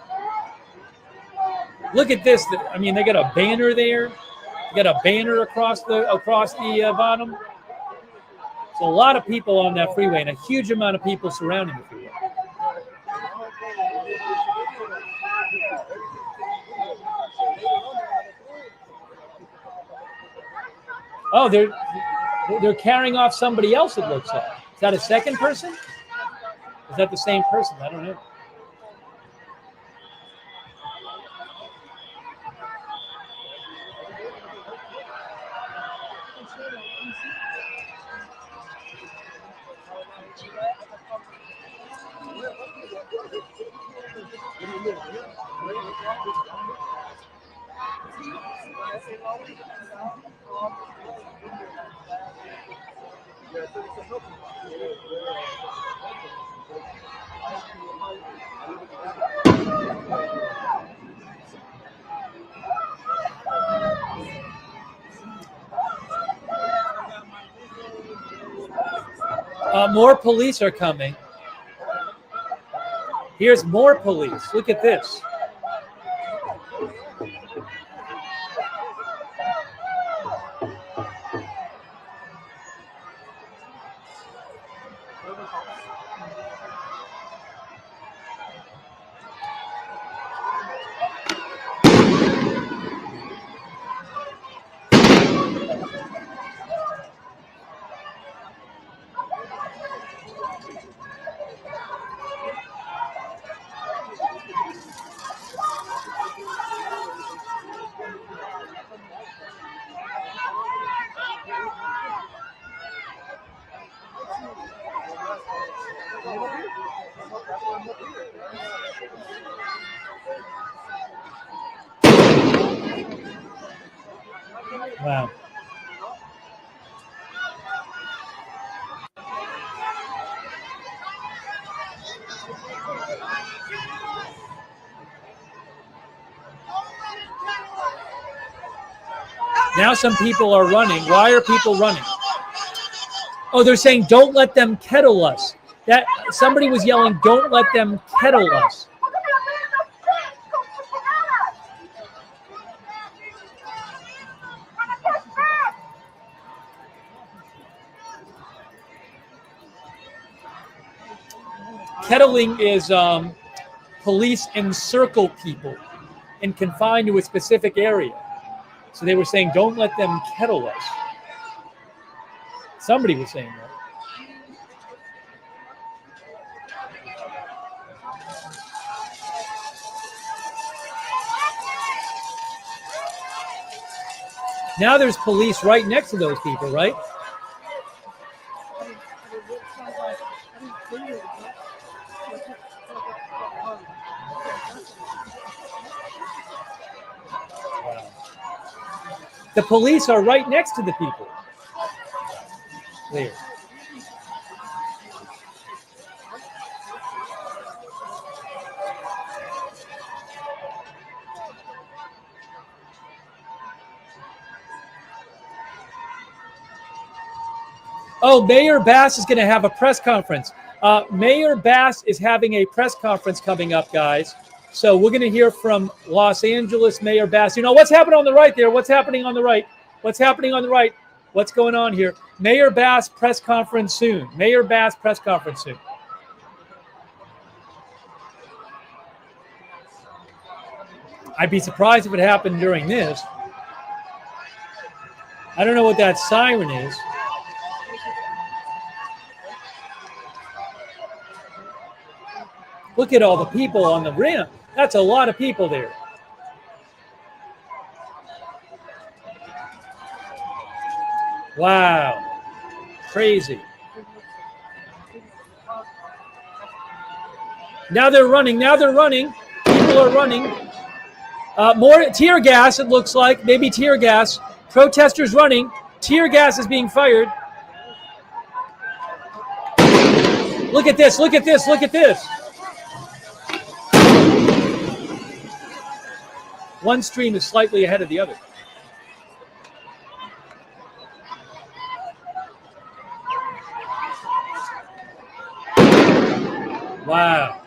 Look at this. I mean, they got a banner there. They got a banner across the bottom. So a lot of people on that freeway and a huge amount of people surrounding the freeway. Oh, they're carrying off somebody else, it looks like. Is that a second person? Is that the same person? I don't know. More police are coming. Here's more police. Look at this. Wow. Now some people are running. Why are people running? Oh, they're saying, don't let them kettle us. That somebody was yelling, don't let them kettle us. Kettling is police encircle people and confine to a specific area. So they were saying, don't let them kettle us. Somebody was saying that. Now there's police right next to those people, right? The police are right next to the people. There. Oh, Mayor Bass is going to have a press conference. Mayor Bass is having a press conference coming up, guys. So we're going to hear from Los Angeles Mayor Bass. You know, what's happening on the right there? What's happening on the right? What's happening on the right? What's going on here? Mayor Bass press conference soon. Mayor Bass press conference soon. I'd be surprised if it happened during this. I don't know what that siren is. Look at all the people on the rim. That's a lot of people there. Wow. Crazy. Now they're running. Now they're running. People are running. More tear gas, it looks like. Maybe tear gas. Protesters running. Tear gas is being fired. Look at this. Look at this. Look at this. One stream is slightly ahead of the other. Wow.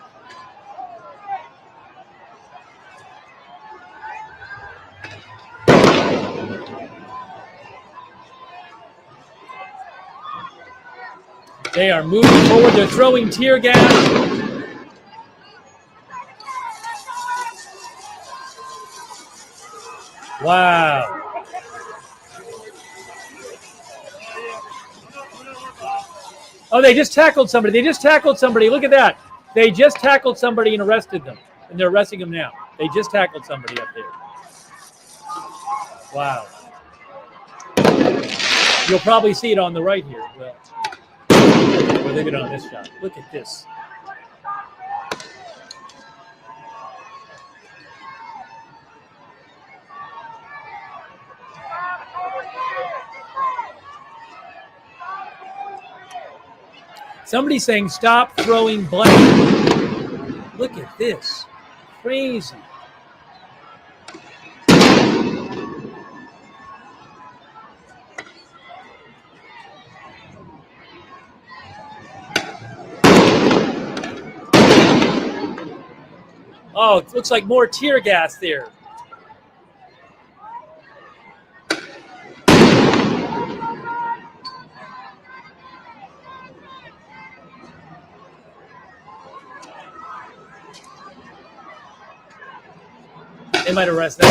They are moving forward. They're throwing tear gas. Wow. Oh, they just tackled somebody. They just tackled somebody. Look at that. They just tackled somebody and arrested them. And they're arresting them now. They just tackled somebody up there. Wow. You'll probably see it on the right here. Well, look at it on this shot. Look at this. Somebody's saying, stop throwing blame. Look at this. Crazy. Oh, it looks like more tear gas there. They might arrest that.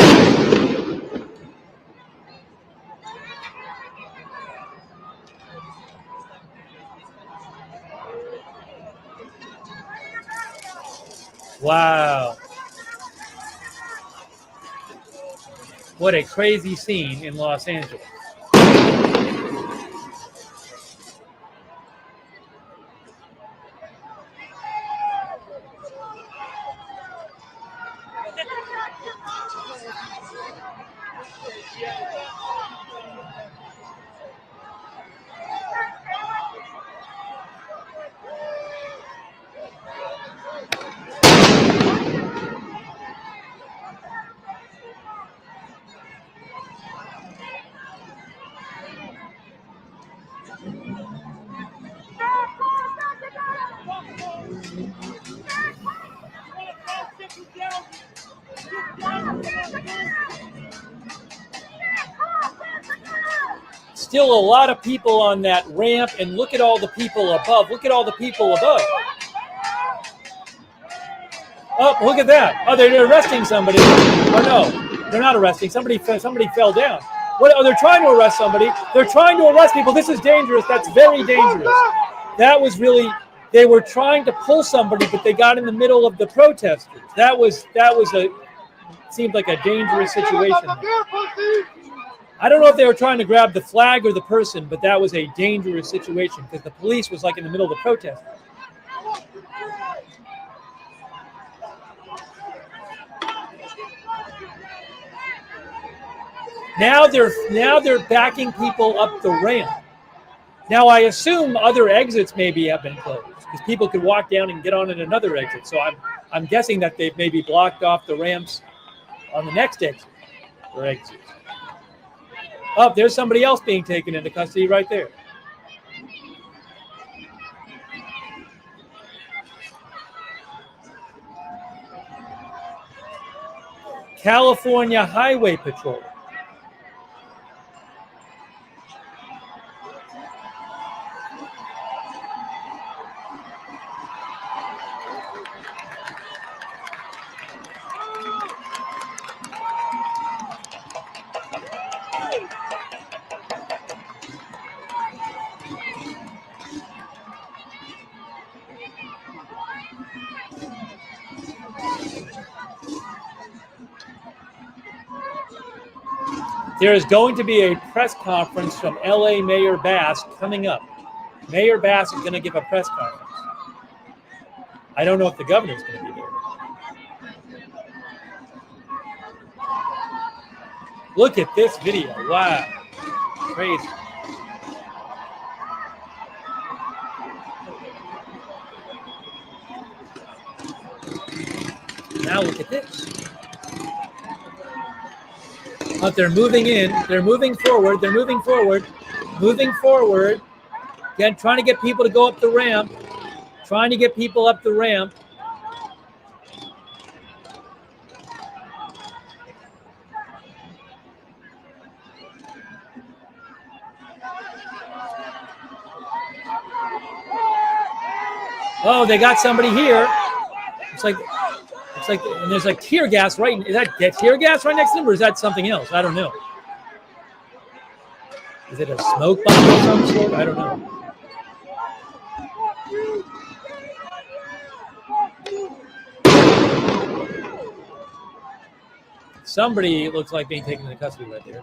Wow. What a crazy scene in Los Angeles. Still a lot of people on that ramp, and look at all the people above. Look at all the people above. Oh, look at that. Oh, they're arresting somebody. Oh, no, they're not arresting. Somebody fell down. What? Oh, they're trying to arrest somebody. They're trying to arrest people. This is dangerous. That's very dangerous. That was really, they were trying to pull somebody, but they got in the middle of the protesters. That was seemed like a dangerous situation. I don't know if they were trying to grab the flag or the person, but that was a dangerous situation because the police was like in the middle of the protest. Now they're backing people up the ramp. Now I assume other exits maybe have been closed because people could walk down and get on at another exit. So I'm guessing that they've maybe blocked off the ramps on the next exit or exits. Oh, there's somebody else being taken into custody right there. California Highway Patrol. There is going to be a press conference from LA Mayor Bass coming up. Mayor Bass is going to give a press conference. I don't know if the governor's going to be there. Look at this video. Wow. Crazy. Now look at this. But they're moving in. They're moving forward. They're moving forward. Moving forward. Again, trying to get people to go up the ramp. Trying to get people up the ramp. Oh, they got somebody here. It's like, and there's like tear gas right. Is that tear gas right next to them, or is that something else? I don't know. Is it a smoke bomb of some sort? I don't know. Somebody looks like being taken into custody right there.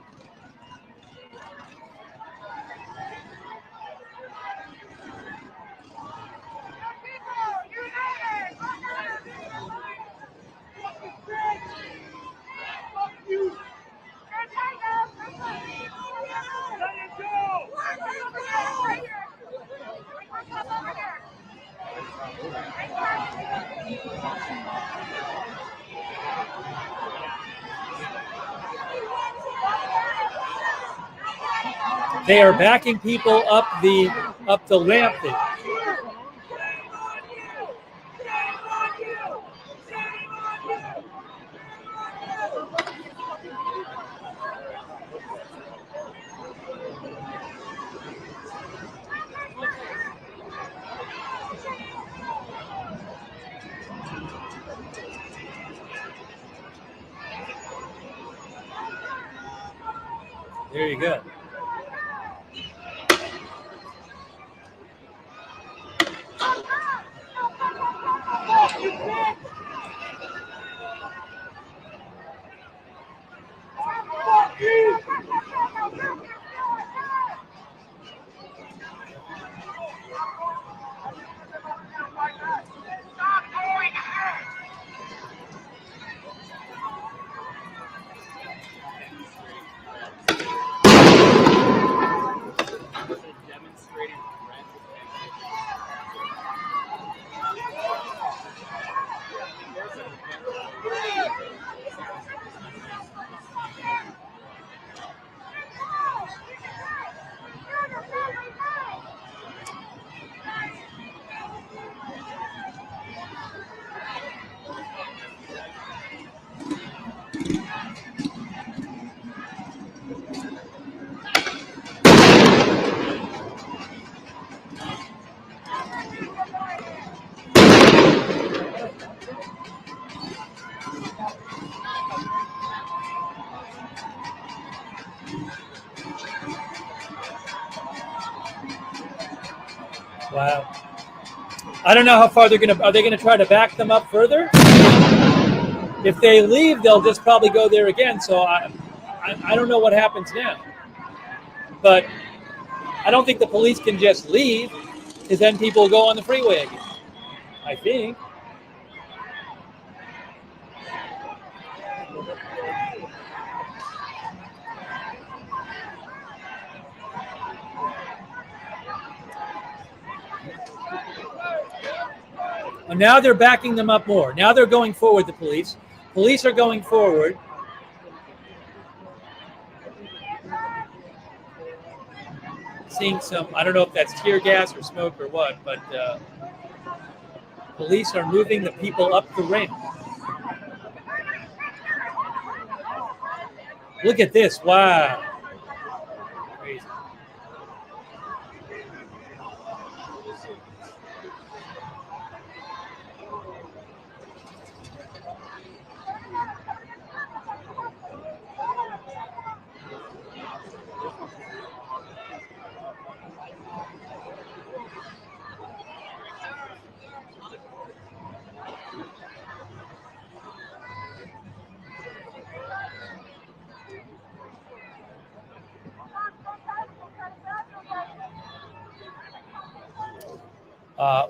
They are backing people up the ramp there. There you go. Wow. I don't know how far they're going to, are they going to try to back them up further? If they leave, they'll just probably go there again. So I don't know what happens now. But I don't think the police can just leave, because then people will go on the freeway again, I think. And now they're backing them up more. Now they're going forward, the police. Police are going forward. Seeing some, I don't know if that's tear gas or smoke or what, but police are moving the people up the ramp. Look at this. Wow. Crazy.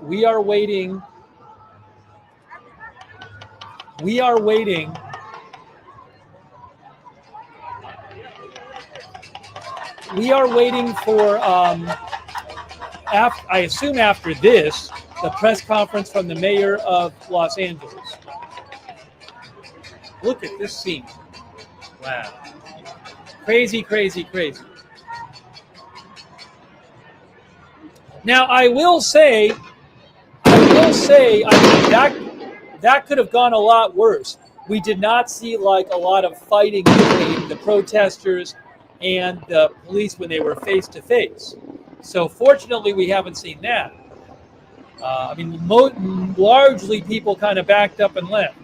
We are waiting. We are waiting. We are waiting for, I assume after this, the press conference from the mayor of Los Angeles. Look at this scene. Wow. Crazy, crazy, crazy. Now, I will say, I mean, that could have gone a lot worse. We did not see like a lot of fighting between the protesters and the police when they were face to face. So fortunately, we haven't seen that. I mean, largely people kind of backed up and left.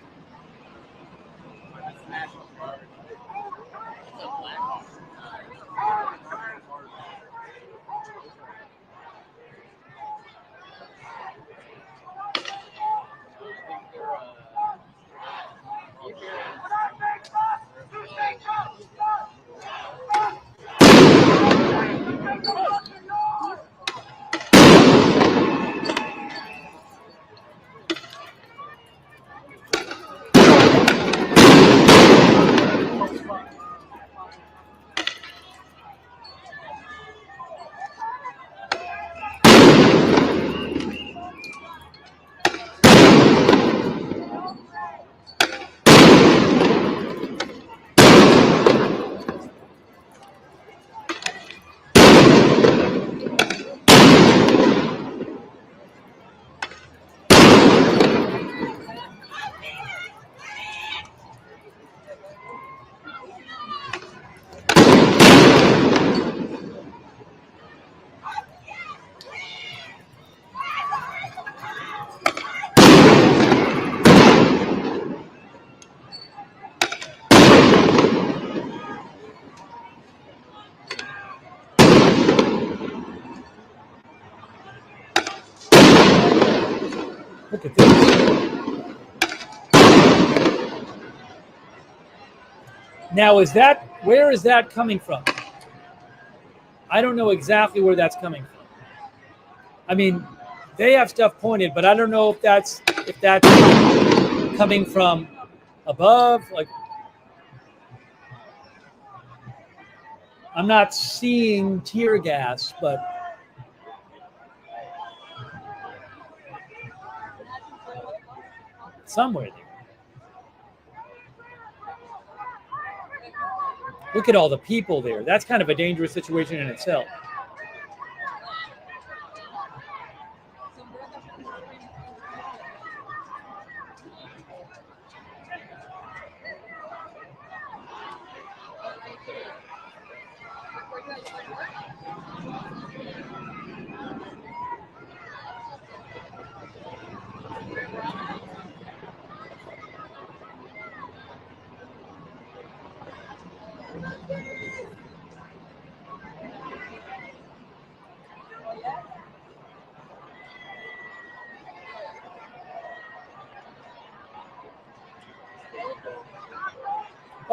Look at this. Now, where is that coming from? I don't know exactly where that's coming from. I mean, they have stuff pointed, but I don't know if that's coming from above. Like, I'm not seeing tear gas, but somewhere there. Look at all the people there. That's kind of a dangerous situation in itself.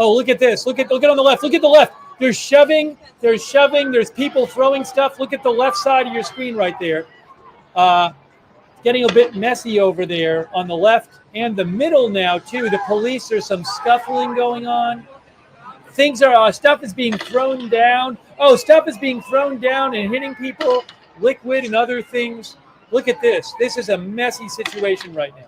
Oh, look at this. Look at on the left. Look at the left. There's shoving. There's people throwing stuff. Look at the left side of your screen right there. Getting a bit messy over there on the left and the middle now too. The police, there's some scuffling going on. Stuff is being thrown down. Oh, stuff is being thrown down and hitting people, liquid and other things. Look at this. This is a messy situation right now.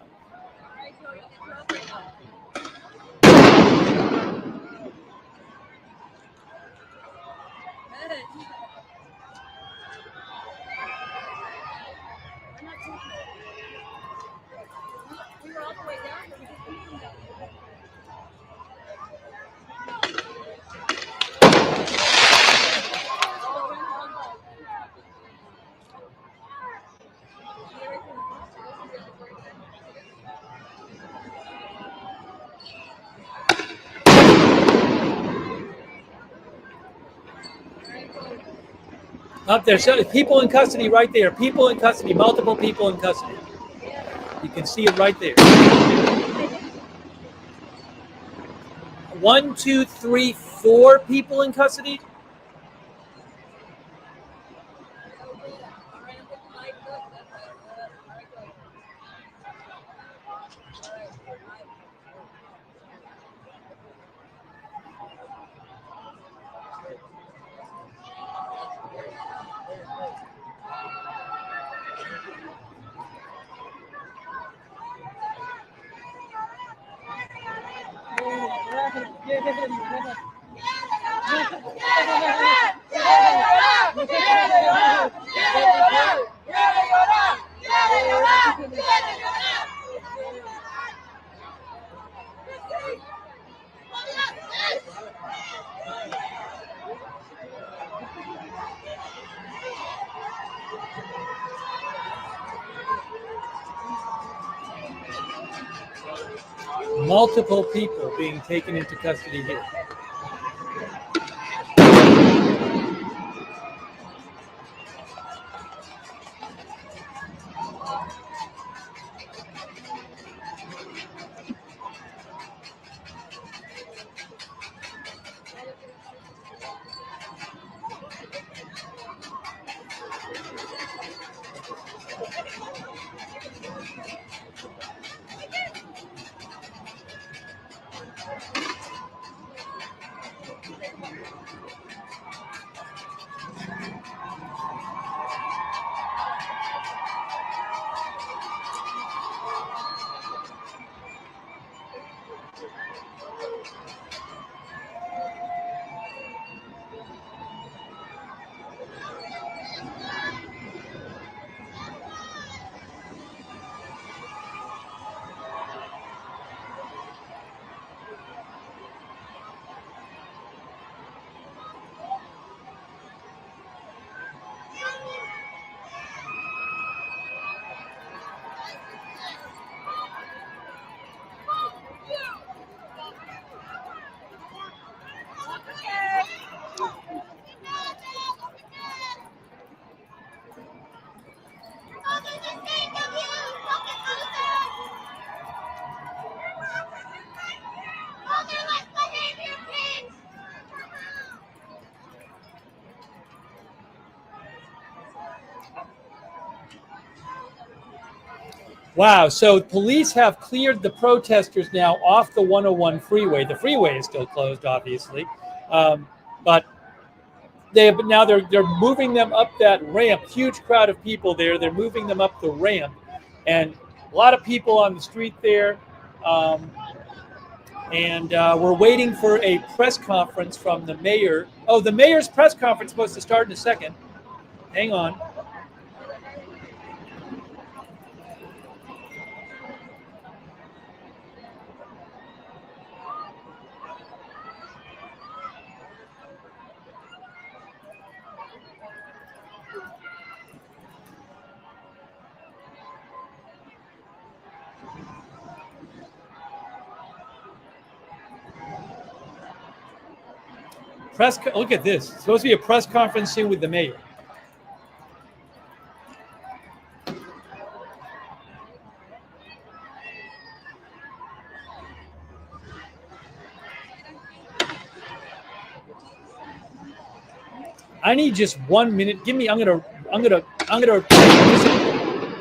Up there, so people in custody right there. People in custody, multiple people in custody. You can see it right there. 1, 2, 3, 4 people in custody. Multiple people being taken into custody here. Wow, so police have cleared the protesters now off the 101 freeway. The freeway is still closed, obviously, but they're moving them up that ramp. Huge crowd of people there. They're moving them up the ramp, and a lot of people on the street there. And we're waiting for a press conference from the mayor. Oh, the mayor's press conference is supposed to start in a second. Hang on. Look at this. It's supposed to be a press conference soon with the mayor. I need just 1 minute. Give me. I'm gonna.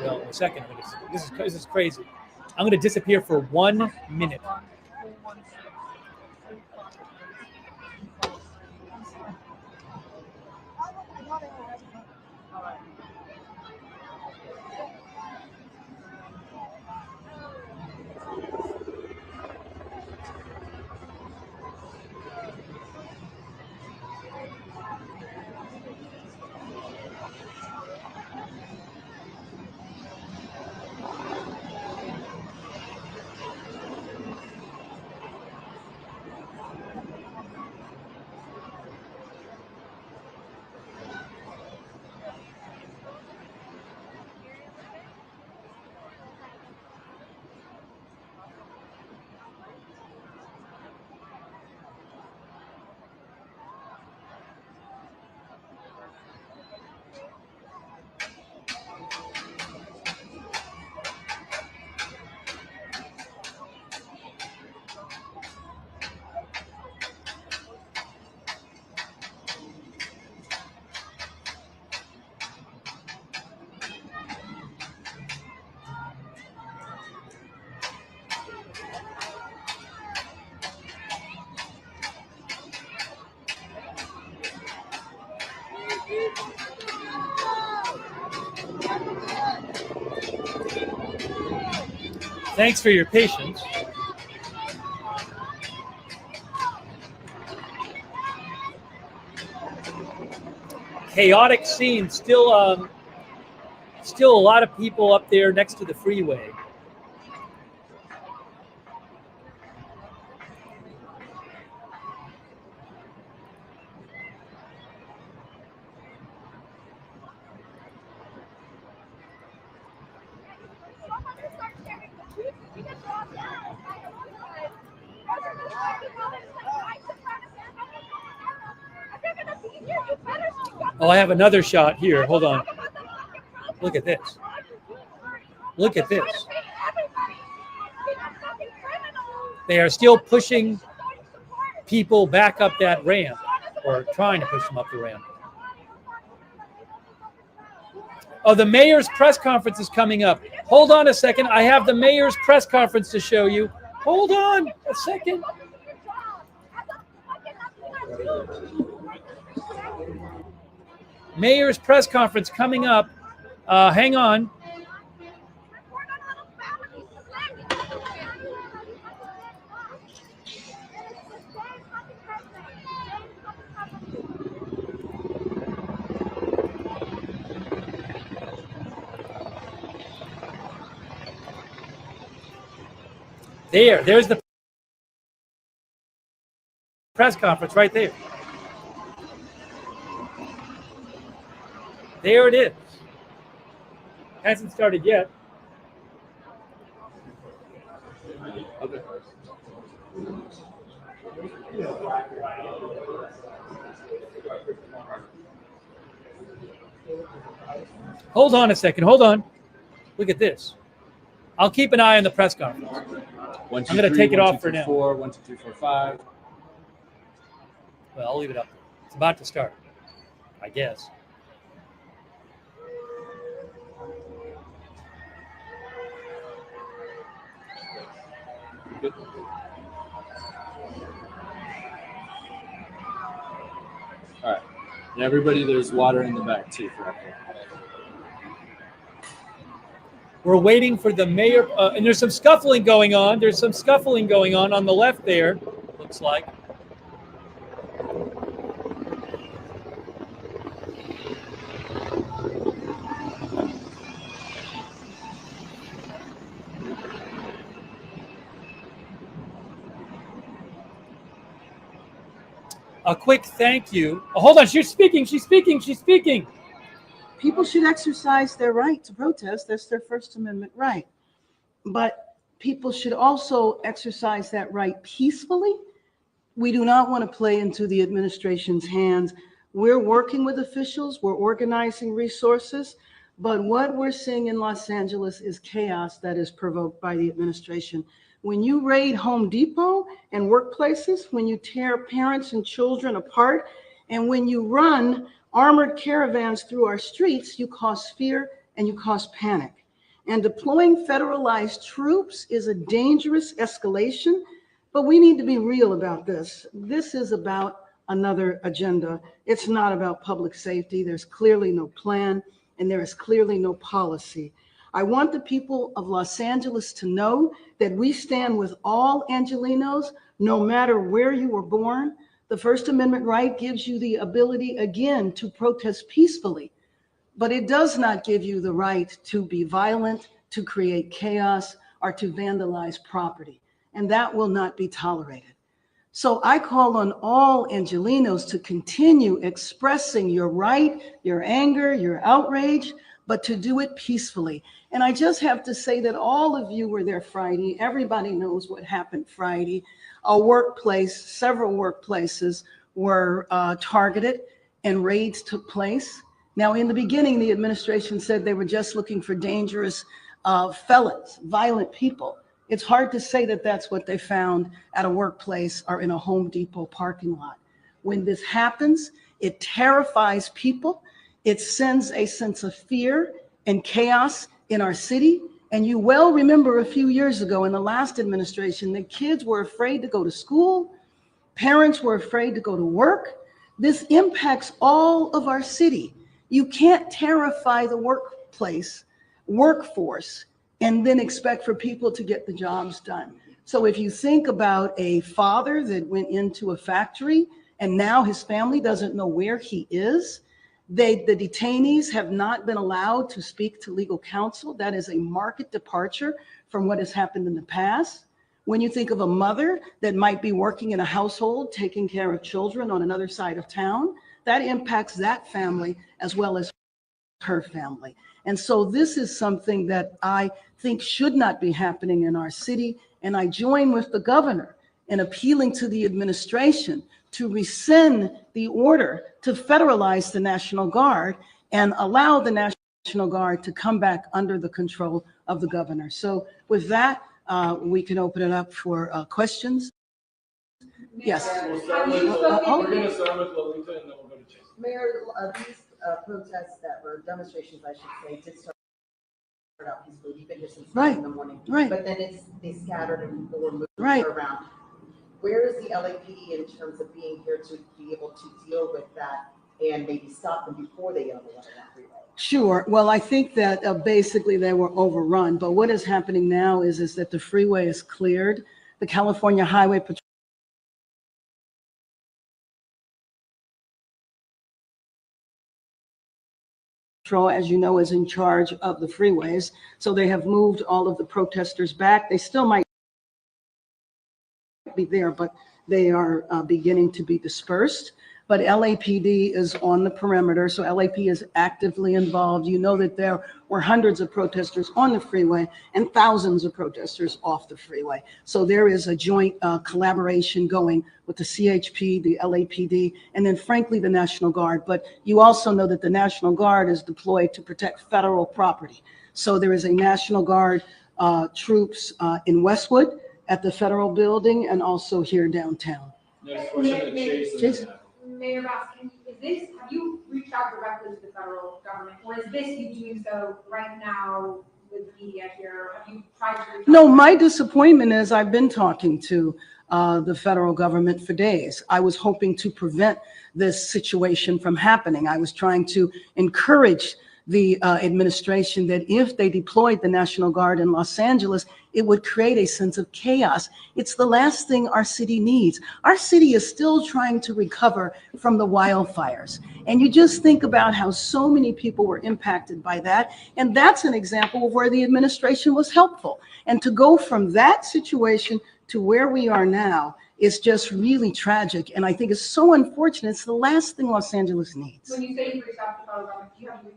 Well, a second. This is crazy. I'm gonna disappear for 1 minute. Thanks for your patience. Chaotic scene. Still a lot of people up there next to the freeway. Oh, I have another shot here. Hold on. Look at this. Look at this. They are still pushing people back up that ramp, or trying to push them up the ramp. Oh, the mayor's press conference is coming up. Hold on a second. I have the mayor's press conference to show you. Hold on a second. Mayor's press conference coming up. Hang on. There's the press conference right there. There it is. Hasn't started yet. Okay. Hold on a second. Hold on. Look at this. I'll keep an eye on the press conference. One, two, I'm going to three, take it 1, off 2, for 3, now. 4, 1, 2, 3, 4, 5. Well, I'll leave it up. It's about to start, I guess. Good. All right. And everybody, there's water in the back too for everyone. We're waiting for the mayor, and there's some scuffling going on. There's some scuffling going on the left there, looks like. A quick thank you. Oh, hold on, she's speaking. People should exercise their right to protest. That's their First Amendment right. But people should also exercise that right peacefully. We do not want to play into the administration's hands. We're working with officials, we're organizing resources, but what we're seeing in Los Angeles is chaos that is provoked by the administration. When you raid Home Depot and workplaces, when you tear parents and children apart, and when you run armored caravans through our streets, you cause fear and you cause panic. And deploying federalized troops is a dangerous escalation, but we need to be real about this. This is about another agenda. It's not about public safety. There's clearly no plan, and there is clearly no policy. I want the people of Los Angeles to know that we stand with all Angelenos, no matter where you were born. The First Amendment right gives you the ability, again, to protest peacefully, but it does not give you the right to be violent, to create chaos, or to vandalize property, and that will not be tolerated. So I call on all Angelenos to continue expressing your right, your anger, your outrage, but to do it peacefully. And I just have to say that all of you were there Friday. Everybody knows what happened Friday. A workplace, several workplaces were targeted and raids took place. Now, in the beginning, the administration said they were just looking for dangerous felons, violent people. It's hard to say that that's what they found at a workplace or in a Home Depot parking lot. When this happens, it terrifies people. It sends a sense of fear and chaos in our city. And you well remember a few years ago in the last administration, the kids were afraid to go to school. Parents were afraid to go to work. This impacts all of our city. You can't terrify the workforce and then expect for people to get the jobs done. So if you think about a father that went into a factory and now his family doesn't know where he is, the detainees have not been allowed to speak to legal counsel. That is a marked departure from what has happened in the past. When you think of a mother that might be working in a household, taking care of children on another side of town, that impacts that family as well as her family. And so this is something that I think should not be happening in our city. And I join with the governor in appealing to the administration to rescind the order to federalize the National Guard and allow the National Guard to come back under the control of the governor. So with that, we can open it up for questions. Yes. We're going to start with Lolita and then we'll go to Chase. Mayor, these protests that were demonstrations, I should say, did start out peacefully. You've been here since in the morning. Right. But then they scattered and people were moved Right. around. Where is the LAPD in terms of being here to be able to deal with that and maybe stop them before they get on the one on that freeway? Sure. Well, I think that basically they were overrun. But what is happening now is that the freeway is cleared. The California Highway Patrol, as you know, is in charge of the freeways. So they have moved all of the protesters back. They still might be there, but they are beginning to be dispersed. But LAPD is on the perimeter, so LAP is actively involved. You know that there were hundreds of protesters on the freeway and thousands of protesters off the freeway. So there is a joint collaboration going with the CHP, the LAPD, and then frankly, the National Guard. But you also know that the National Guard is deployed to protect federal property. So there is a National Guard troops in Westwood at the federal building and also here downtown. Next question to Chase. Mayor Bass, have you reached out directly to the federal government, or is this you doing so right now with the media here? Have you tried to reach out? No, my disappointment is I've been talking to the federal government for days. I was hoping to prevent this situation from happening. I was trying to encourage the administration that if they deployed the National Guard in Los Angeles, it would create a sense of chaos. It's the last thing our city needs. Our city is still trying to recover from the wildfires. And you just think about how so many people were impacted by that. And that's an example of where the administration was helpful. And to go from that situation to where we are now is just really tragic. And I think it's so unfortunate. It's the last thing Los Angeles needs. When you say you reached out to the federal government, do you have to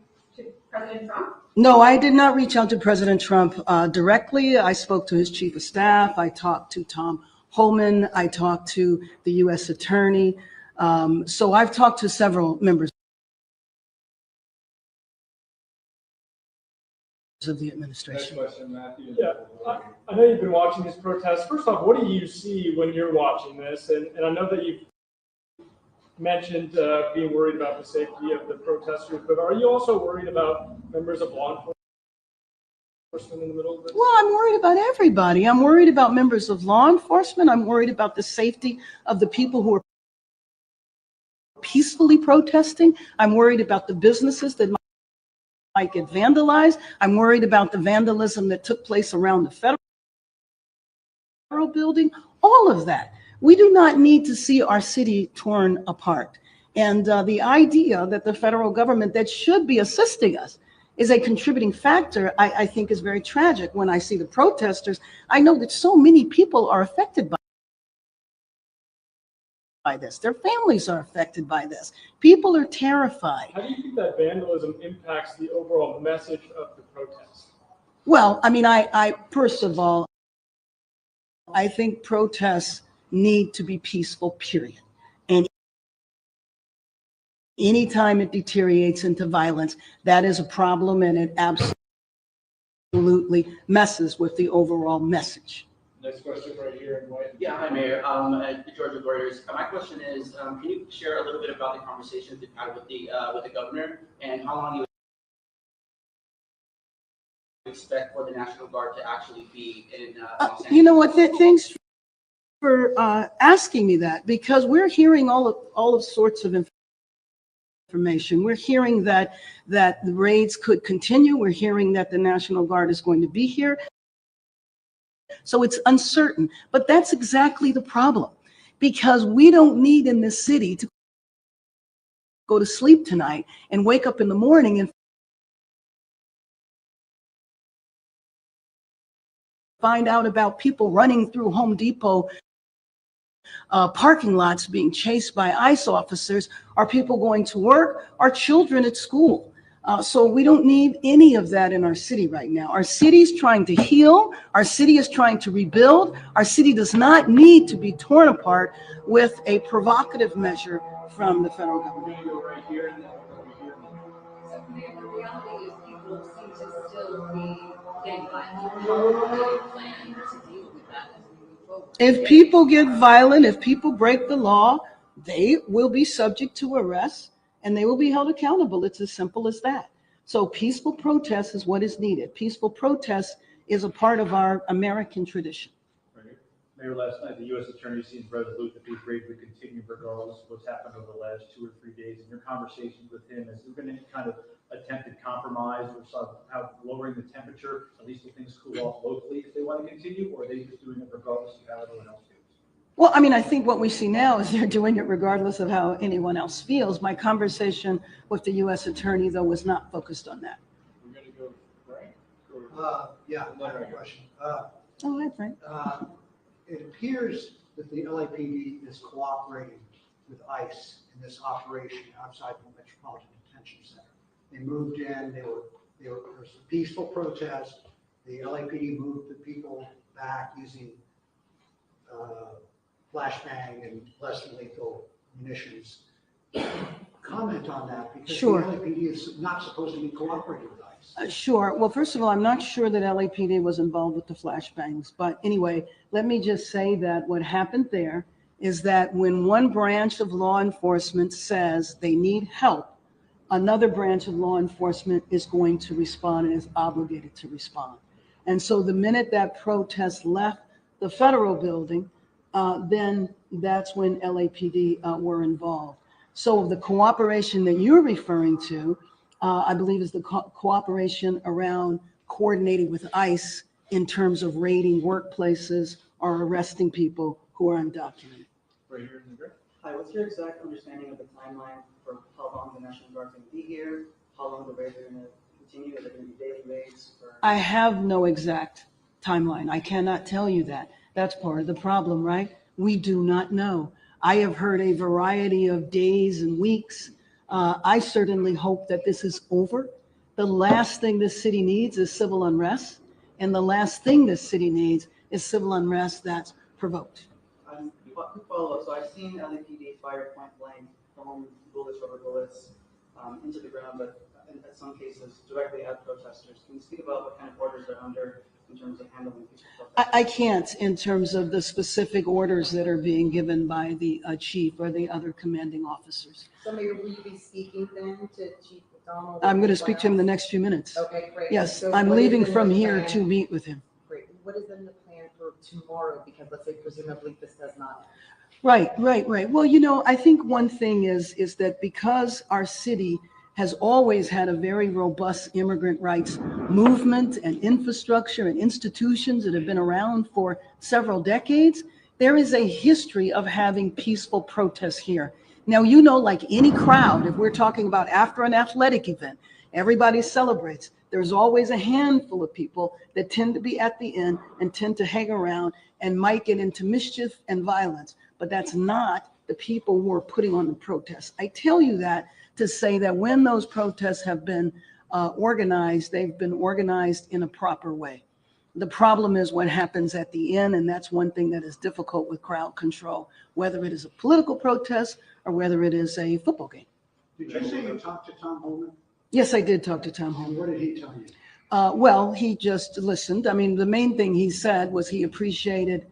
President Trump? No, I did not reach out to President Trump directly. I spoke to his chief of staff. I talked to Tom Holman. I talked to the U.S. attorney. So I've talked to several members of the administration. Next question, Matthew. Yeah, I know you've been watching these protests. First off, what do you see when you're watching this? And I know that you've mentioned being worried about the safety of the protesters, but are you also worried about members of law enforcement in the middle of this? Well, I'm worried about everybody. I'm worried about members of law enforcement. I'm worried about the safety of the people who are peacefully protesting. I'm worried about the businesses that might get vandalized. I'm worried about the vandalism that took place around the federal building. All of that. We do not need to see our city torn apart. And the idea that the federal government that should be assisting us is a contributing factor, I think is very tragic. When I see the protesters, I know that so many people are affected by this. Their families are affected by this. People are terrified. How do you think that vandalism impacts the overall message of the protest? Well, I mean, I first of all, I think protests need to be peaceful, period. And anytime it deteriorates into violence, that is a problem, and it absolutely messes with the overall message. Next question right here in white. Yeah, hi, Mayor. Georgia Reuters. My question is, can you share a little bit about the conversations you've had with the governor, and how long you expect for the National Guard to actually be in Los Angeles? You know what? Thanks for asking me that, because we're hearing all sorts of information. We're hearing that the raids could continue. We're hearing that the National Guard is going to be here. So it's uncertain. But that's exactly the problem, because we don't need in this city to go to sleep tonight and wake up in the morning and find out about people running through Home Depot parking lots being chased by ICE officers. Are people going to work? Are children at school? So we don't need any of that in our city right now. Our city's trying to heal. Our city is trying to rebuild. Our city does not need to be torn apart with a provocative measure from the federal government. The reality is people seem to still be getting violent. How do you plan to deal with that as we move forward? If people get violent, if people break the law, they will be subject to arrest and they will be held accountable. It's as simple as that. So peaceful protest is what is needed. Peaceful protest is a part of our American tradition. Mayor, last night the U.S. Attorney seems resolute that these raids would continue regardless of what's happened over the last 2 or 3 days. In your conversations with him, has there been any kind of attempted compromise or somehow lowering the temperature, at least if things cool off locally, if they want to continue, or are they just doing it regardless of how everyone else feels? Well, I mean, I think what we see now is they're doing it regardless of how anyone else feels. My conversation with the U.S. Attorney, though, was not focused on that. We're going to go, Frank? Yeah, I have a question. Oh, hi, Frank. It appears that the LAPD is cooperating with ICE in this operation outside the Metropolitan Detention Center. They moved in, there was a peaceful protest. The LAPD moved the people back using flashbang and less than lethal munitions. Comment on that, because Sure. the LAPD is not supposed to be cooperating with ICE. Sure. Well, first of all, I'm not sure that LAPD was involved with the flashbangs. But anyway, let me just say that what happened there is that when one branch of law enforcement says they need help, another branch of law enforcement is going to respond and is obligated to respond. And so the minute that protest left the federal building, then that's when LAPD were involved. So the cooperation that you're referring to, I believe, is the cooperation around coordinating with ICE in terms of raiding workplaces or arresting people who are undocumented. Right here in the group. Hi, what's your exact understanding of the timeline for how long the National Guard is going to be here? How long the raids are going to continue? Is it going to be daily raids? I have no exact timeline. I cannot tell you that. That's part of the problem, right? We do not know. I have heard a variety of days and weeks. I certainly hope that this is over. The last thing this city needs is civil unrest. And the last thing this city needs is civil unrest that's provoked. Quick follow-up. So I've seen LAPD fire point blank, foam bullets, rubber bullets into the ground, but in some cases directly at protesters. Can you speak about what kind of orders they're under in terms of handling peaceful protesters? I can't in terms of the specific orders that are being given by the chief or the other commanding officers. So Mayor, will you be speaking then to Chief McDonald? I'm going to speak to him in the next few minutes. Okay, great. Yes, So I'm what is leaving in from the here plan? to meet with him. Great. What is in the plan for tomorrow? Because let's say presumably this does not. Right. Well, I think one thing is that because our city has always had a very robust immigrant rights movement and infrastructure and institutions that have been around for several decades, there is a history of having peaceful protests here. Now, like any crowd, if we're talking about after an athletic event, everybody celebrates. There's always a handful of people that tend to be at the end and tend to hang around and might get into mischief and violence. But that's not the people who are putting on the protests. I tell you that to say that when those protests have been organized, they've been organized in a proper way. The problem is what happens at the end, and that's one thing that is difficult with crowd control, whether it is a political protest or whether it is a football game. Did you say you talked to Tom Holman? Yes, I did talk to Tom Holman. What did he tell you? Well, he just listened. I mean, the main thing he said was he appreciated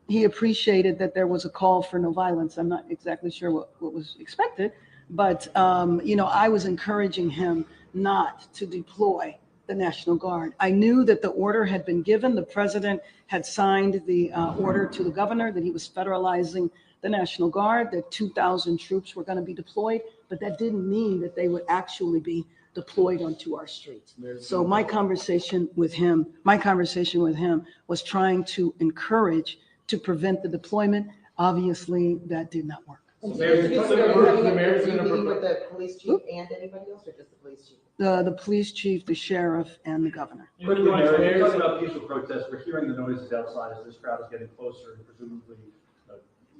that there was a call for no violence. I'm not exactly sure what was expected, but, I was encouraging him not to deploy the National Guard. I knew that the order had been given. The president had signed the order to the governor that he was federalizing the National Guard, that 2,000 troops were going to be deployed, but that didn't mean that they would actually be deployed onto our streets. So my conversation with him was trying to encourage to prevent the deployment. Obviously, that did not work. And So Mayor, the mayor's are you gonna meeting propose. with the police chief and anybody else, or just the police chief? The police chief, the sheriff, and the governor. Quickly, Mayor, you're talking about peaceful protests. We're hearing the noises outside as this crowd is getting closer and presumably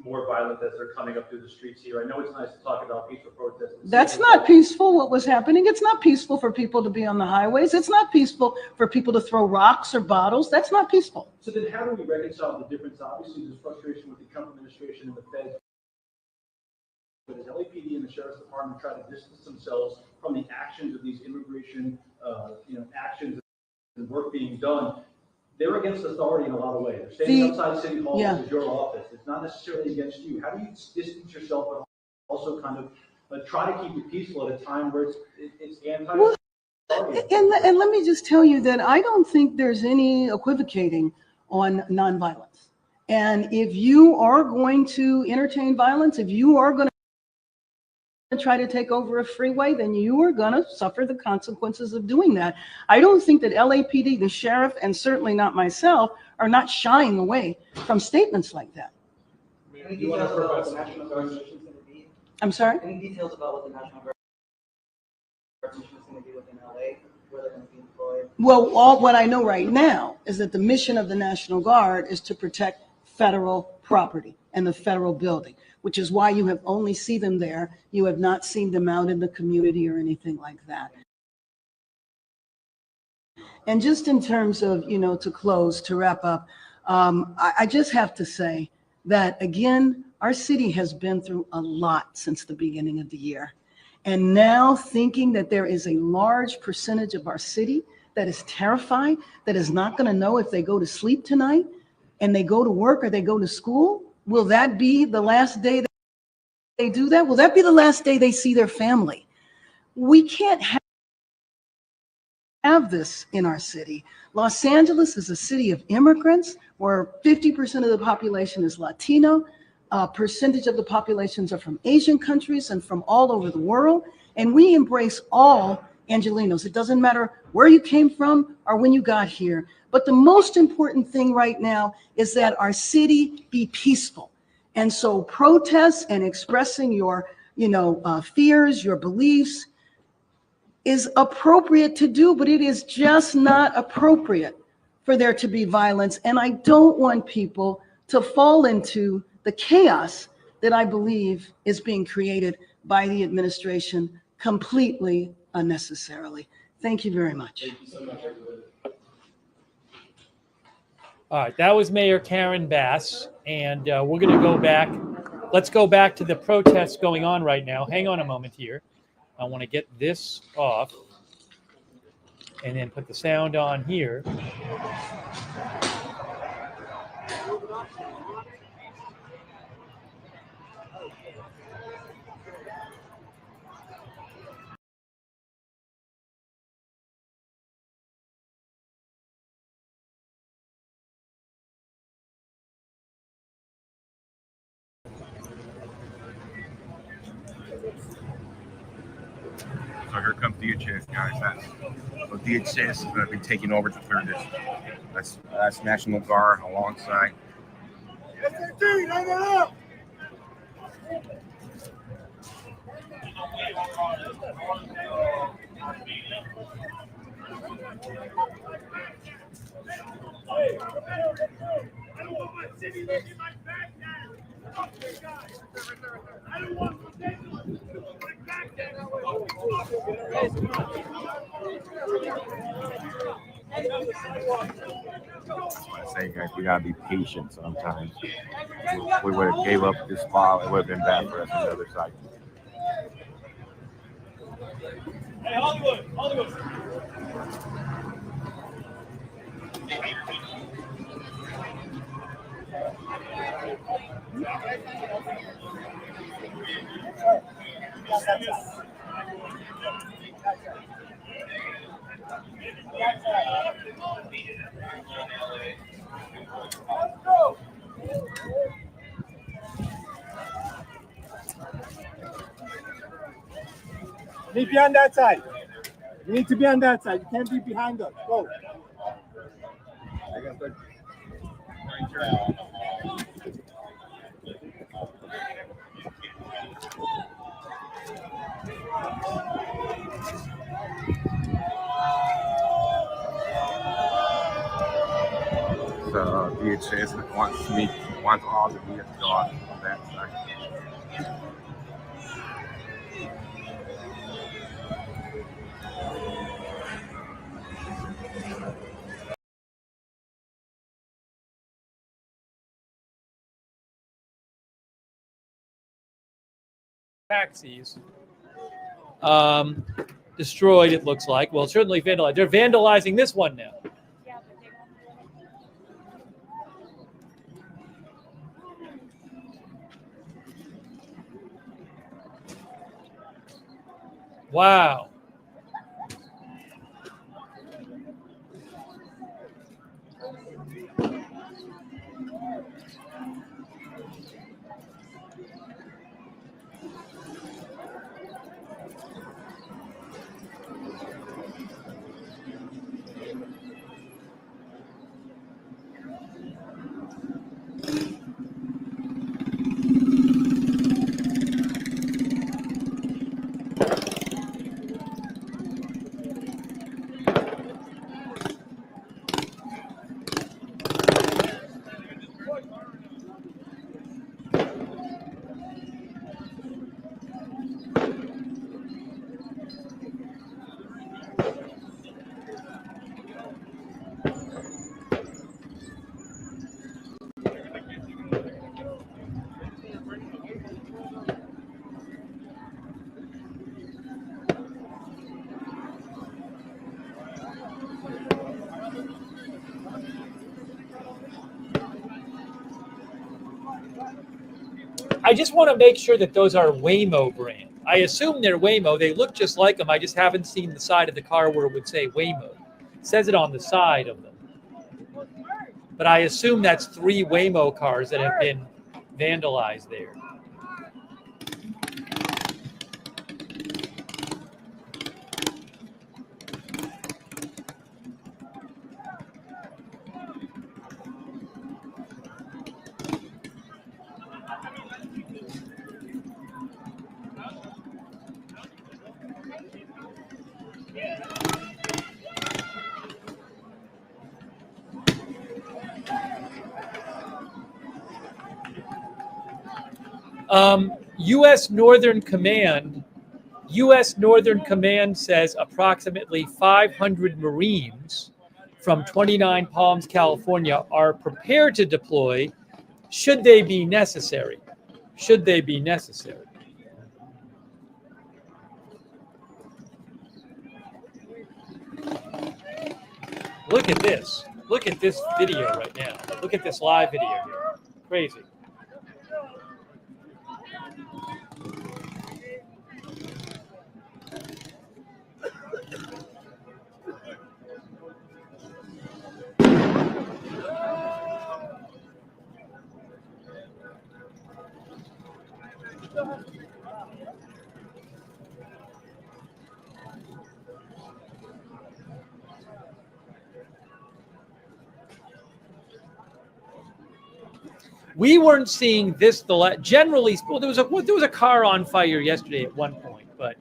more violent as they're coming up through the streets here. I know it's nice to talk about peaceful protests. That's not peaceful, what was happening. It's not peaceful for people to be on the highways. It's not peaceful for people to throw rocks or bottles. That's not peaceful. So then how do we reconcile the difference? Obviously, there's frustration with the Trump administration and the feds. But as LAPD and the Sheriff's Department try to distance themselves from the actions of these immigration, actions and work being done, they're against authority in a lot of ways. They're standing outside City Hall, which is your office. It's not necessarily against you. How do you distance yourself, but also kind of try to keep it peaceful at a time where it's anti? Well, and let me just tell you that I don't think there's any equivocating on nonviolence. And if you are going to entertain violence, if you are going to try to take over a freeway, then you are going to suffer the consequences of doing that. I don't think that LAPD, the sheriff, and certainly not myself, are not shying away from statements like that. Any details about what the National Guard mission is going to be? I'm sorry? Any details about what the National Guard mission is going to be within LA, where they're going to be employed? Well, what I know right now is that the mission of the National Guard is to protect federal property and the federal building, which is why you have only seen them there. You have not seen them out in the community or anything like that. And just in terms of, to close, to wrap up, I just have to say that, again, our city has been through a lot since the beginning of the year. And now thinking that there is a large percentage of our city that is terrified, that is not going to know if they go to sleep tonight and they go to work or they go to school, will that be the last day that they do that? Will that be the last day they see their family? We can't have this in our city. Los Angeles is a city of immigrants where 50% of the population is Latino. A percentage of the populations are from Asian countries and from all over the world. And we embrace all Angelenos. It doesn't matter where you came from or when you got here. But the most important thing right now is that our city be peaceful. And so protests and expressing your, fears, your beliefs is appropriate to do, but it is just not appropriate for there to be violence. And I don't want people to fall into the chaos that I believe is being created by the administration completely unnecessarily. Thank you very much. Thank you so much, everybody. All right, that was Mayor Karen Bass, and we're going to go back. Let's go back to the protests going on right now. Hang on a moment here. I want to get this off and then put the sound on here. So here comes DHS, guys. DHS is going to be taking over the 3rd district. That's National Guard alongside. SAT, hang it up! I don't want my city looking like Baghdad. Fuck you guys. I don't want like Baghdad. I say, guys, we gotta be patient sometimes. We would have gave up this spot. It would have been bad for us on the other side. Hey, Hollywood. You need to be on that side. You need to be on that side. You can't be behind us. Go. So DHS wants all the vehicles to go on that side. Taxis destroyed, it looks like. Well, certainly vandalized. They're vandalizing this one now. Wow. I just want to make sure that those are Waymo brand. I assume they're Waymo. They look just like them. I just haven't seen the side of the car where it would say Waymo. It says it on the side of them. But I assume that's 3 Waymo cars that have been vandalized there. U.S. Northern Command says approximately 500 Marines from 29 Palms, California, are prepared to deploy should they be necessary. Should they be necessary. Look at this. Look at this video right now. Look at this live video here. Crazy. We weren't seeing this generally. Well, there was a car on fire yesterday at one point, but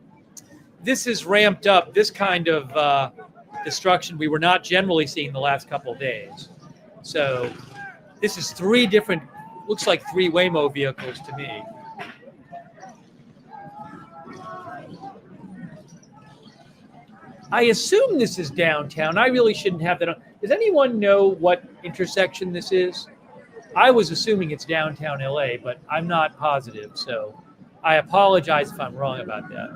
this is ramped up. This kind of destruction we were not generally seeing the last couple of days. So this is 3 different. Looks like 3 Waymo vehicles to me. I assume this is downtown. I really shouldn't have that on. Does anyone know what intersection this is? I was assuming it's downtown LA, but I'm not positive, so I apologize if I'm wrong about that.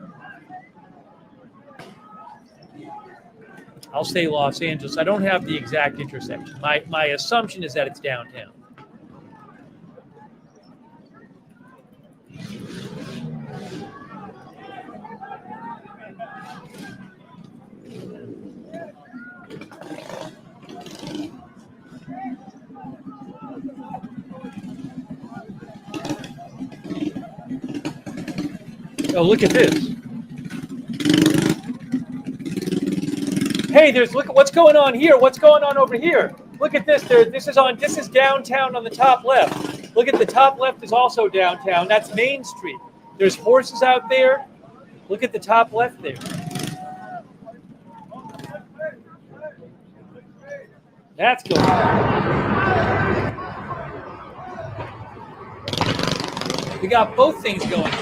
I'll say Los Angeles. I don't have the exact intersection. My assumption is that it's downtown. Oh, look at this. Hey, look at what's going on here. What's going on over here? Look at this. This is downtown on the top left. Look at the top left is also downtown. That's Main Street. There's horses out there. Look at the top left there. That's going on. We got both things going on.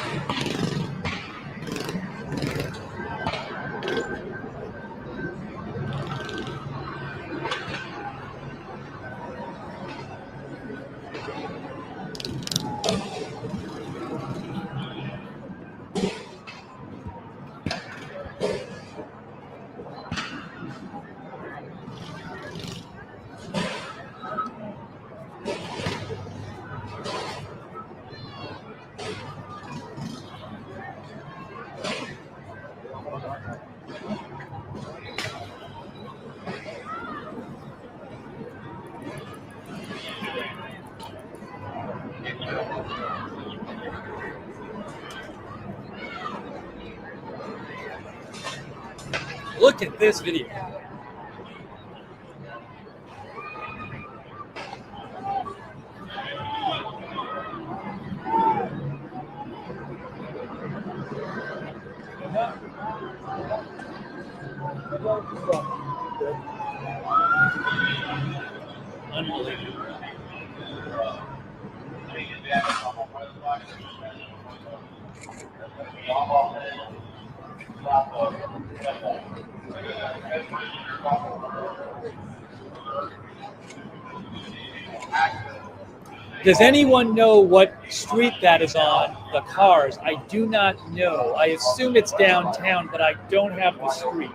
Look at this video. Unbelievable. Does anyone know what street that is on, the cars? I do not know. I assume it's downtown, but I don't have the street.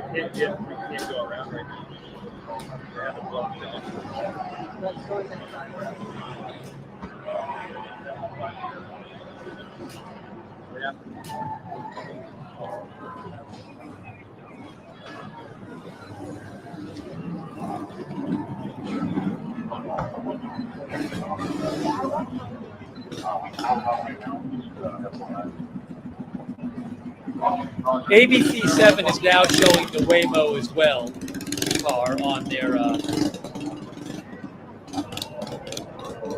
We can't go around right now. They have it blocked off. ABC 7 is now showing the Waymo as well car on their.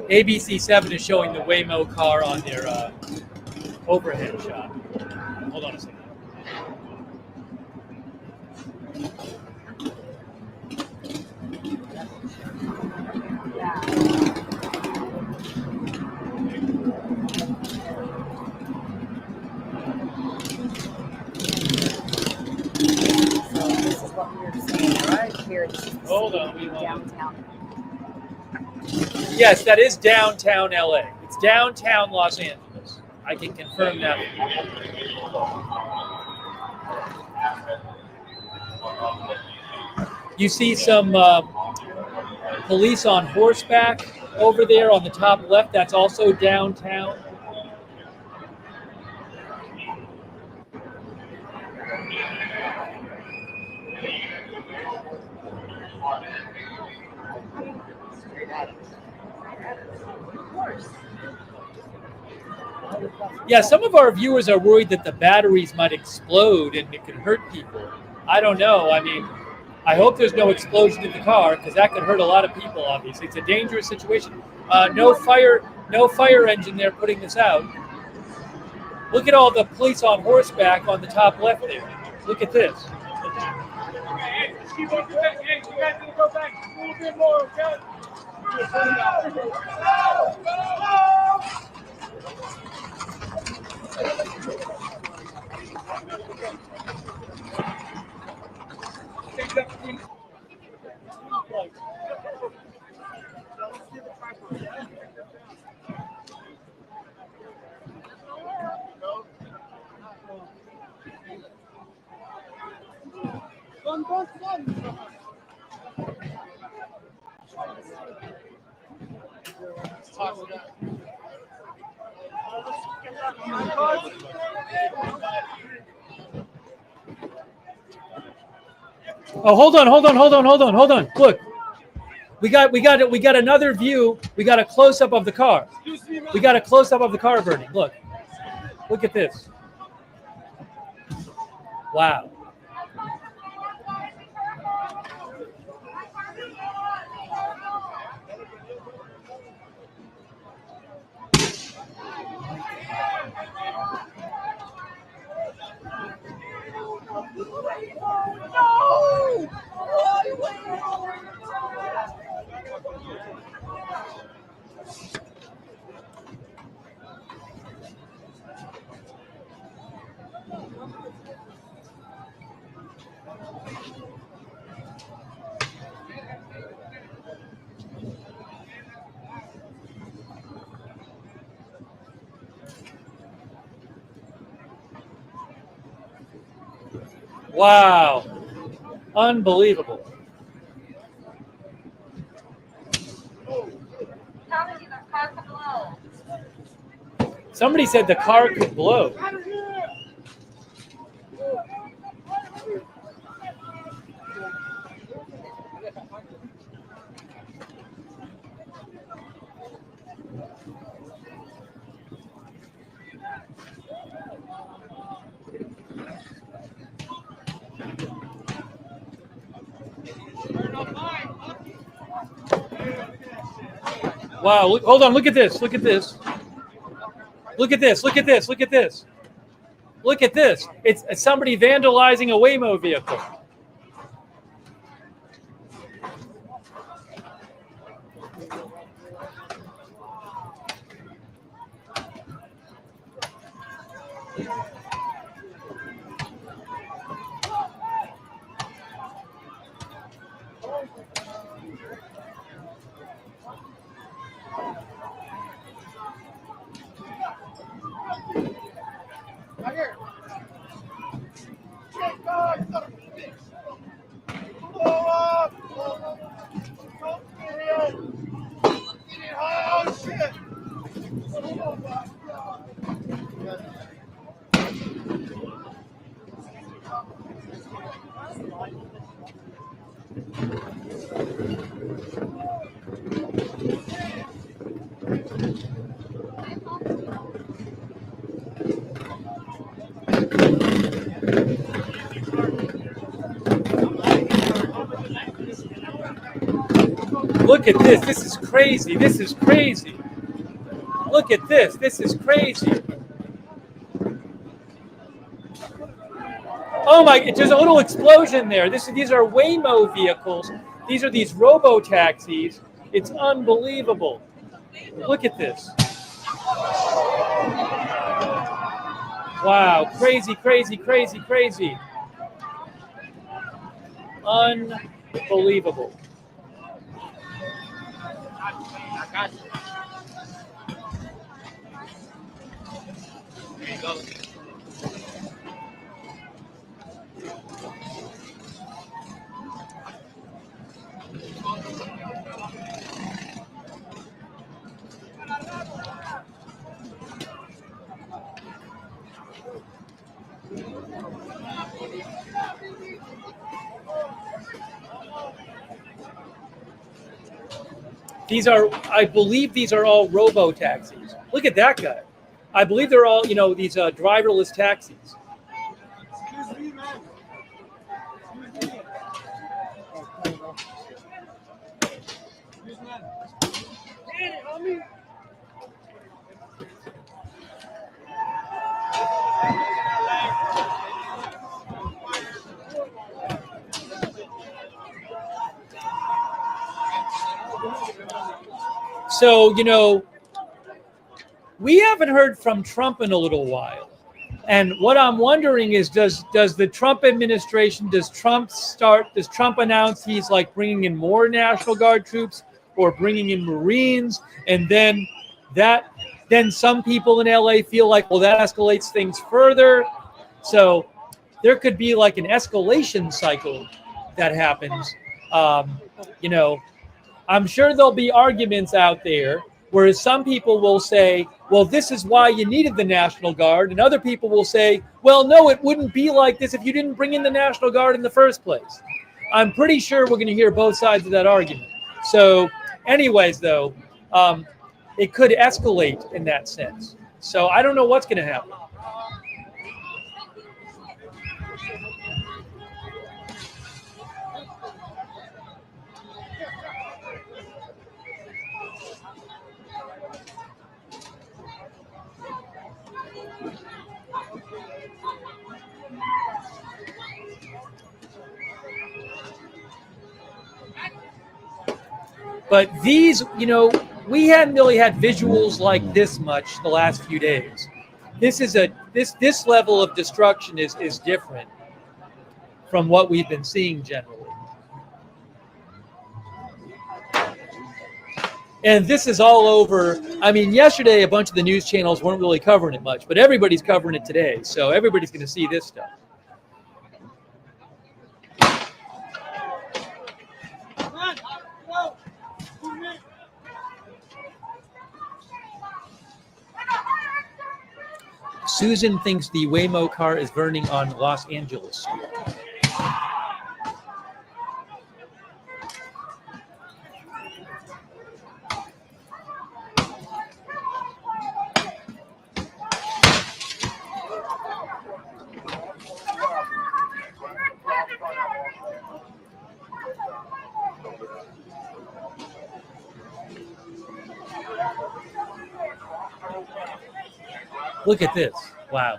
ABC 7 is showing the Waymo car on their overhead shot. Hold on a second. Hold on. Downtown. Yes, that is downtown LA. It's downtown Los Angeles. I can confirm that. You see some police on horseback over there on the top left. That's also downtown. Yeah, some of our viewers are worried that the batteries might explode and it could hurt people. I don't know. I mean, I hope there's no explosion in the car because that could hurt a lot of people. Obviously, it's a dangerous situation. No fire engine there putting this out. Look at all the police on horseback on the top left there. Look at this. Hey, you guys need to go back a little bit more, okay? Oh, hold on. Look, we got another view. We got a close up of the car. We got a close up of the car burning. Look at this. Wow. Wow. Unbelievable. Somebody said the car could blow. Wow. Hold on. Look at this. Look at this. Look at this. Look at this. Look at this. Look at this. It's somebody vandalizing a Waymo vehicle. Look at this. This is crazy. This is crazy. Look at this. This is crazy. Oh my, there's a little explosion there. These are Waymo vehicles. These are these robo-taxis. It's unbelievable. Look at this. Wow, crazy, crazy, crazy, crazy. Unbelievable. There you go. These are, I believe these are all robo-taxis. Look at that guy. I believe they're all, these driverless taxis. Excuse me, man. Excuse me. Get it, homie. So, we haven't heard from Trump in a little while. And what I'm wondering is, does the Trump administration, does Trump announce he's like bringing in more National Guard troops or bringing in Marines? And then some people in LA feel like, well, that escalates things further. So there could be like an escalation cycle that happens. I'm sure there'll be arguments out there, whereas some people will say, well, this is why you needed the National Guard. And other people will say, well, no, it wouldn't be like this if you didn't bring in the National Guard in the first place. I'm pretty sure we're going to hear both sides of that argument. So, anyways, though, it could escalate in that sense. So I don't know what's going to happen. But these, we hadn't really had visuals like this much the last few days. This level of destruction is different from what we've been seeing generally. And this is all over. I mean, yesterday a bunch of the news channels weren't really covering it much, but everybody's covering it today. So everybody's going to see this stuff. Susan thinks the Waymo car is burning on Los Angeles Street. Look at this. Wow.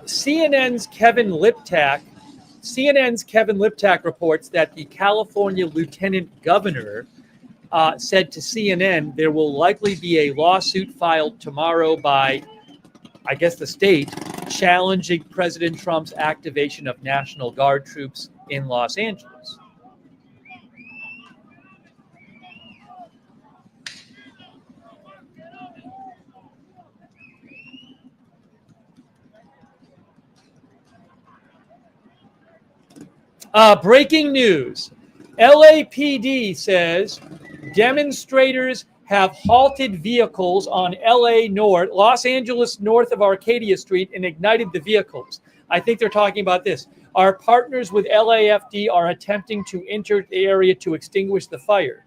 CNN's Kevin Liptak reports that the California Lieutenant Governor said to CNN there will likely be a lawsuit filed tomorrow by, I guess, the state, challenging President Trump's activation of National Guard troops in Los Angeles. Breaking news. LAPD says demonstrators have halted vehicles on Los Angeles north of Arcadia Street and ignited the vehicles. I think they're talking about this. Our partners with LAFD are attempting to enter the area to extinguish the fire.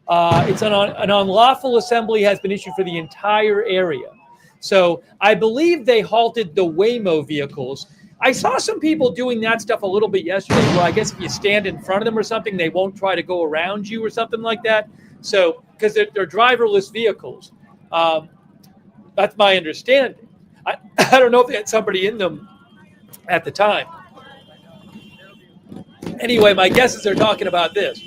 It's an unlawful assembly has been issued for the entire area. So I believe they halted the Waymo vehicles. I saw some people doing that stuff a little bit yesterday, where I guess if you stand in front of them or something, they won't try to go around you or something like that. So, because they're driverless vehicles. That's my understanding. I don't know if they had somebody in them at the time. Anyway, my guess is they're talking about this.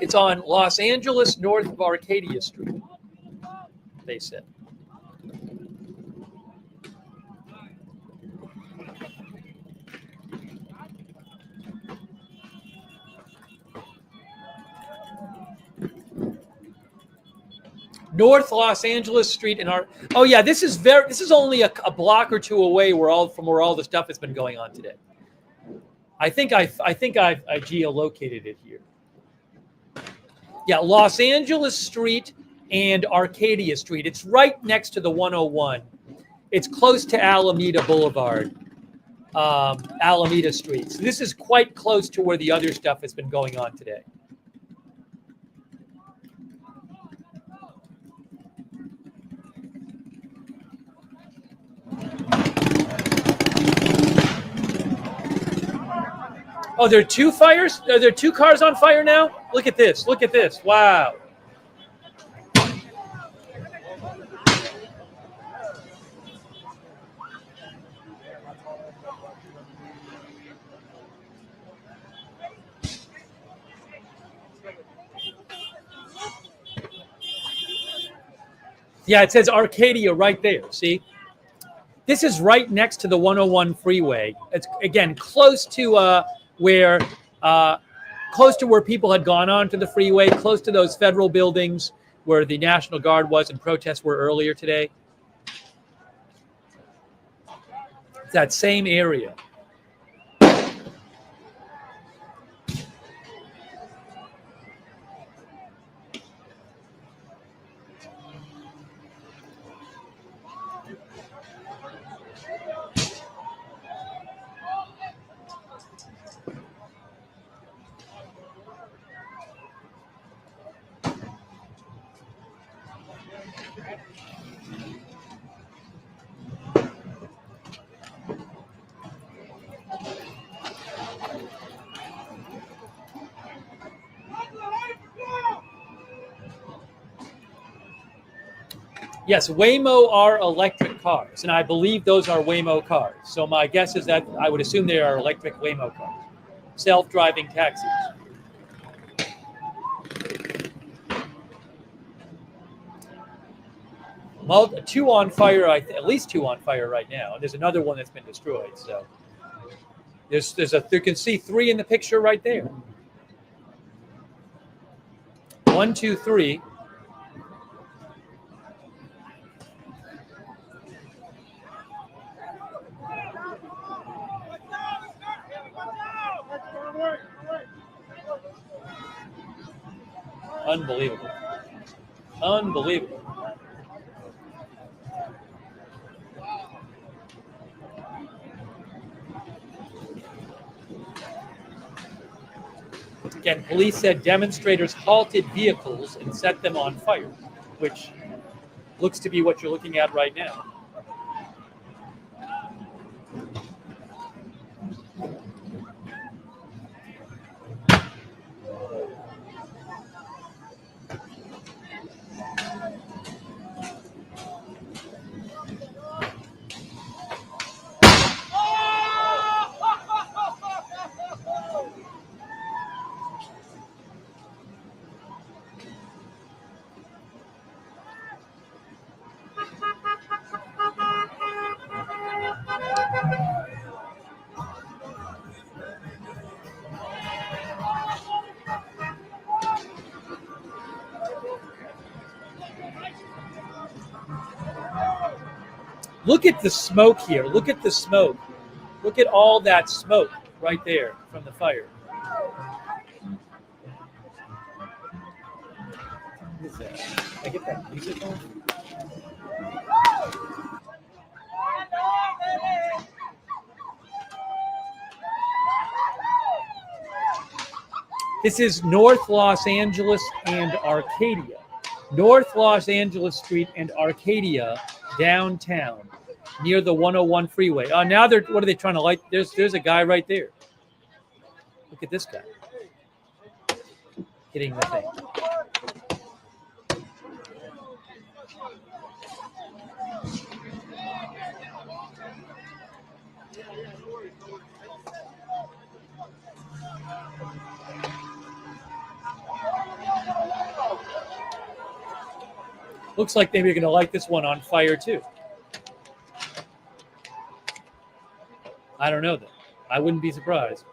It's on Los Angeles north of Arcadia Street, they said. North Los Angeles Street in our. Oh yeah, this is only a block or two away from where all the stuff has been going on today. I think I've geolocated it here. Yeah, Los Angeles Street and Arcadia Street. It's right next to the 101. It's close to Alameda Boulevard, Alameda Street. So this is quite close to where the other stuff has been going on today. Oh, there are two fires? Are there two cars on fire now? Look at this. Look at this. Wow. Yeah, it says Arcadia right there. See? This is right next to the 101 freeway. It's again close to where people had gone onto the freeway, close to those federal buildings where the National Guard was and protests were earlier today. It's that same area. Yes, Waymo are electric cars, and I believe those are Waymo cars. So my guess is that I would assume they are electric Waymo cars, self-driving taxis. Two on fire, at least two on fire right now. And there's another one that's been destroyed. So you can see three in the picture right there. 1, 2, 3. Unbelievable. Unbelievable. Again, police said demonstrators halted vehicles and set them on fire, which looks to be what you're looking at right now. Look at the smoke here. Look at the smoke. Look at all that smoke right there from the fire. What is that? Can I get that music on? This is North Los Angeles and Arcadia. North Los Angeles Street and Arcadia downtown near the 101 freeway. Now what are they trying to light? There's a guy right there. Look at this guy hitting the thing. Looks like maybe you're going to light this one on fire too. I don't know though. I wouldn't be surprised.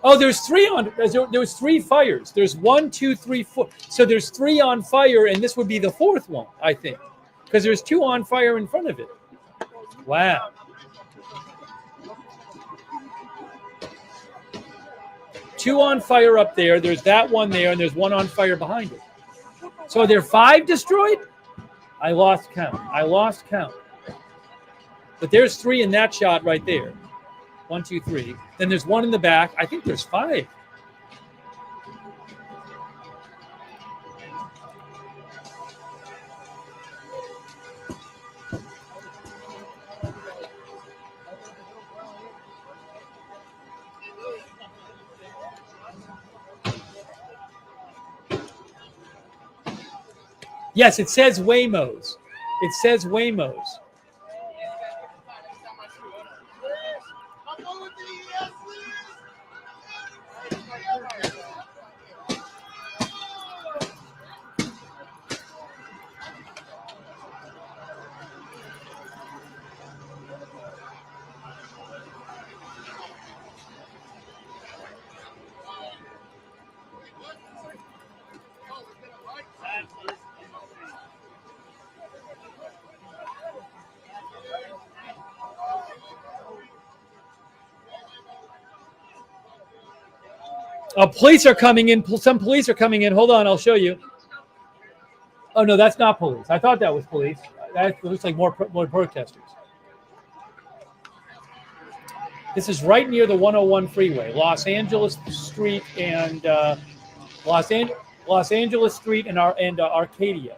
Oh, there was 3 fires. There's 1, 2, 3, 4. So there's 3 on fire, and this would be the 4th one, I think, because there's 2 on fire in front of it. Wow. Two on fire up there. There's that one there, and there's 1 on fire behind it. So are there 5 destroyed? I lost count. But there's 3 in that shot right there. 1, 2, 3. Then there's 1 in the back. I think there's 5. Yes, it says Waymos. It says Waymos. Police are coming in. Some police are coming in. Hold on, I'll show you. Oh no, that's not police. I thought that was police. That looks like more protesters. This is right near the 101 freeway, Los Angeles Street and Los Angeles Street and Arcadia.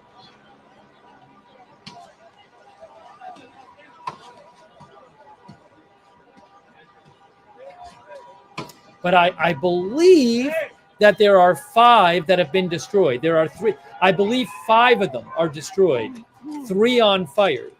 But I believe that there are 5 that have been destroyed. There are 3. I believe 5 of them are destroyed. 3 on fire.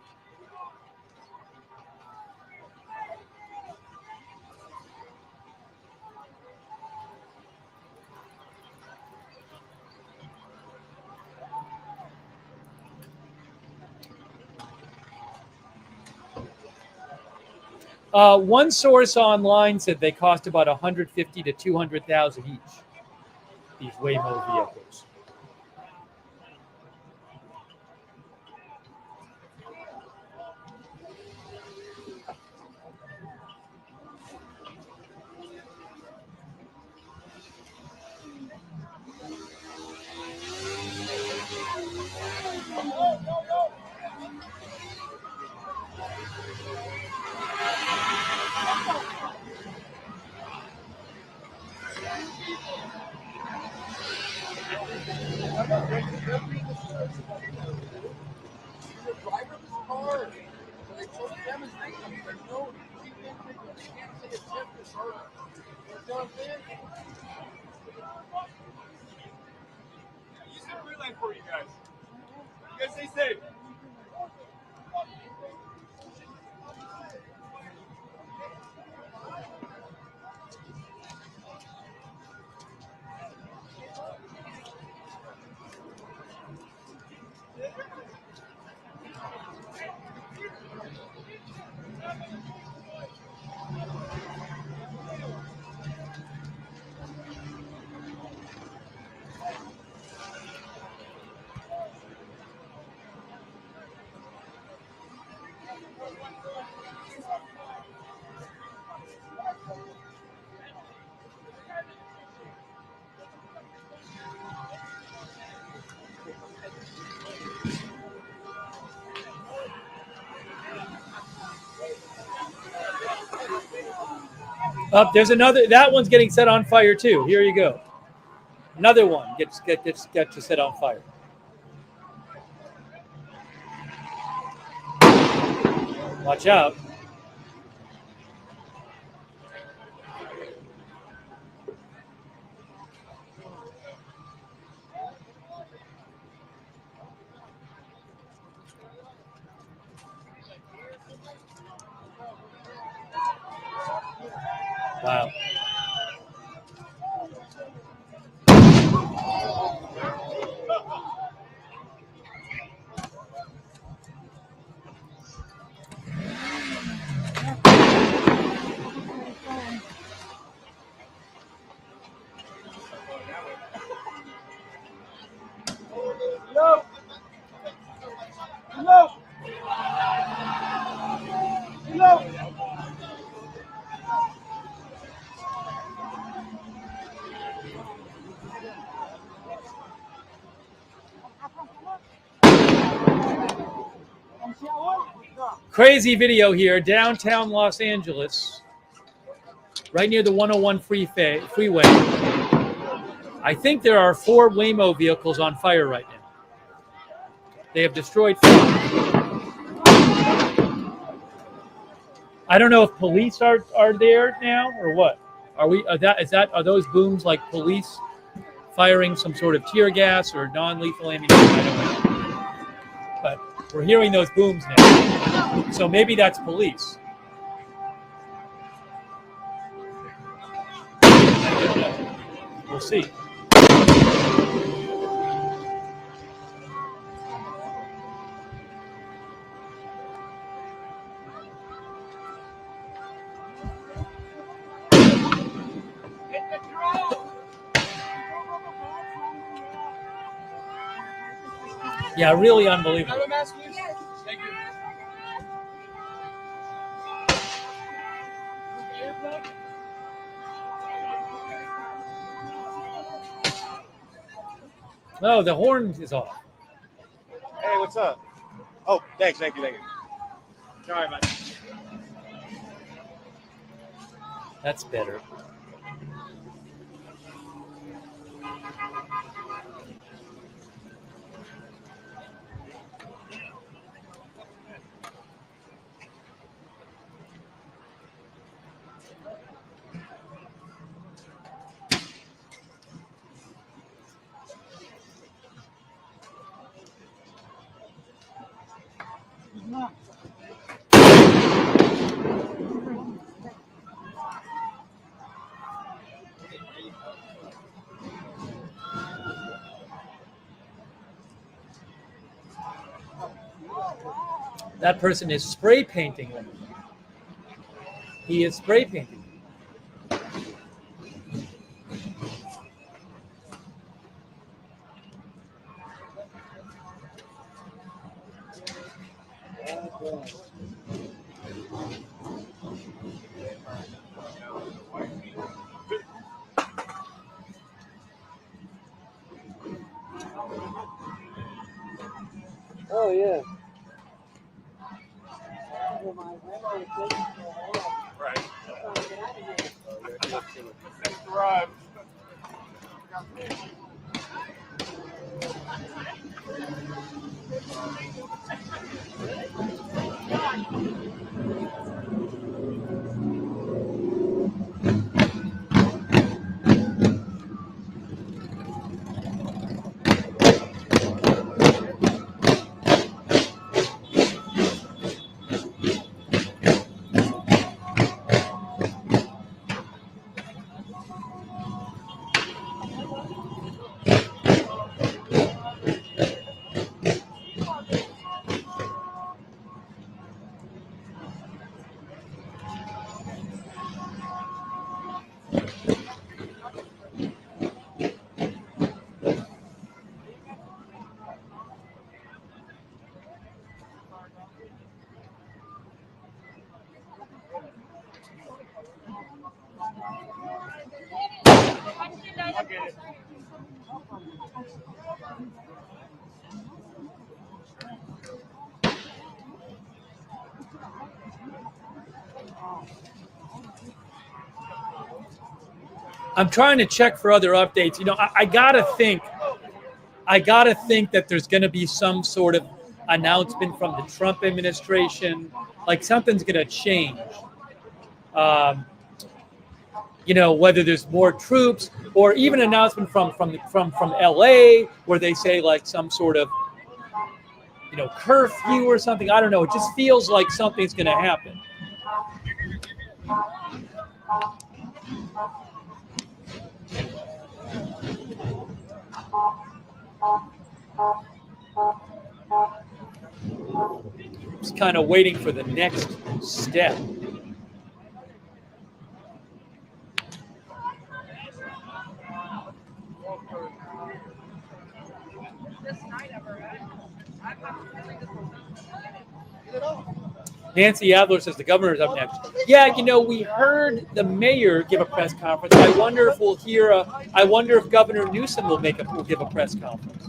One source online said they cost about $150,000 to $200,000 each. These Waymo vehicles. For you guys. You guys stay safe. There's another. That one's getting set on fire too. Here you go. Another one gets to set on fire. Watch out. Wow. Hello. Hello. Hello. Crazy video here, downtown Los Angeles, right near the 101 freeway. I think there are 4 Waymo vehicles on fire right now. They have destroyed 4. I don't know if police are there now or what. Are those booms like police firing some sort of tear gas or non-lethal ammunition? I don't know. But we're hearing those booms now. So maybe that's police. We'll see. Yeah, really unbelievable. Thank you. No, the horn is off. Hey, what's up? Oh, thank you. Sorry, man. That's better. That person is spray painting them. He is spray painting. Oh yeah. Right. Arrived. I get it. I'm trying to check for other updates. You know, I gotta think that there's going to be some sort of announcement from the Trump administration, like something's going to change. You know, whether there's more troops or even an announcement from LA where they say like some sort of, you know, curfew or something. I don't know. It just feels like something's going to happen. Just kind of waiting for the next step. Nancy Adler says the governor's up next. Yeah, you know, we heard the mayor give a press conference. I wonder if we'll hear I wonder if Governor Newsom will give a press conference.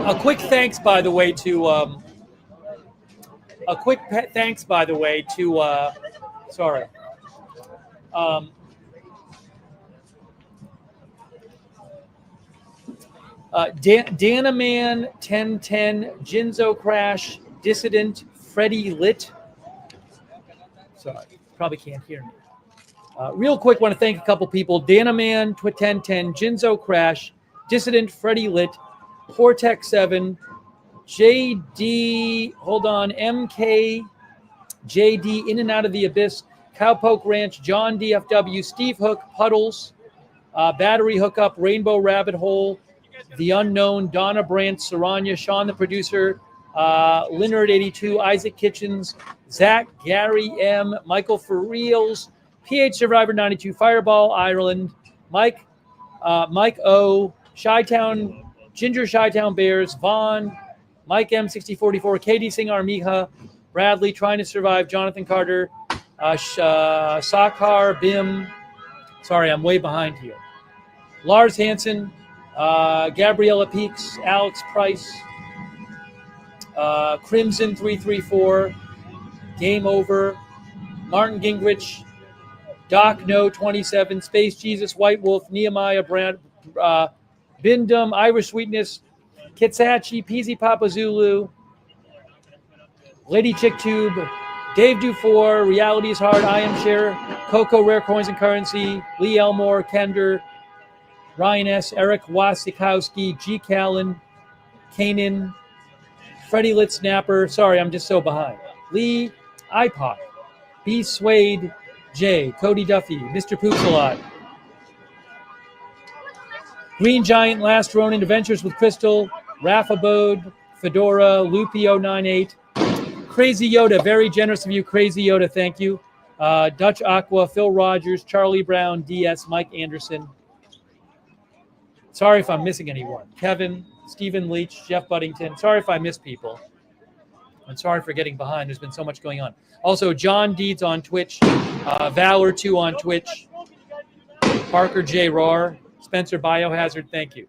A quick thanks, by the way, to sorry. Danaman 1010, Jinzo Crash, Dissident, Freddie Lit. Sorry, probably can't hear me. Real quick, want to thank a couple people. Danaman 1010, Jinzo Crash, Dissident, Freddie Lit, Portex 7, JD, hold on, MK, JD, In and Out of the Abyss, Cowpoke Ranch, John DFW, Steve Hook, Puddles, Battery Hookup, Rainbow Rabbit Hole, The Unknown, Donna Brandt, Saranya, Sean the Producer, Leonard82, Isaac Kitchens, Zach, Gary M, Michael For Reals, PH Survivor 92, Fireball Ireland, Mike O, Chi-Town, Ginger Chi-Town Bears, Vaughn, Mike M6044, Katie Singh Armiha, Bradley, Trying to Survive, Jonathan Carter, Sakar, Bim. Sorry, I'm way behind here. Lars Hansen, Gabriella Peaks, Alex Price, Crimson 334, Game Over, Martin Gingrich, Doc No 27, Space Jesus, White Wolf, Nehemiah Brand, Bindum, Irish Sweetness, Kitsachi, Peasy Papa Zulu, Lady Chick Tube, Dave Dufour, Reality is Hard, I Am Share, Coco Rare Coins and Currency, Lee Elmore, Kender, Ryan S., Eric Wasikowski, G. Callan, Kanan, Freddie Lit Snapper, sorry, I'm just so behind, Lee, iPod, B. Swade, J. Cody Duffy, Mr. Poops a Lot, Green Giant, Last Ronin, Adventures with Crystal, Rafa Bode, Fedora, Loopy098, Crazy Yoda, very generous of you, Crazy Yoda, thank you. Dutch Aqua, Phil Rogers, Charlie Brown, DS, Mike Anderson. Sorry if I'm missing anyone. Kevin, Stephen Leach, Jeff Buddington. Sorry if I miss people. I'm sorry for getting behind. There's been so much going on. Also, John Deeds on Twitch, Valor2 on Twitch, Parker J. Roar, Spencer Biohazard, thank you.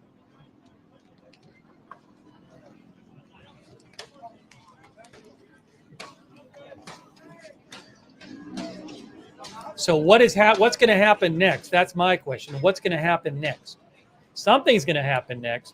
So what's going to happen next? That's my question. What's going to happen next? Something's going to happen next.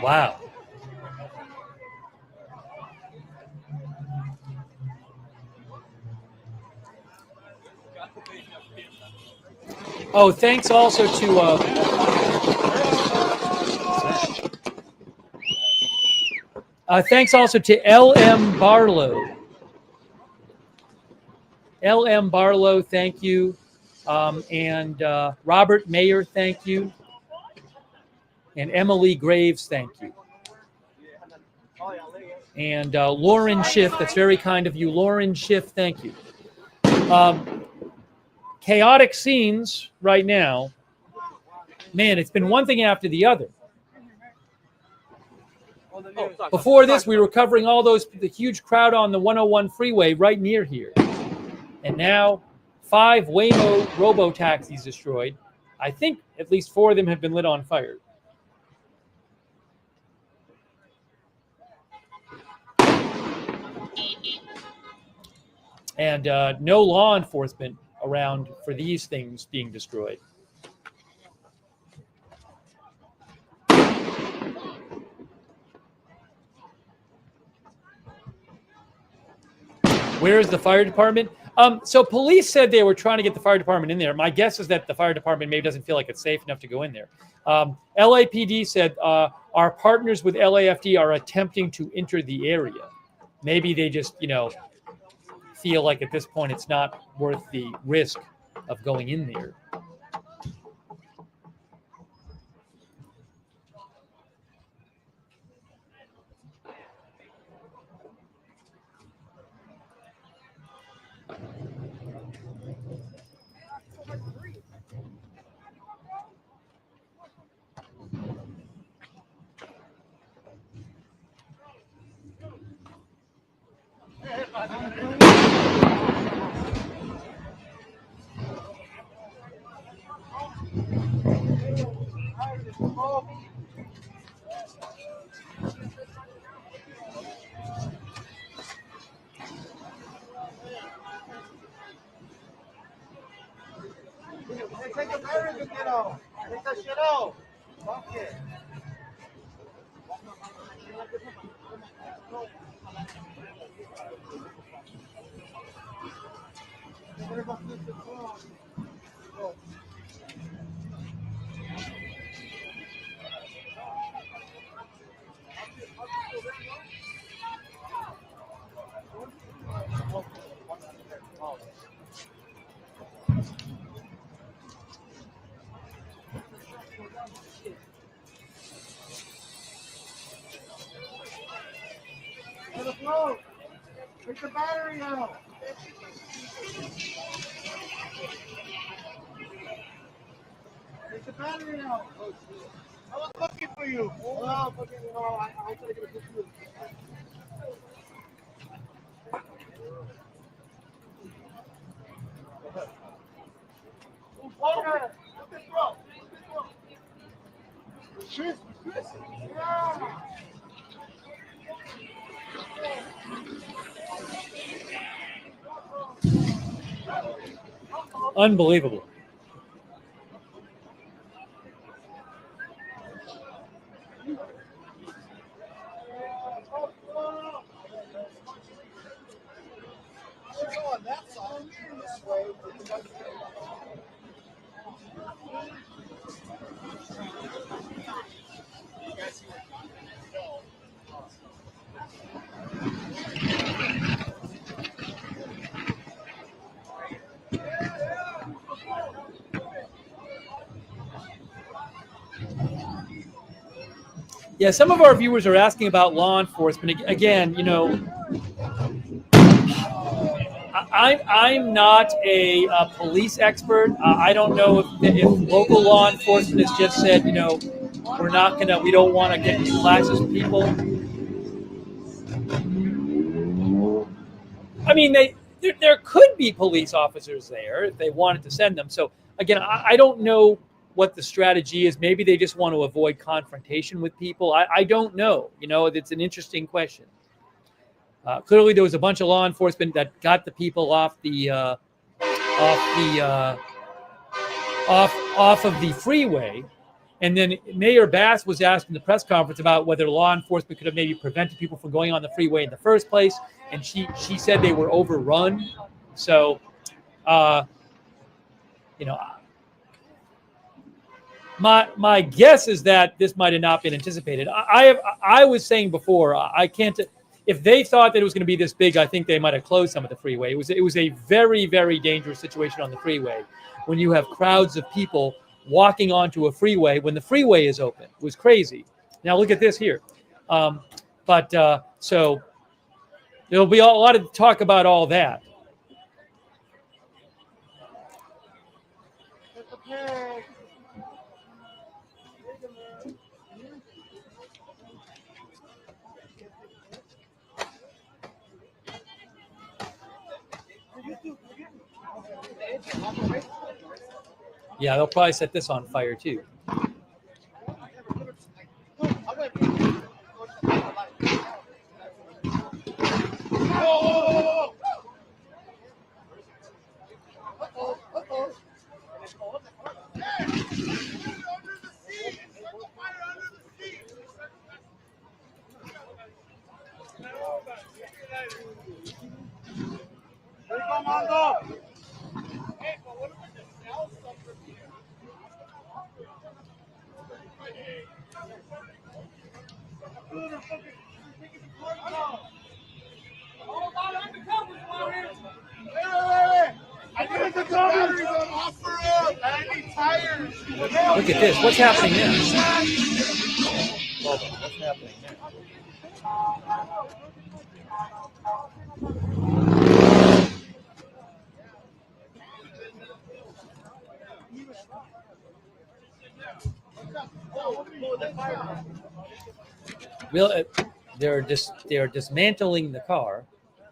Wow. Oh, thanks also to thanks also to L.M. Barlow. L.M. Barlow, thank you. And Robert Mayer, thank you. And Emily Graves, thank you. And Lauren Schiff, that's very kind of you. Lauren Schiff, thank you. Chaotic scenes right now. Man, it's been one thing after the other. Before this, we were covering all the huge crowd on the 101 freeway right near here. And now, 5 Waymo robo-taxis destroyed. I think at least 4 of them have been lit on fire. And no law enforcement around for these things being destroyed. Where is the fire department? So police said they were trying to get the fire department in there. My guess is that the fire department maybe doesn't feel like it's safe enough to go in there. LAPD said our partners with LAFD are attempting to enter the area. Maybe they just, feel like at this point it's not worth the risk of going in there. Hey, take the battery to get off. Take that shit off. Fuck it. To the floor. Take the battery out. Take the battery out. I was looking for you. Oh, fucking, no, I was trying to get a picture. Walker, look this bro. Shit. Yeah. Unbelievable. Should go on that side. This way. Yeah, some of our viewers are asking about law enforcement. Again, I'm not a police expert. I don't know if local law enforcement has just said, we don't want to get into clashes with people. I mean, there could be police officers there if they wanted to send them. So again, I don't know what the strategy is. Maybe they just want to avoid confrontation with people. I don't know. It's an interesting question. Clearly, there was a bunch of law enforcement that got the people off of the freeway, and then Mayor Bass was asked in the press conference about whether law enforcement could have maybe prevented people from going on the freeway in the first place, and she said they were overrun. So, my guess is that this might have not been anticipated. I was saying before, I can't. If they thought that it was going to be this big, I think they might have closed some of the freeway. It was a very, very dangerous situation on the freeway when you have crowds of people walking onto a freeway when the freeway is open. It was crazy. Now look at this here. So there'll be a lot of talk about all that. Yeah, they'll probably set this on fire too. Look at this. What's happening now? Hold on. What's happening now? They're dismantling the car.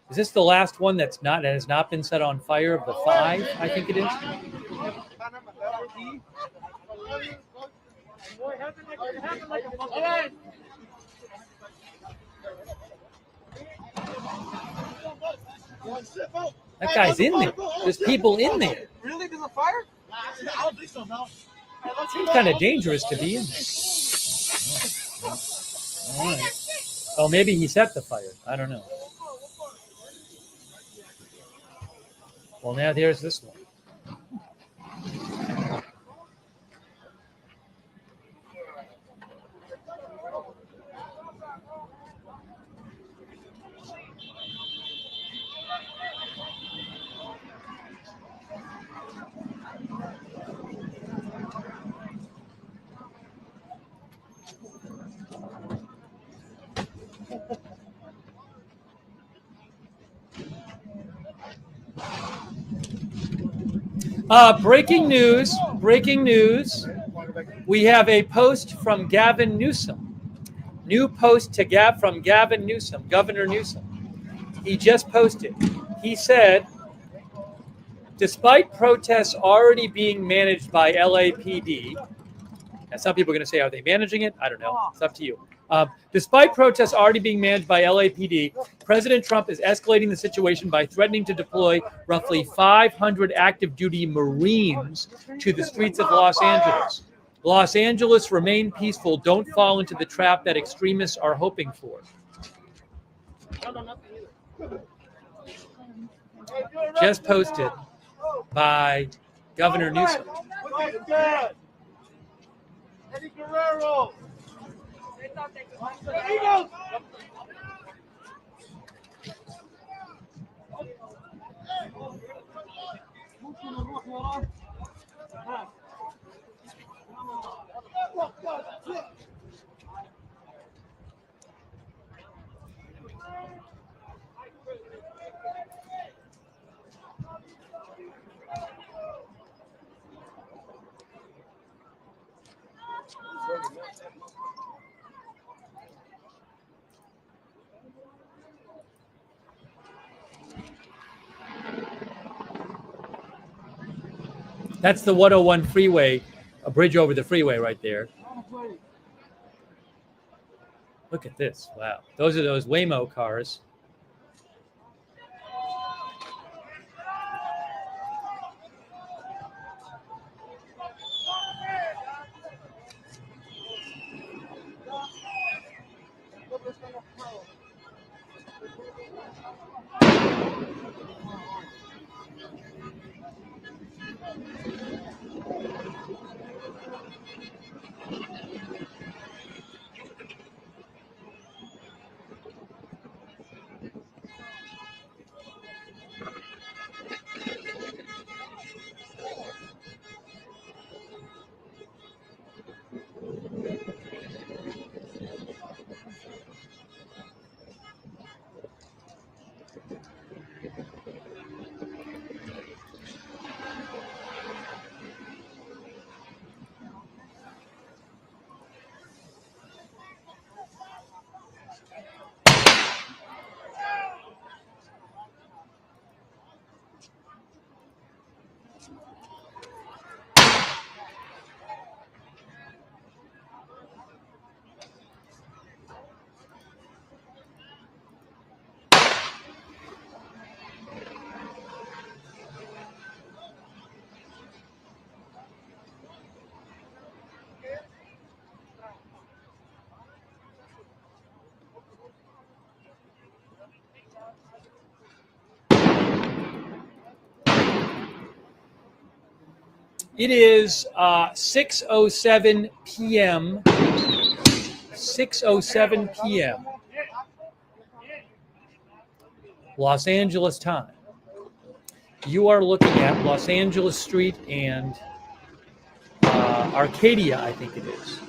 Is this the last one that has not been set on fire of the 5? I think it is. That guy's in there. There's people in there. Really? There's a fire? I don't think so, no. Seems kind of dangerous to be in there. All right. Oh, maybe he set the fire. I don't know. Well, now there's this one. Breaking news. We have a post from Gavin Newsom. New post from Gavin Newsom, Governor Newsom. He just posted. He said, despite protests already being managed by LAPD, and some people are going to say, are they managing it? I don't know. It's up to you. Despite protests already being managed by LAPD, President Trump is escalating the situation by threatening to deploy roughly 500 active duty Marines to the streets of Los Angeles. Los Angeles, remain peaceful. Don't fall into the trap that extremists are hoping for. Just posted by Governor Newsom. Eddie Guerrero. That's the 101 freeway, a bridge over the freeway right there. Look at this. Wow. Those are those Waymo cars. It is 6:07 p.m. 6:07 p.m. Los Angeles time. You are looking at Los Angeles Street and Arcadia, I think it is.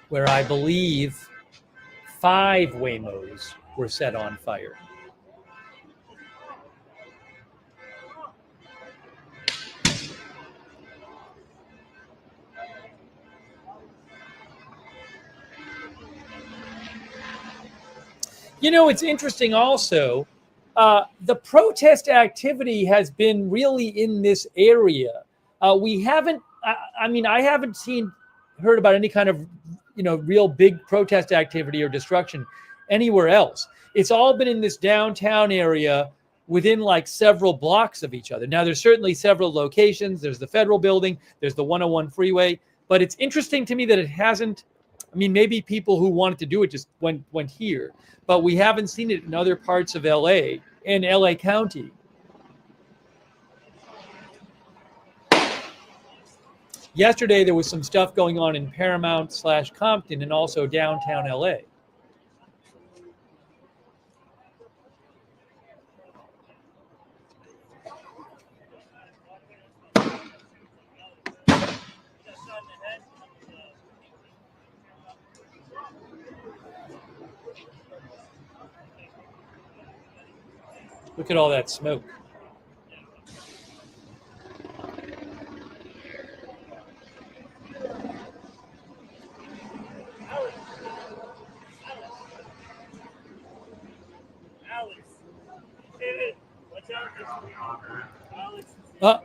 Where I believe 5 Waymos were set on fire. You know, it's interesting also, the protest activity has been really in this area. We haven't I mean, I haven't heard about any kind of, real big protest activity or destruction anywhere else. It's all been in this downtown area within like several blocks of each other. Now, there's certainly several locations. There's the Federal Building, there's the 101 freeway, but it's interesting to me that it hasn't. I mean, maybe people who wanted to do it just went here, but we haven't seen it in other parts of LA and LA County. Yesterday, there was some stuff going on in Paramount/Compton and also downtown LA. Look at all that smoke.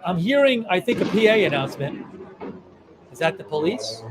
I'm hearing, I think, a PA announcement. Is that the police?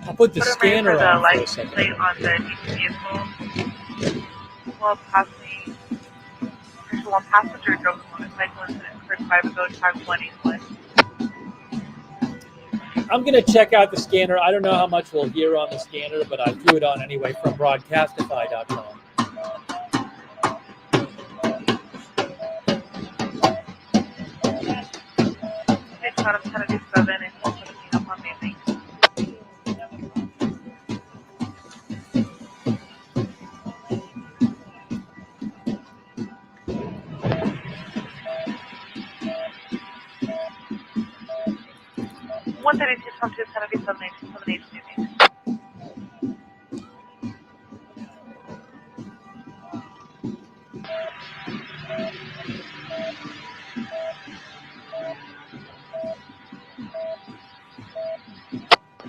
I'll put the scanner on for a second. Plate on the vehicle while passing. There's one passenger drove a motorcycle incident occurred 5 ago, time 181. I'm going to check out the scanner. I don't know how much we'll hear on the scanner, but I threw it on anyway from broadcastify.com. It's out of 10:07 and 117 up on the link. One 32 from 277 878.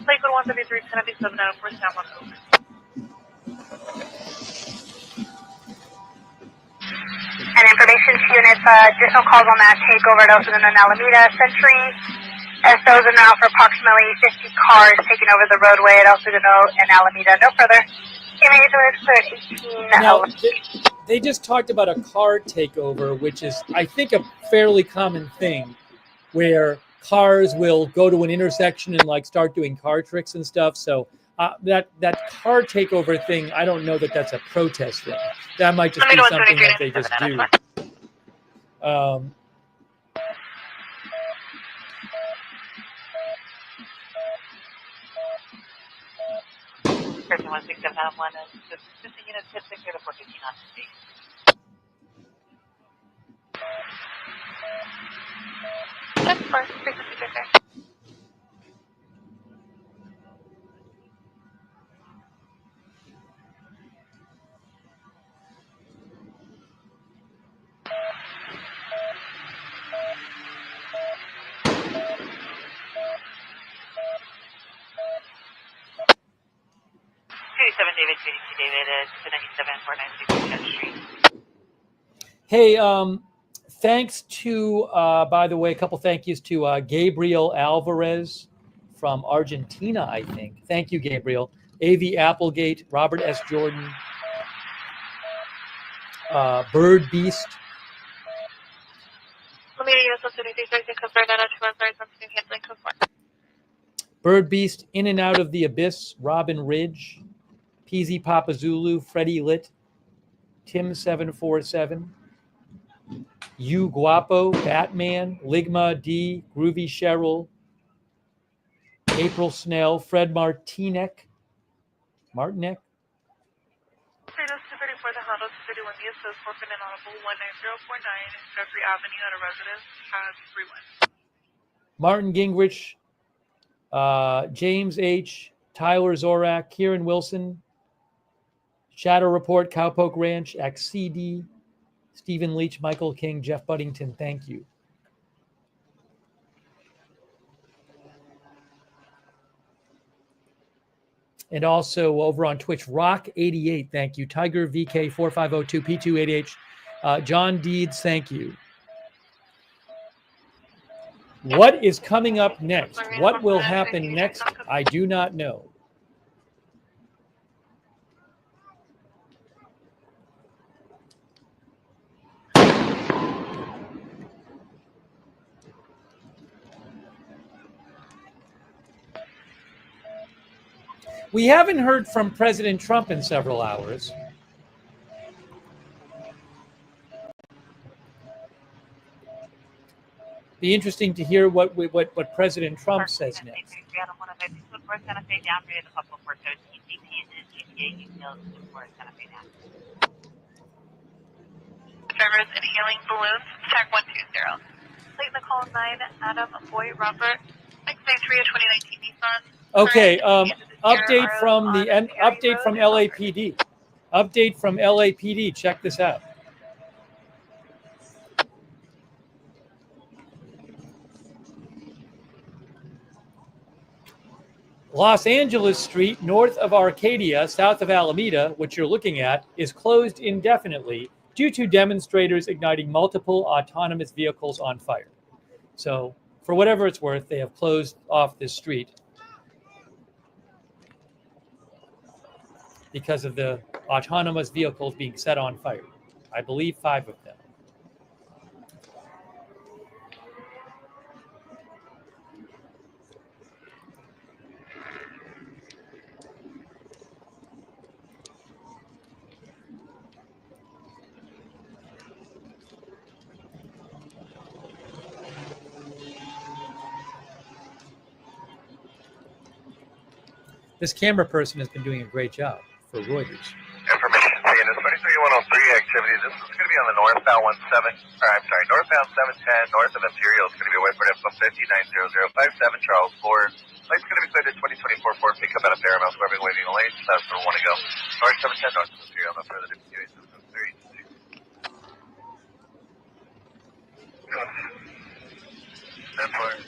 Lakewood 133 1097 out of first down 1 over. And information to units, additional calls on that takeover at Ocean and Alameda Century. SOs are now for approximately 50 cars taking over the roadway at El Segundo and Alameda. No further. Now, they just talked about a car takeover, which is, I think, a fairly common thing where cars will go to an intersection and like start doing car tricks and stuff. So that car takeover thing, I don't know that that's a protest thing. That might just be something that they just do. Person 16791 is just a unit 6 here to 415 on the state. That's fine. Frequency checker. David, JDC David, is 297-496 Street. Hey, thanks to, by the way, a couple thank yous to Gabriel Alvarez from Argentina, I think. Thank you, Gabriel. A.V. Applegate, Robert S. Jordan, Bird Beast. Bird Beast, In and Out of the Abyss, Robin Ridge, PZ Papa Zulu, Freddie Lit, Tim747, You Guapo, Batman, Ligma D, Groovy Cheryl, April Snell, Fred Martinek, Fredo 234, the Honda 31 the assist for an inaudible 19049 Jeffrey Avenue at a residence has 31. Martin Gingrich, James H., Tyler Zorak, Kieran Wilson, Shadow Report, Cowpoke Ranch, XCD, Stephen Leach, Michael King, Jeff Buddington, thank you. And also over on Twitch, Rock88, thank you. Tiger VK4502, P288, John Deeds, thank you. What is coming up next? What will happen next? I do not know. We haven't heard from President Trump in several hours. Be interesting to hear what President Trump says next. Drivers inhaling balloons, check 120. Late Nicole 9, Adam, Boy, Robert, 693 2019 Nissan. Okay, update from LAPD. Update from LAPD. Check this out. Los Angeles Street, north of Arcadia, south of Alameda, which you're looking at, is closed indefinitely due to demonstrators igniting multiple autonomous vehicles on fire. So, for whatever it's worth, they have closed off this street because of the autonomous vehicles being set on fire. I believe 5 of them. This camera person has been doing a great job for Reuters. Information, CNS 23103 activity. This is going to be on the northbound 710 north of Imperial. It's going to be away for info 5900057 Charles Ford. Light's going to be cleared to 2024 Ford pickup at a Paramount Swerving waiting lane. That's where we want to go. North 710 north of Imperial. No further to QA system 3. That's fine.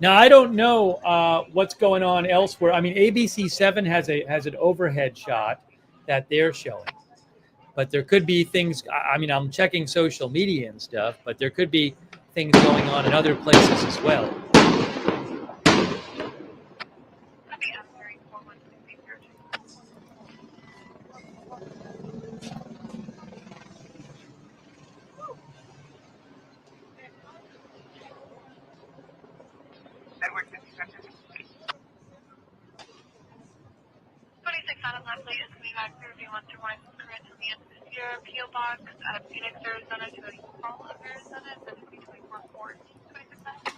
Now I don't know what's going on elsewhere. I mean, ABC7 has an overhead shot that they're showing, but there could be things. I mean, I'm checking social media and stuff, but there could be things going on in other places as well. PO Box at Phoenix, Arizona to Fall of Arizona, the 2024 Ford 26.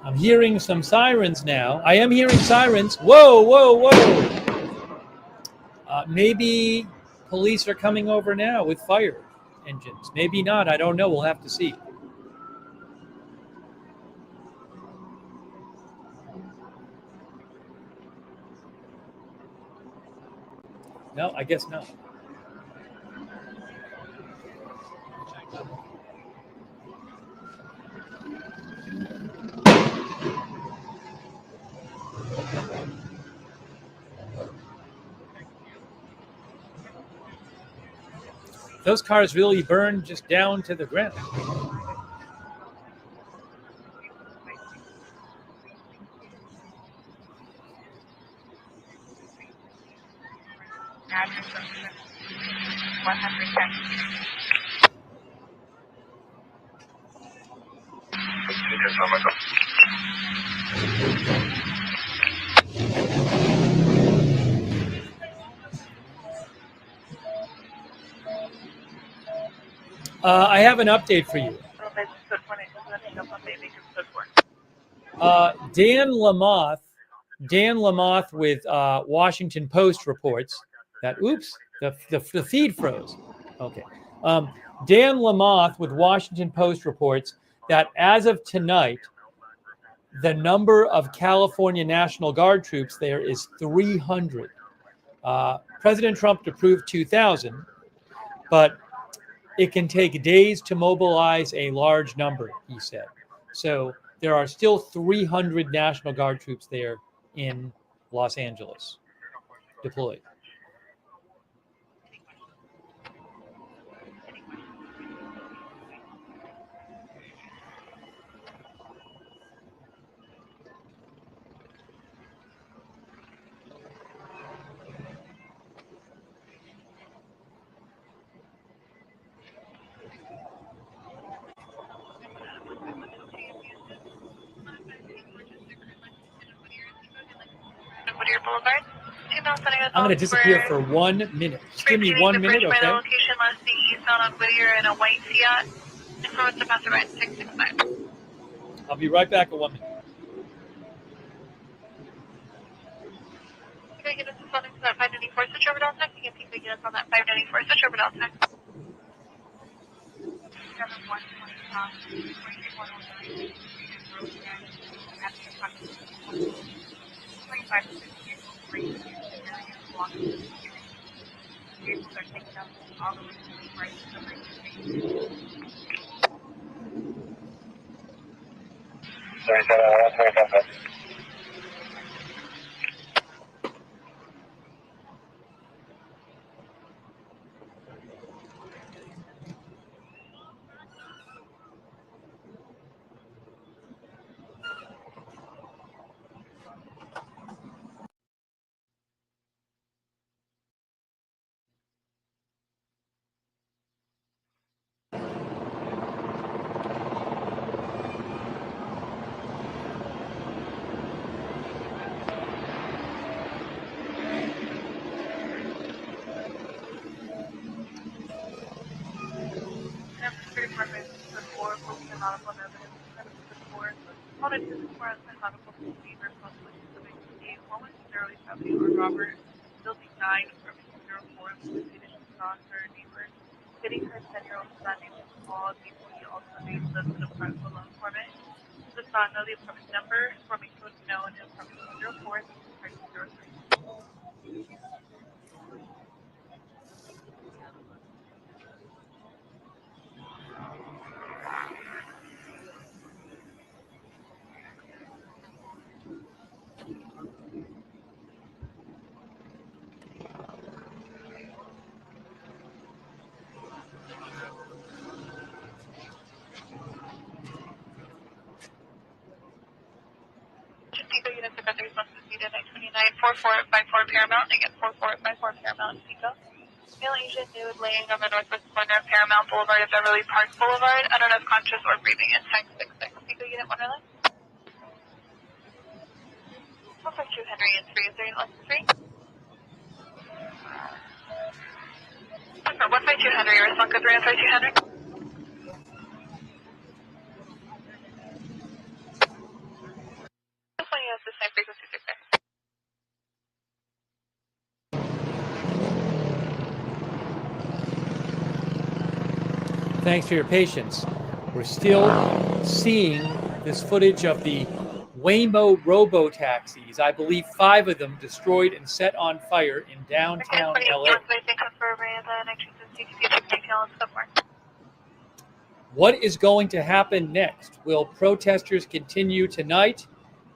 I'm hearing some sirens now. I am hearing sirens. Whoa, whoa, whoa. Maybe police are coming over now with fire engines. Maybe not. I don't know. We'll have to see. No, I guess not. Those cars really burned just down to the ground. I have an update for you. Dan Lamothe with Washington Post reports that, oops, the feed froze. Okay. Dan Lamothe with Washington Post reports that as of tonight, the number of California National Guard troops there is 300. President Trump approved 2,000, but it can take days to mobilize a large number, he said. So there are still 300 National Guard troops there in Los Angeles deployed. I'm going to disappear for 1 minute. Just give me 1 minute, okay? Location last seen eastbound on Whittier in a white Fiat. Influence to pass around 669. I'll be right back in 1 minute. You can get us on that 594 switch over down tech. You can get us on that 594 switch over down tech. 37, Robert, building 9 from 04, getting her 10-year-old son named Paul, DP, also named the apartment below apartment. Does not know the apartment number, forming code known in apartment 04, 03. Pico units are better responses needed at 294454 Paramount. Again, 4454 Paramount, Pico. Male Asian nude laying on the northwest corner of Paramount Boulevard and Beverly Park Boulevard. I don't know if conscious or breathing in 1066. Pico unit 1 or less. 152 Henry and 3. Is there any less than 3? 152 Henry, response code 3 and 52 Henry. Thanks for your patience. We're still seeing this footage of the Waymo robo-taxis. I believe 5 of them destroyed and set on fire in downtown LA. What is going to happen next? Will protesters continue tonight?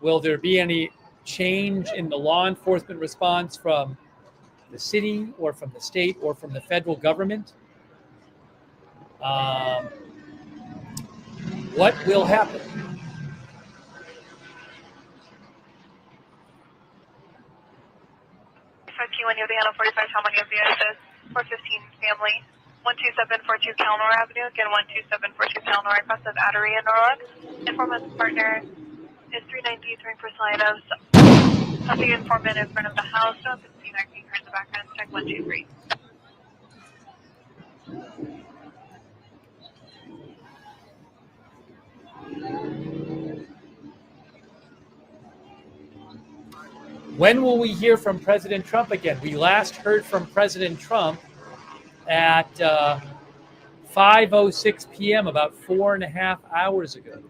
Will there be any change in the law enforcement response from the city or from the state or from the federal government? What will happen? Q1, you'll be on 45, how many of the ISS? 415 family, 12742 Calnor Avenue, again 12742 Calnor across the battery in Norwalk. Informant's partner is 390, 3 personal items. Something informant in front of the house, no open scene acting in the background, check 123. When will we hear from President Trump again? We last heard from President Trump at 5:06 p.m., about 4.5 hours ago.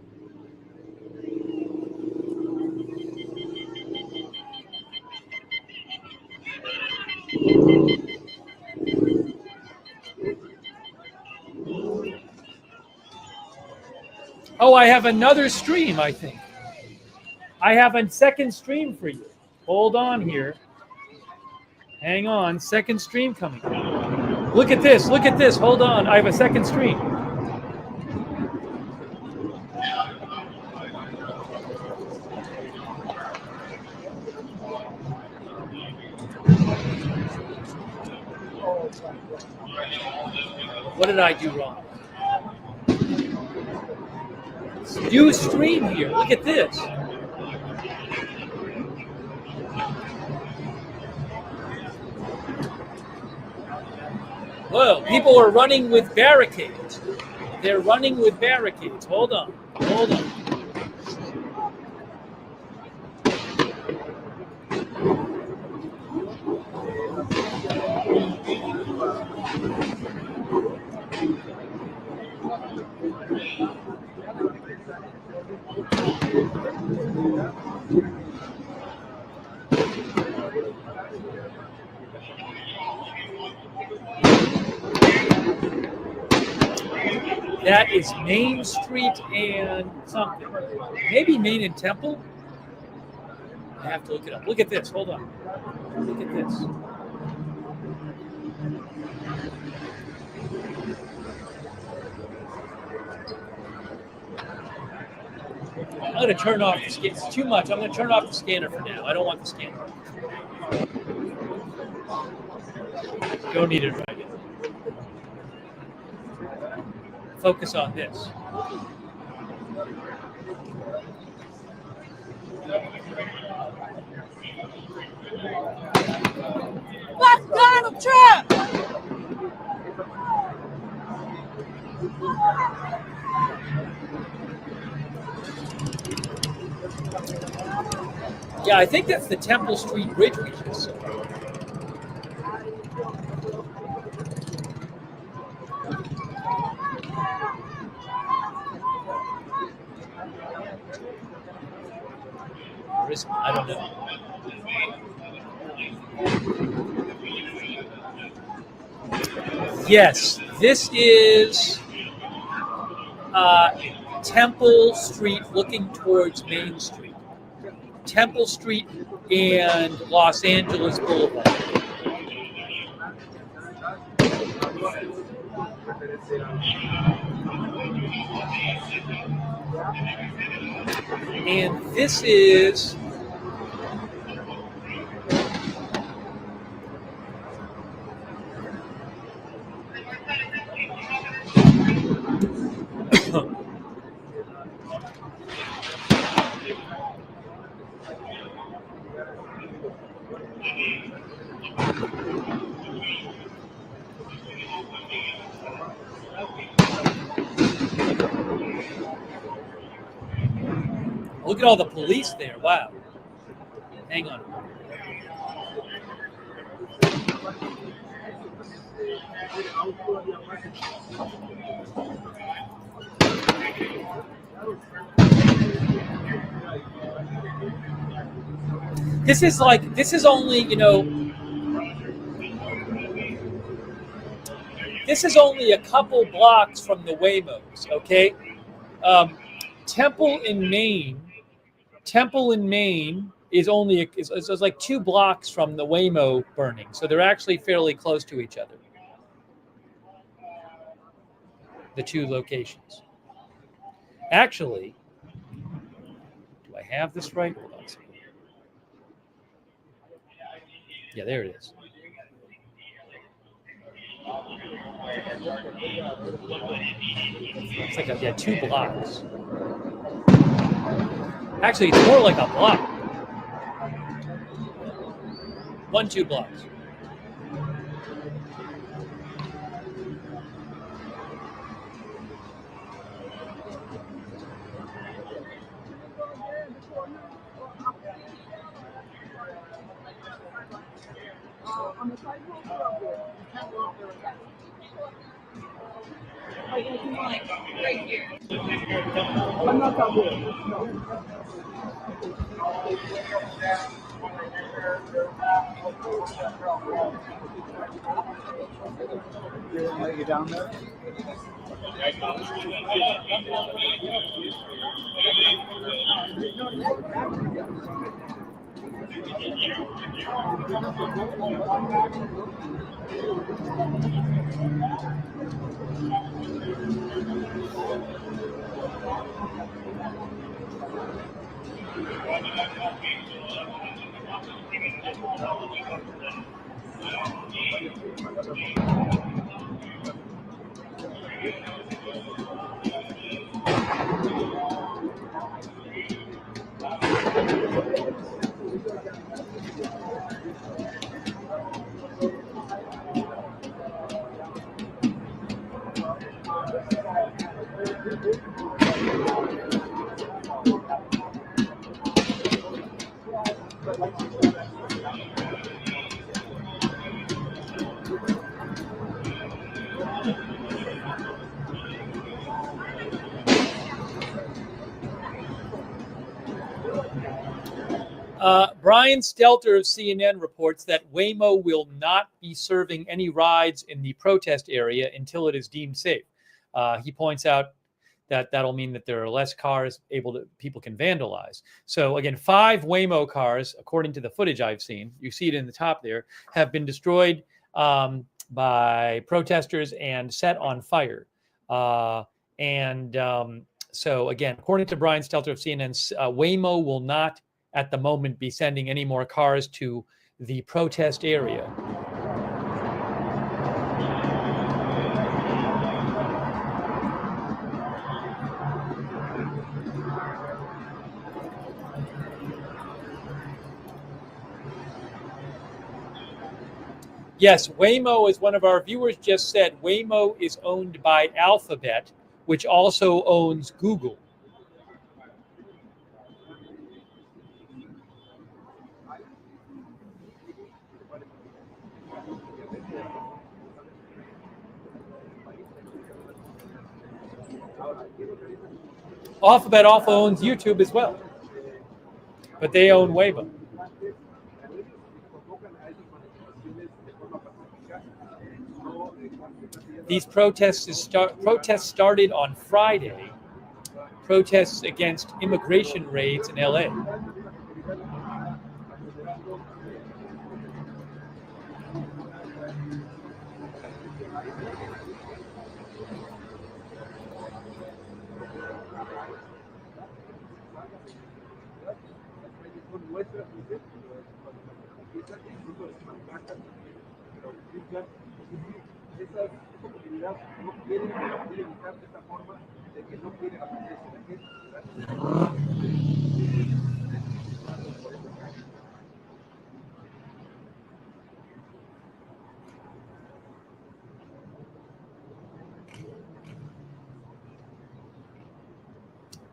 Oh, I have another stream, I think. I have a second stream for you. Hold on here. Hang on, second stream coming. Look at this, look at this. Hold on, I have a second stream. What did I do wrong? New stream here. Look at this. Whoa, people are running with barricades. They're running with barricades. Hold on. Hold on. That is Main Street and something. Maybe Main and Temple? I have to look it up. Look at this. Hold on. Look at this. I'm going to turn off the scanner. It's too much. I'm going to turn off the scanner for now. I don't want the scanner. Don't need it right now. Focus on this. Fuck Donald Trump! Yeah, I think that's the Temple Street Bridge we just saw. I don't know. Yes, this is Temple Street looking towards Main Street. Temple Street and Los Angeles Boulevard. And this is look at all the police there. Wow. Hang on. This is only, this is only a couple blocks from the Waymos, okay? Temple in Maine is only is like 2 blocks from the Waymo burning, so they're actually fairly close to each other. The 2 locations. Actually, do I have this right? Hold on a second. Yeah, there it is. It's like 2 blocks. Actually, it's more like a block. 1-2 blocks. I'm not that weird. No. You want to let you down there? Brian Stelter of CNN reports that Waymo will not be serving any rides in the protest area until it is deemed safe. He points out that that'll mean that there are less cars people can vandalize. So again, 5 Waymo cars, according to the footage I've seen, you see it in the top there, have been destroyed by protesters and set on fire. So again, according to Brian Stelter of CNN, Waymo will not at the moment be sending any more cars to the protest area. Yes, Waymo, as one of our viewers just said, Waymo is owned by Alphabet, which also owns Google. Alphabet also owns YouTube as well, but they own Waymo. These protests started on Friday. Protests against immigration raids in LA.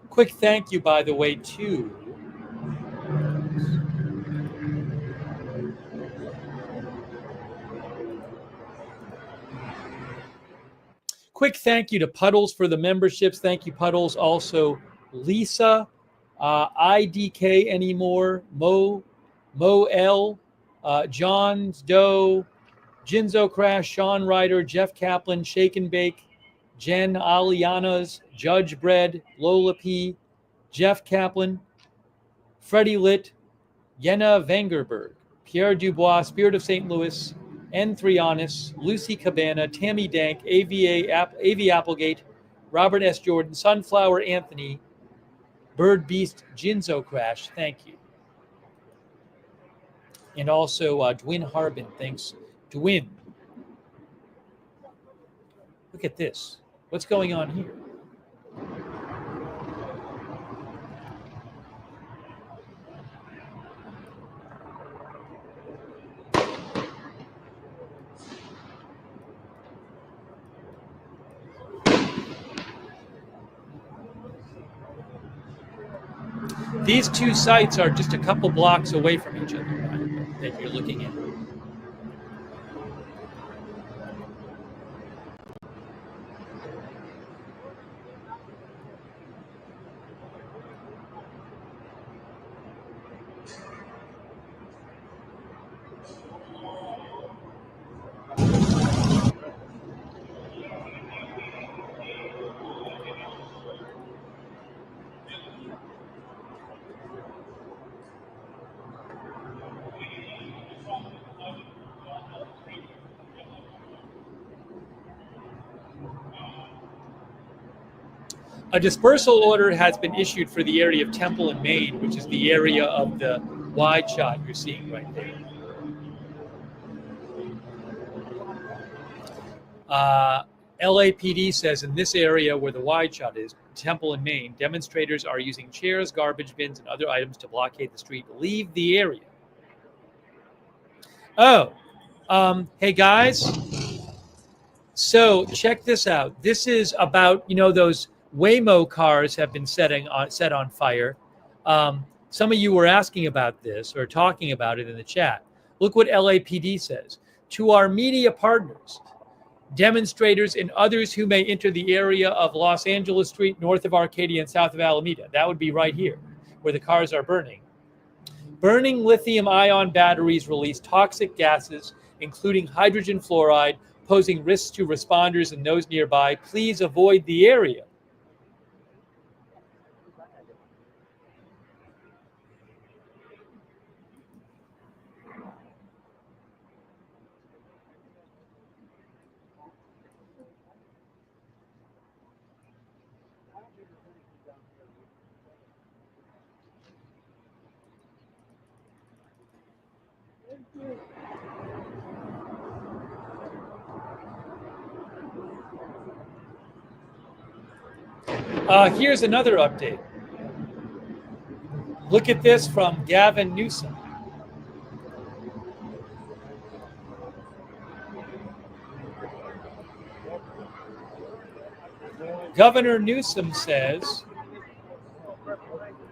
Quick thank you, by the way, to Quick thank you to Puddles for the memberships. Thank you, Puddles. Also, Lisa, IDK anymore, Mo L, John Doe, Jinzo Crash, Sean Ryder, Jeff Kaplan, Shake and Bake, Jen Alianas, Judge Bread, Lola P, Jeff Kaplan, Freddie Litt, Yenna Vangerberg, Pierre Dubois, Spirit of St. Louis, N3 Honest, Lucy Cabana, Tammy Dank, AV Applegate, Robert S. Jordan, Sunflower Anthony, Bird Beast, Jinzo Crash, thank you. And also Dwin Harbin, thanks. Dwin. Look at this. What's going on here? These two sites are just a couple blocks away from each other that you're looking at. A dispersal order has been issued for the area of Temple and Main, which is the area of the wide shot you're seeing right there. LAPD says in this area where the wide shot is, Temple and Main, demonstrators are using chairs, garbage bins, and other items to blockade the street. Leave the area. Oh, hey guys. So check this out. This is about, those Waymo cars have been set on fire. Some of you were asking about this or talking about it in the chat. Look what LAPD says. To our media partners, demonstrators, and others who may enter the area of Los Angeles Street, north of Arcadia and south of Alameda. That would be right here, where the cars are burning. Burning lithium-ion batteries release toxic gases, including hydrogen fluoride, posing risks to responders and those nearby. Please avoid the area. Here's another update. Look at this from Gavin Newsom. Governor Newsom says,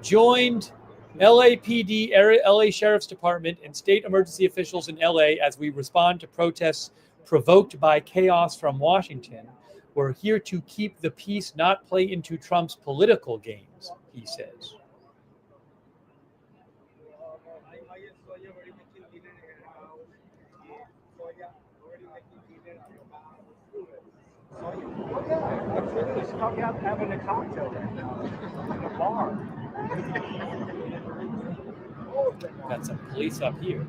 joined LAPD, LA Sheriff's Department, and state emergency officials in LA as we respond to protests provoked by chaos from Washington. We're here to keep the peace, not play into Trump's political games, he says. Having a cocktail right now at the bar. Got some police up here.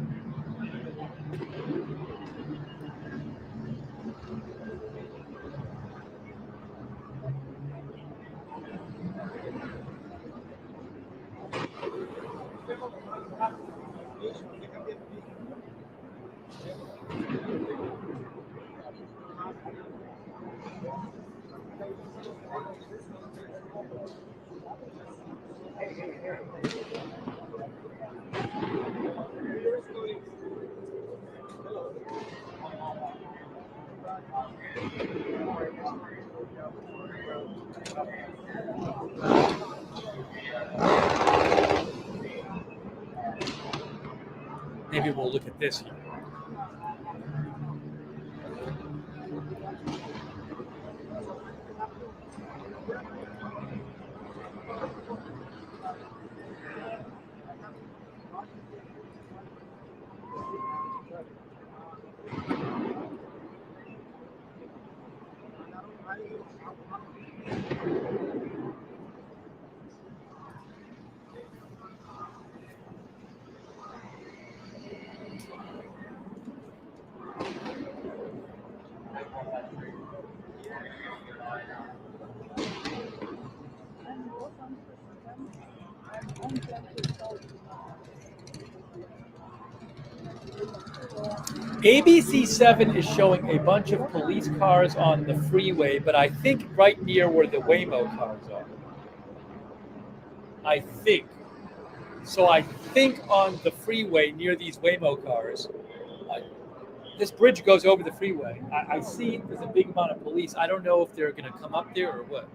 Maybe we'll look at this here. ABC7 is showing a bunch of police cars on the freeway, but I think right near where the Waymo cars are. I think. So I think on the freeway near these Waymo cars, this bridge goes over the freeway. I see there's a big amount of police. I don't know if they're going to come up there or what.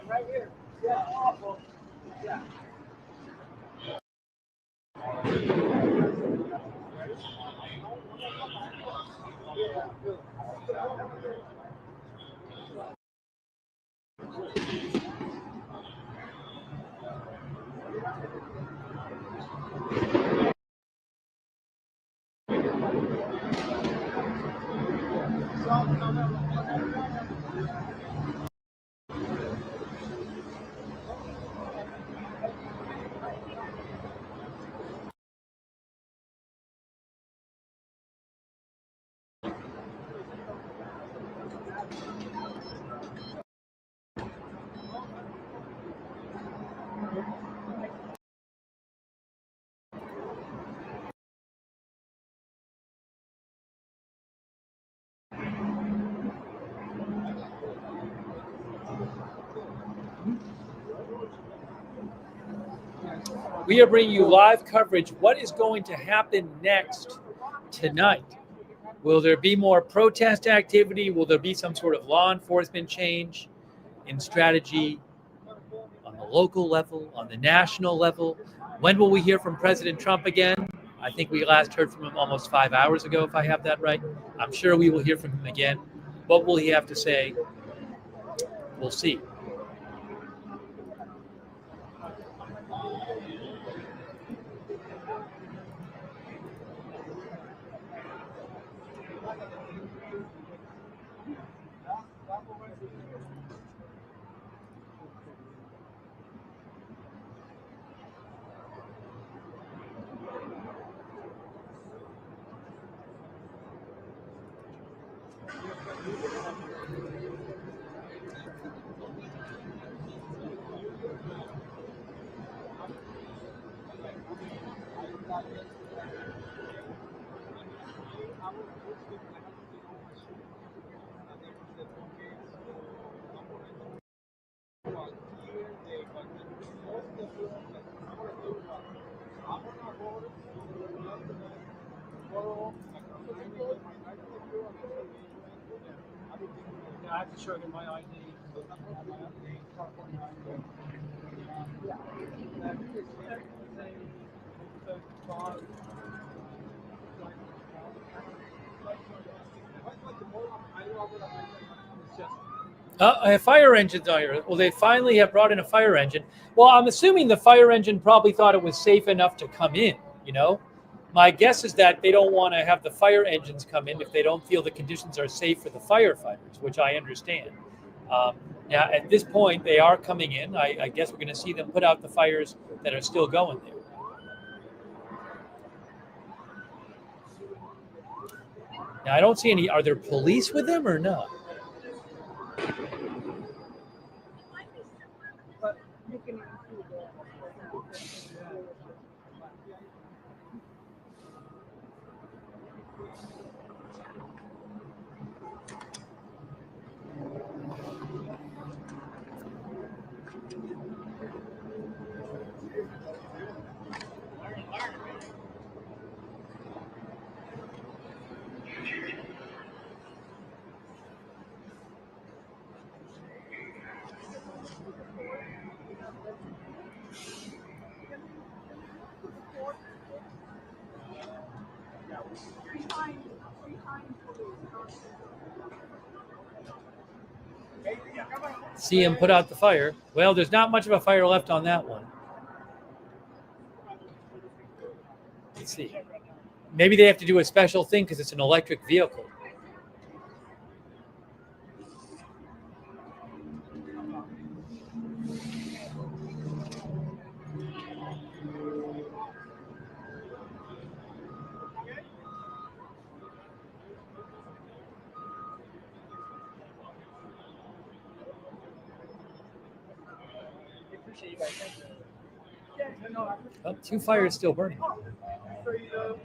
Right here. Yeah, awful. Yeah. We are bringing you live coverage. What is going to happen next tonight? Will there be more protest activity? Will there be some sort of law enforcement change in strategy on the local level, on the national level? When will we hear from President Trump again? I think we last heard from him almost 5 hours ago, if I have that right. I'm sure we will hear from him again. What will he have to say? We'll see. I have to show him my ID. A fire engine's on here. Well, they finally have brought in a fire engine. Well, I'm assuming the fire engine probably thought it was safe enough to come in, you know? My guess is that they don't want to have the fire engines come in if they don't feel the conditions are safe for the firefighters, which I understand. Now, at this point, they are coming in. I guess we're going to see them put out the fires that are still going there. Now, I don't see any. Are there police with them or no? See him put out the fire. Well, there's not much of a fire left on that one. Let's see. Maybe they have to do a special thing because it's an electric vehicle. Oh, 2 fires still burning.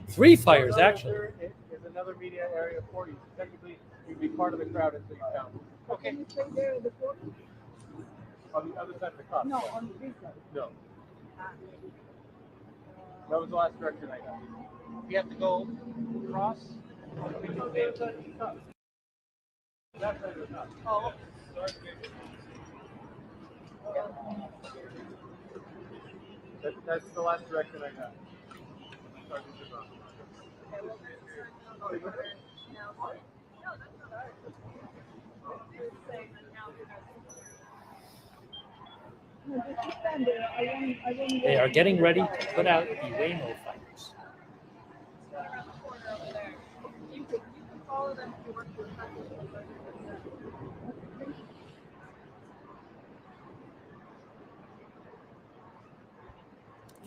3 fires, actually. There's another media area for you. Technically, you'd be part of the crowd until you found it. Okay. Can you stay there at the corner? On the other side of the cross. No, on this side. No. That was the last direction I got. You have to go across. That side of the cross. Oh, that's the last direction I got. No, just stand there. I won't They are getting ready to put out the Waymo fighters. You can follow them if you want to.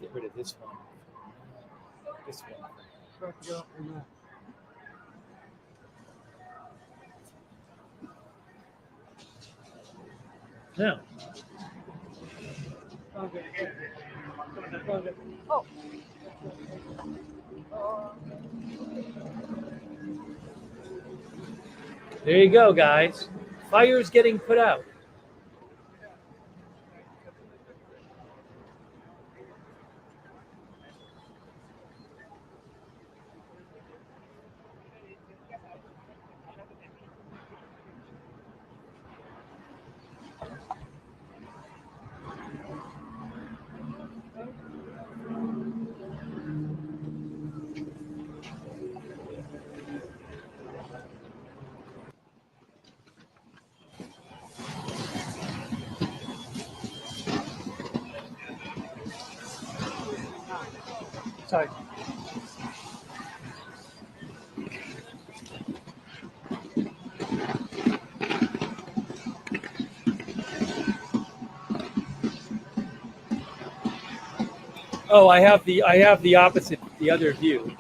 Get rid of this one. This one. Now, there you go, guys. Fire's getting put out. Sorry. Oh, I have the opposite, the other view.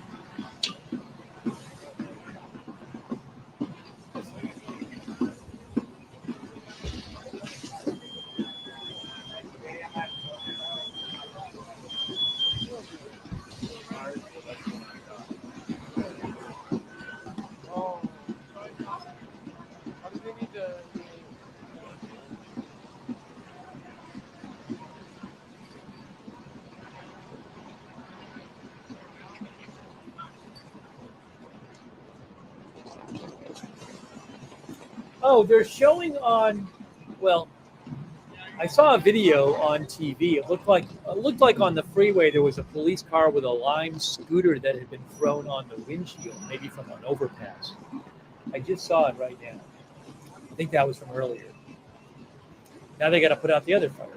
Oh, they're showing on. Well, I saw a video on TV. It looked like on the freeway there was a police car with a lime scooter that had been thrown on the windshield, maybe from an overpass. I just saw it right now. I think that was from earlier. Now they got to put out the other fire.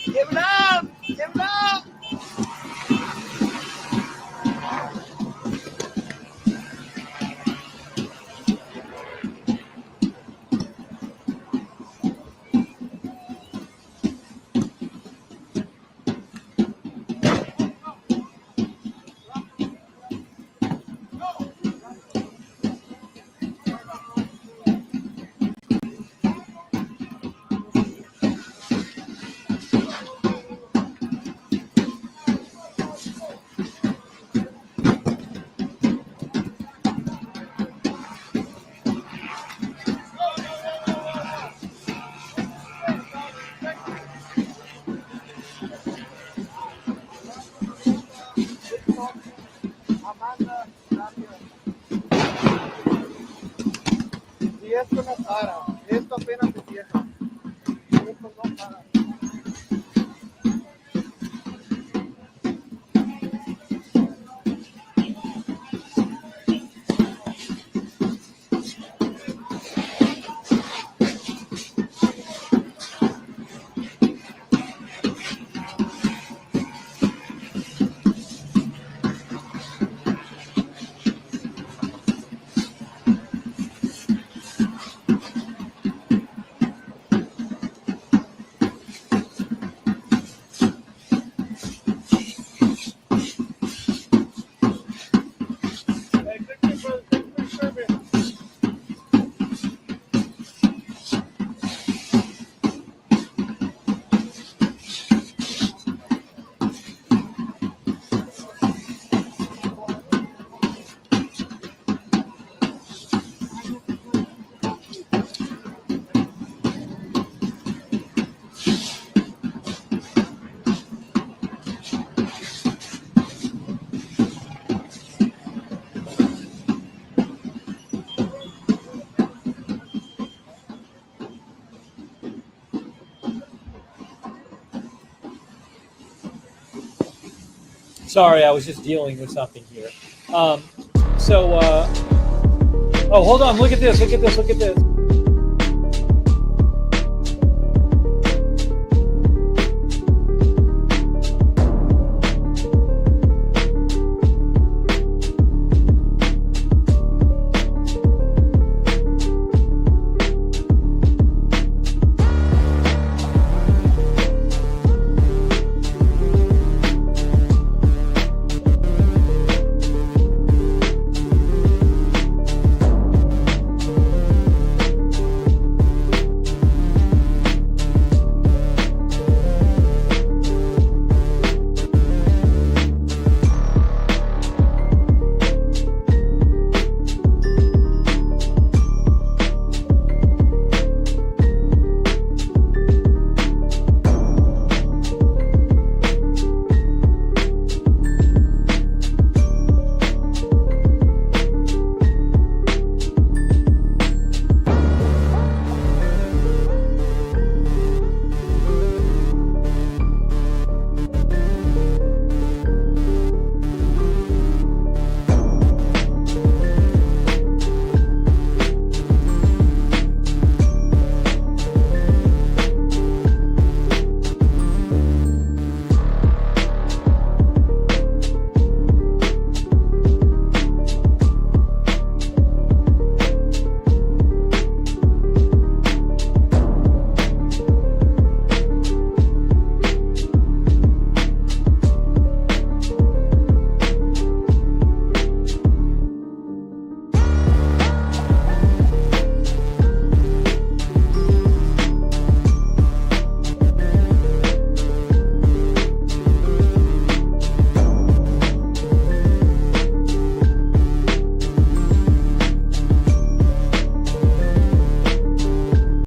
Give it up! Give it up! Y esto no para, esto apenas empieza. Esto no para. Sorry, I was just dealing with something here. Oh, hold on. Look at this. Look at this. Look at this.